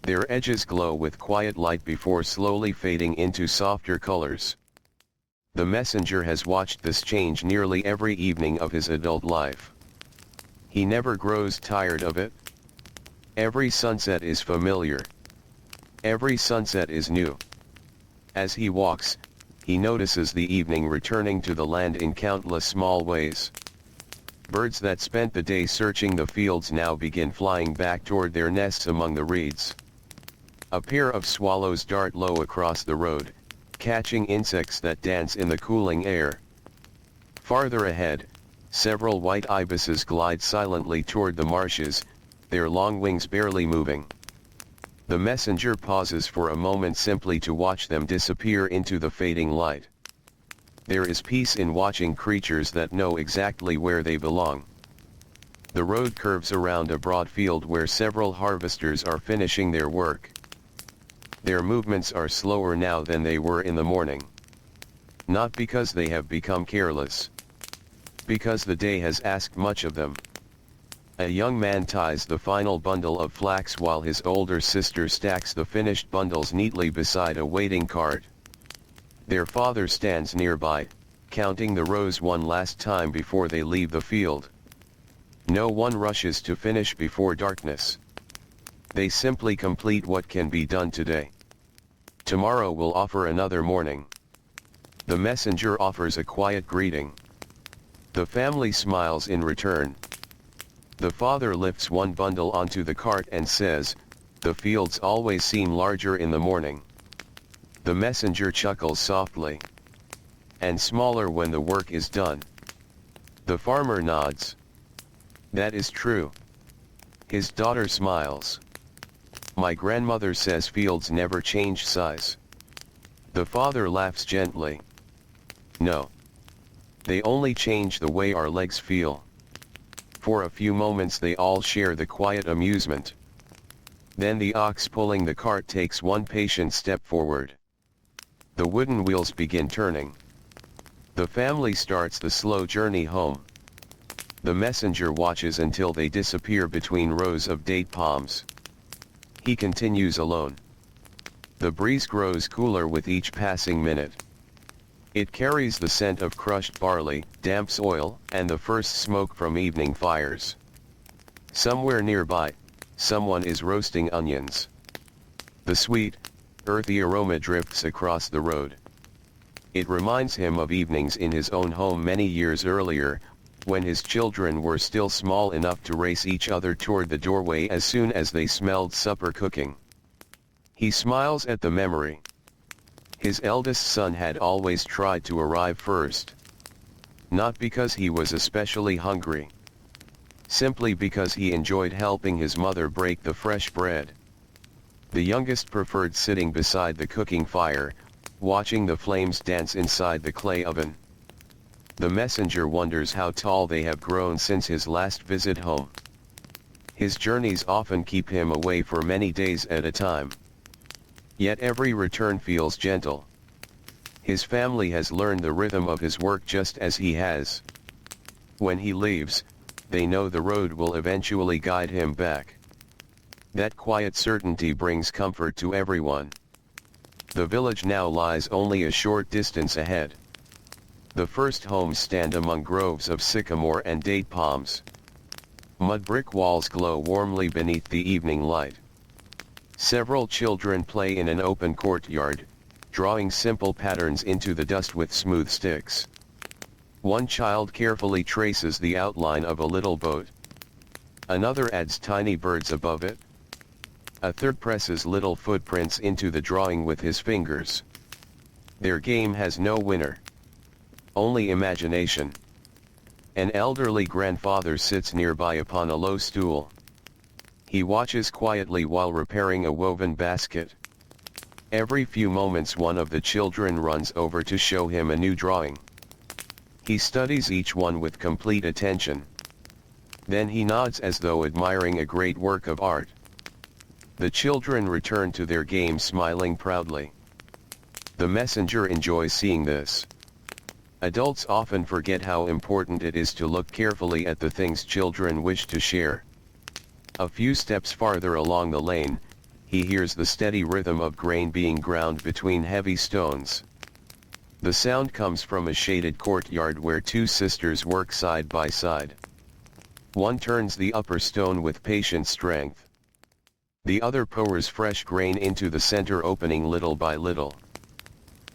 Their edges glow with quiet light before slowly fading into softer colors. The messenger has watched this change nearly every evening of his adult life. He never grows tired of it. Every sunset is familiar. Every sunset is new. As he walks, he notices the evening returning to the land in countless small ways. Birds that spent the day searching the fields now begin flying back toward their nests among the reeds. A pair of swallows dart low across the road, catching insects that dance in the cooling air. Farther ahead, several white ibises glide silently toward the marshes, their long wings barely moving. The messenger pauses for a moment simply to watch them disappear into the fading light. There is peace in watching creatures that know exactly where they belong. The road curves around a broad field where several harvesters are finishing their work. Their movements are slower now than they were in the morning. Not because they have become careless. Because the day has asked much of them. A young man ties the final bundle of flax while his older sister stacks the finished bundles neatly beside a waiting cart. Their father stands nearby, counting the rows one last time before they leave the field. No one rushes to finish before darkness. They simply complete what can be done today. Tomorrow will offer another morning. The messenger offers a quiet greeting. The family smiles in return. The father lifts one bundle onto the cart and says, "The fields always seem larger in the morning." The messenger chuckles softly. "And smaller when the work is done." The farmer nods. "That is true." His daughter smiles. "My grandmother says fields never change size." The father laughs gently. "No. They only change the way our legs feel." For a few moments they all share the quiet amusement. Then the ox pulling the cart takes one patient step forward. The wooden wheels begin turning. The family starts the slow journey home. The messenger watches until they disappear between rows of date palms. He continues alone. The breeze grows cooler with each passing minute. It carries the scent of crushed barley, damp soil, and the first smoke from evening fires. Somewhere nearby, someone is roasting onions. The sweet, earthy aroma drifts across the road. It reminds him of evenings in his own home many years earlier, when his children were still small enough to race each other toward the doorway as soon as they smelled supper cooking. He smiles at the memory. His eldest son had always tried to arrive first. Not because he was especially hungry. Simply because he enjoyed helping his mother break the fresh bread. The youngest preferred sitting beside the cooking fire, watching the flames dance inside the clay oven. The messenger wonders how tall they have grown since his last visit home. His journeys often keep him away for many days at a time. Yet every return feels gentle. His family has learned the rhythm of his work just as he has. When he leaves, they know the road will eventually guide him back. That quiet certainty brings comfort to everyone. The village now lies only a short distance ahead. The first homes stand among groves of sycamore and date palms. Mudbrick walls glow warmly beneath the evening light. Several children play in an open courtyard, drawing simple patterns into the dust with smooth sticks. One child carefully traces the outline of a little boat. Another adds tiny birds above it. A third presses little footprints into the drawing with his fingers. Their game has no winner. Only imagination. An elderly grandfather sits nearby upon a low stool. He watches quietly while repairing a woven basket. Every few moments one of the children runs over to show him a new drawing. He studies each one with complete attention. Then he nods as though admiring a great work of art. The children return to their game smiling proudly. The messenger enjoys seeing this. Adults often forget how important it is to look carefully at the things children wish to share. A few steps farther along the lane, he hears the steady rhythm of grain being ground between heavy stones. The sound comes from a shaded courtyard where two sisters work side by side. One turns the upper stone with patient strength. The other pours fresh grain into the center opening little by little.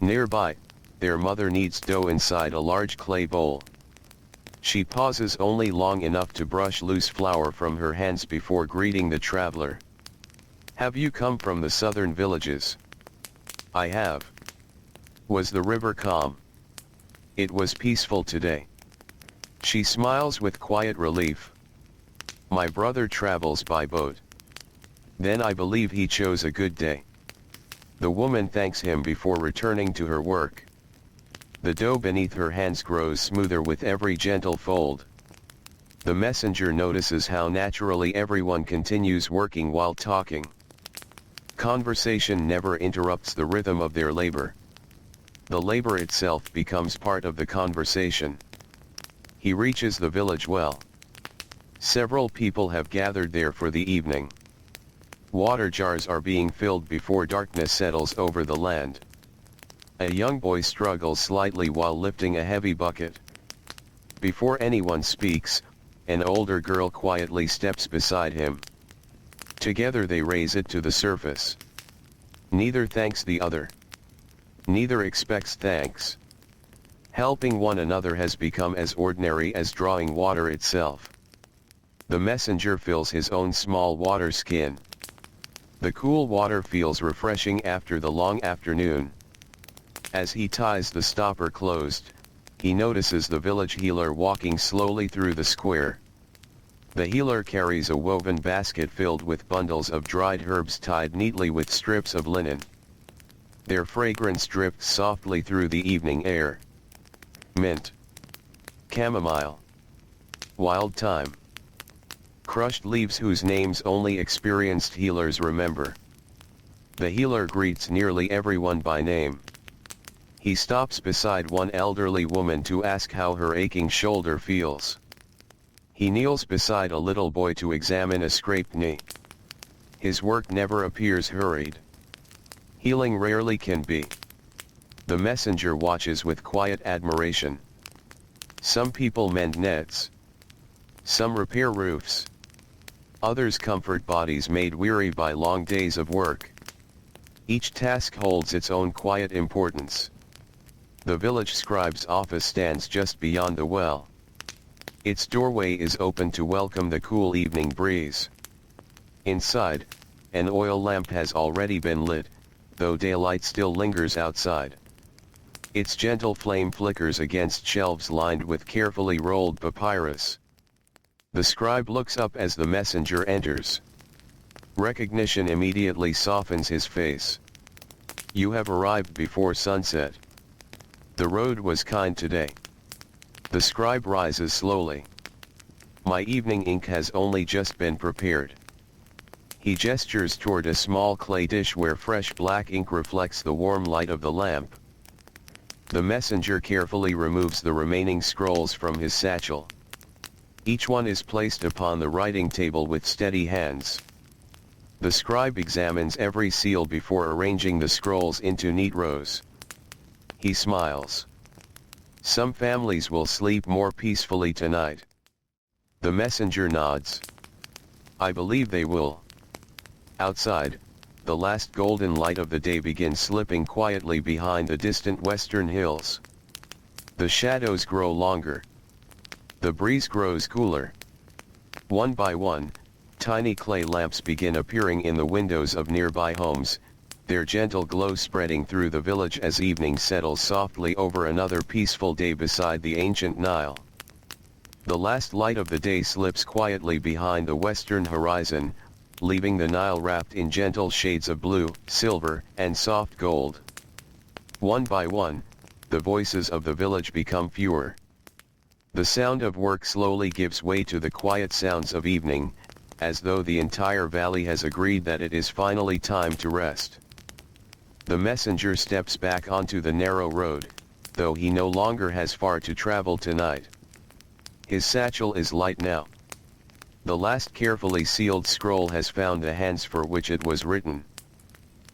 Nearby, their mother kneads dough inside a large clay bowl. She pauses only long enough to brush loose flour from her hands before greeting the traveler. "Have you come from the southern villages?" "I have." "Was the river calm?" "It was peaceful today." She smiles with quiet relief. "My brother travels by boat." "Then I believe he chose a good day." The woman thanks him before returning to her work. The dough beneath her hands grows smoother with every gentle fold. The messenger notices how naturally everyone continues working while talking. Conversation never interrupts the rhythm of their labor. The labor itself becomes part of the conversation. He reaches the village well. Several people have gathered there for the evening. Water jars are being filled before darkness settles over the land. A young boy struggles slightly while lifting a heavy bucket. Before anyone speaks, an older girl quietly steps beside him. Together they raise it to the surface. Neither thanks the other. Neither expects thanks. Helping one another has become as ordinary as drawing water itself. The messenger fills his own small water skin. The cool water feels refreshing after the long afternoon. As he ties the stopper closed, he notices the village healer walking slowly through the square. The healer carries a woven basket filled with bundles of dried herbs tied neatly with strips of linen. Their fragrance drifts softly through the evening air. Mint, chamomile, wild thyme, crushed leaves whose names only experienced healers remember. The healer greets nearly everyone by name. He stops beside one elderly woman to ask how her aching shoulder feels. He kneels beside a little boy to examine a scraped knee. His work never appears hurried. Healing rarely can be. The messenger watches with quiet admiration. Some people mend nets. Some repair roofs. Others comfort bodies made weary by long days of work. Each task holds its own quiet importance. The village scribe's office stands just beyond the well. Its doorway is open to welcome the cool evening breeze. Inside, an oil lamp has already been lit, though daylight still lingers outside. Its gentle flame flickers against shelves lined with carefully rolled papyrus. The scribe looks up as the messenger enters. Recognition immediately softens his face. You have arrived before sunset. The road was kind today. The scribe rises slowly. My evening ink has only just been prepared. He gestures toward a small clay dish where fresh black ink reflects the warm light of the lamp. The messenger carefully removes the remaining scrolls from his satchel. Each one is placed upon the writing table with steady hands. The scribe examines every seal before arranging the scrolls into neat rows. He smiles. Some families will sleep more peacefully tonight. The messenger nods. I believe they will. Outside, the last golden light of the day begins slipping quietly behind the distant western hills. The shadows grow longer. The breeze grows cooler. One by one, tiny clay lamps begin appearing in the windows of nearby homes, their gentle glow spreading through the village as evening settles softly over another peaceful day beside the ancient Nile. The last light of the day slips quietly behind the western horizon, leaving the Nile wrapped in gentle shades of blue, silver, and soft gold. One by one, the voices of the village become fewer. The sound of work slowly gives way to the quiet sounds of evening, as though the entire valley has agreed that it is finally time to rest. The messenger steps back onto the narrow road, though he no longer has far to travel tonight. His satchel is light now. The last carefully sealed scroll has found the hands for which it was written.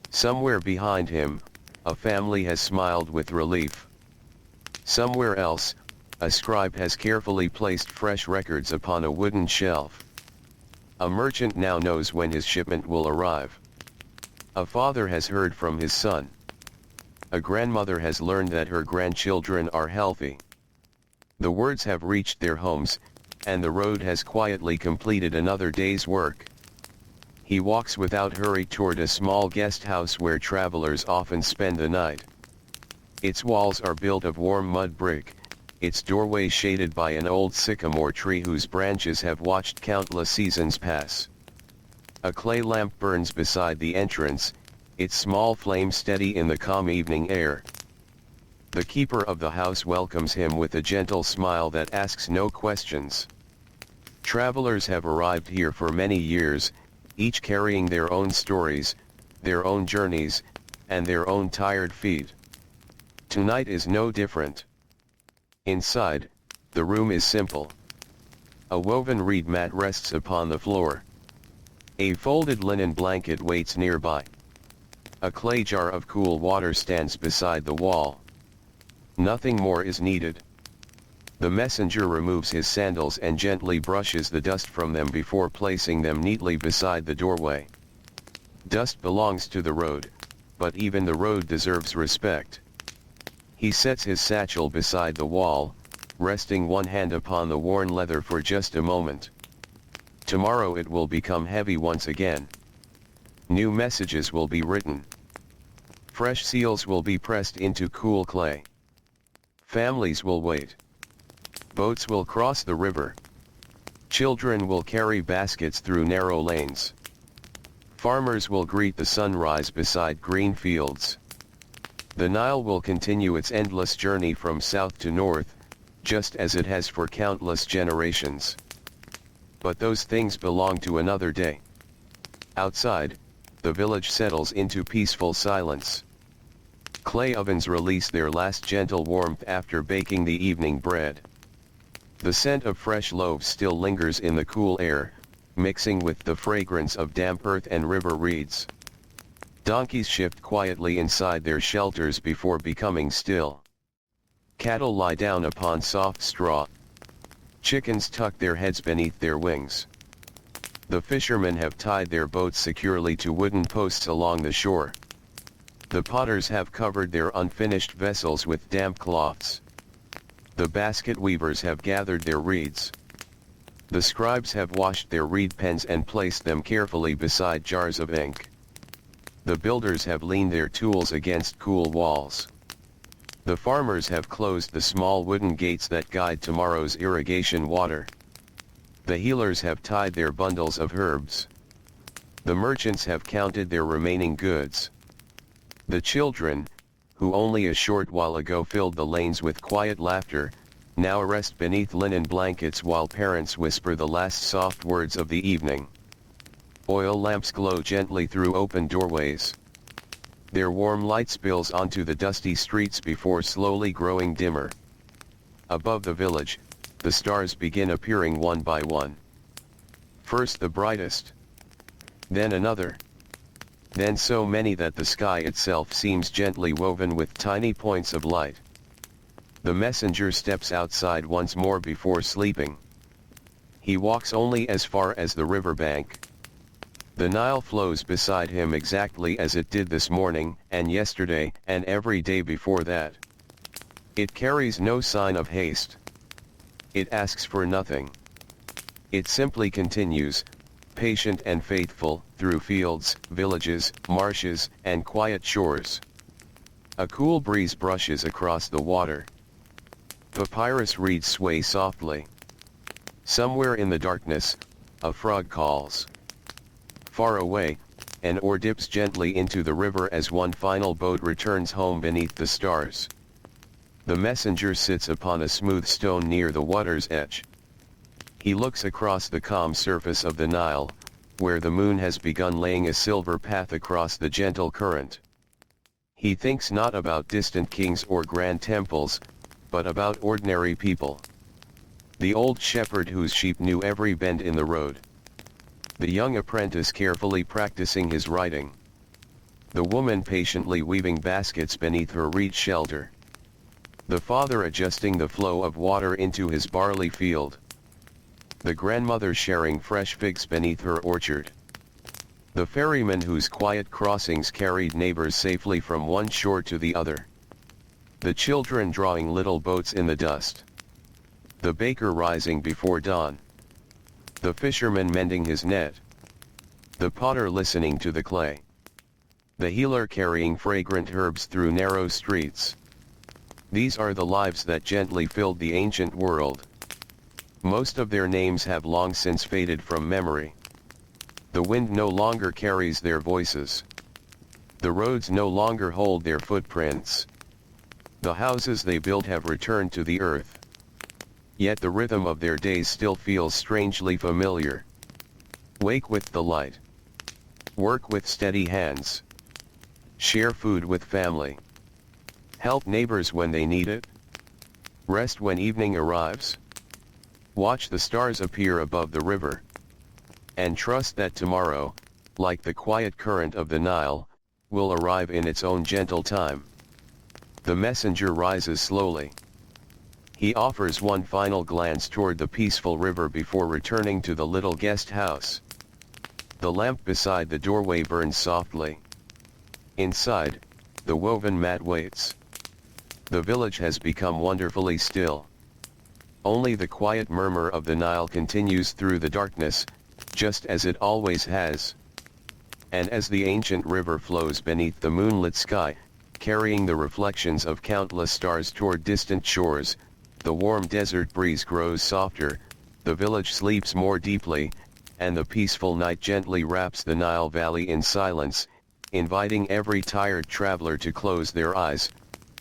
Somewhere behind him, a family has smiled with relief. Somewhere else, a scribe has carefully placed fresh records upon a wooden shelf. A merchant now knows when his shipment will arrive. A father has heard from his son. A grandmother has learned that her grandchildren are healthy. The words have reached their homes, and the road has quietly completed another day's work. He walks without hurry toward a small guest house where travelers often spend the night. Its walls are built of warm mud brick, its doorway shaded by an old sycamore tree whose branches have watched countless seasons pass. A clay lamp burns beside the entrance, its small flame steady in the calm evening air. The keeper of the house welcomes him with a gentle smile that asks no questions. Travelers have arrived here for many years, each carrying their own stories, their own journeys, and their own tired feet. Tonight is no different. Inside, the room is simple. A woven reed mat rests upon the floor. A folded linen blanket waits nearby. A clay jar of cool water stands beside the wall. Nothing more is needed. The messenger removes his sandals and gently brushes the dust from them before placing them neatly beside the doorway. Dust belongs to the road, but even the road deserves respect. He sets his satchel beside the wall, resting one hand upon the worn leather for just a moment. Tomorrow it will become heavy once again. New messages will be written. Fresh seals will be pressed into cool clay. Families will wait. Boats will cross the river. Children will carry baskets through narrow lanes. Farmers will greet the sunrise beside green fields. The Nile will continue its endless journey from south to north, just as it has for countless generations. But those things belong to another day. Outside, the village settles into peaceful silence. Clay ovens release their last gentle warmth after baking the evening bread. The scent of fresh loaves still lingers in the cool air, mixing with the fragrance of damp earth and river reeds. Donkeys shift quietly inside their shelters before becoming still. Cattle lie down upon soft straw. Chickens tuck their heads beneath their wings. The fishermen have tied their boats securely to wooden posts along the shore. The potters have covered their unfinished vessels with damp cloths. The basket weavers have gathered their reeds. The scribes have washed their reed pens and placed them carefully beside jars of ink. The builders have leaned their tools against cool walls. The farmers have closed the small wooden gates that guide tomorrow's irrigation water. The healers have tied their bundles of herbs. The merchants have counted their remaining goods. The children, who only a short while ago filled the lanes with quiet laughter, now rest beneath linen blankets while parents whisper the last soft words of the evening. Oil lamps glow gently through open doorways. Their warm light spills onto the dusty streets before slowly growing dimmer. Above the village, the stars begin appearing one by one. First the brightest, then another, then so many that the sky itself seems gently woven with tiny points of light. The messenger steps outside once more before sleeping. He walks only as far as the riverbank. The Nile flows beside him exactly as it did this morning, and yesterday, and every day before that. It carries no sign of haste. It asks for nothing. It simply continues, patient and faithful, through fields, villages, marshes, and quiet shores. A cool breeze brushes across the water. Papyrus reeds sway softly. Somewhere in the darkness, a frog calls. Far away, an oar dips gently into the river as one final boat returns home beneath the stars. The messenger sits upon a smooth stone near the water's edge. He looks across the calm surface of the Nile, where the moon has begun laying a silver path across the gentle current. He thinks not about distant kings or grand temples, but about ordinary people. The old shepherd whose sheep knew every bend in the road. The young apprentice carefully practicing his writing. The woman patiently weaving baskets beneath her reed shelter. The father adjusting the flow of water into his barley field. The grandmother sharing fresh figs beneath her orchard. The ferrymen whose quiet crossings carried neighbors safely from one shore to the other. The children drawing little boats in the dust. The baker rising before dawn. The fisherman mending his net. The potter listening to the clay. The healer carrying fragrant herbs through narrow streets. These are the lives that gently filled the ancient world. Most of their names have long since faded from memory. The wind no longer carries their voices. The roads no longer hold their footprints. The houses they built have returned to the earth. Yet the rhythm of their days still feels strangely familiar. Wake with the light. Work with steady hands. Share food with family. Help neighbors when they need it. Rest when evening arrives. Watch the stars appear above the river. And trust that tomorrow, like the quiet current of the Nile, will arrive in its own gentle time. The messenger rises slowly. He offers one final glance toward the peaceful river before returning to the little guest house. The lamp beside the doorway burns softly. Inside, the woven mat waits. The village has become wonderfully still. Only the quiet murmur of the Nile continues through the darkness, just as it always has. And as the ancient river flows beneath the moonlit sky, carrying the reflections of countless stars toward distant shores, the warm desert breeze grows softer, the village sleeps more deeply, and the peaceful night gently wraps the Nile Valley in silence, inviting every tired traveler to close their eyes,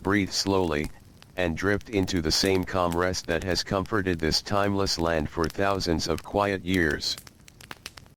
breathe slowly, and drift into the same calm rest that has comforted this timeless land for thousands of quiet years.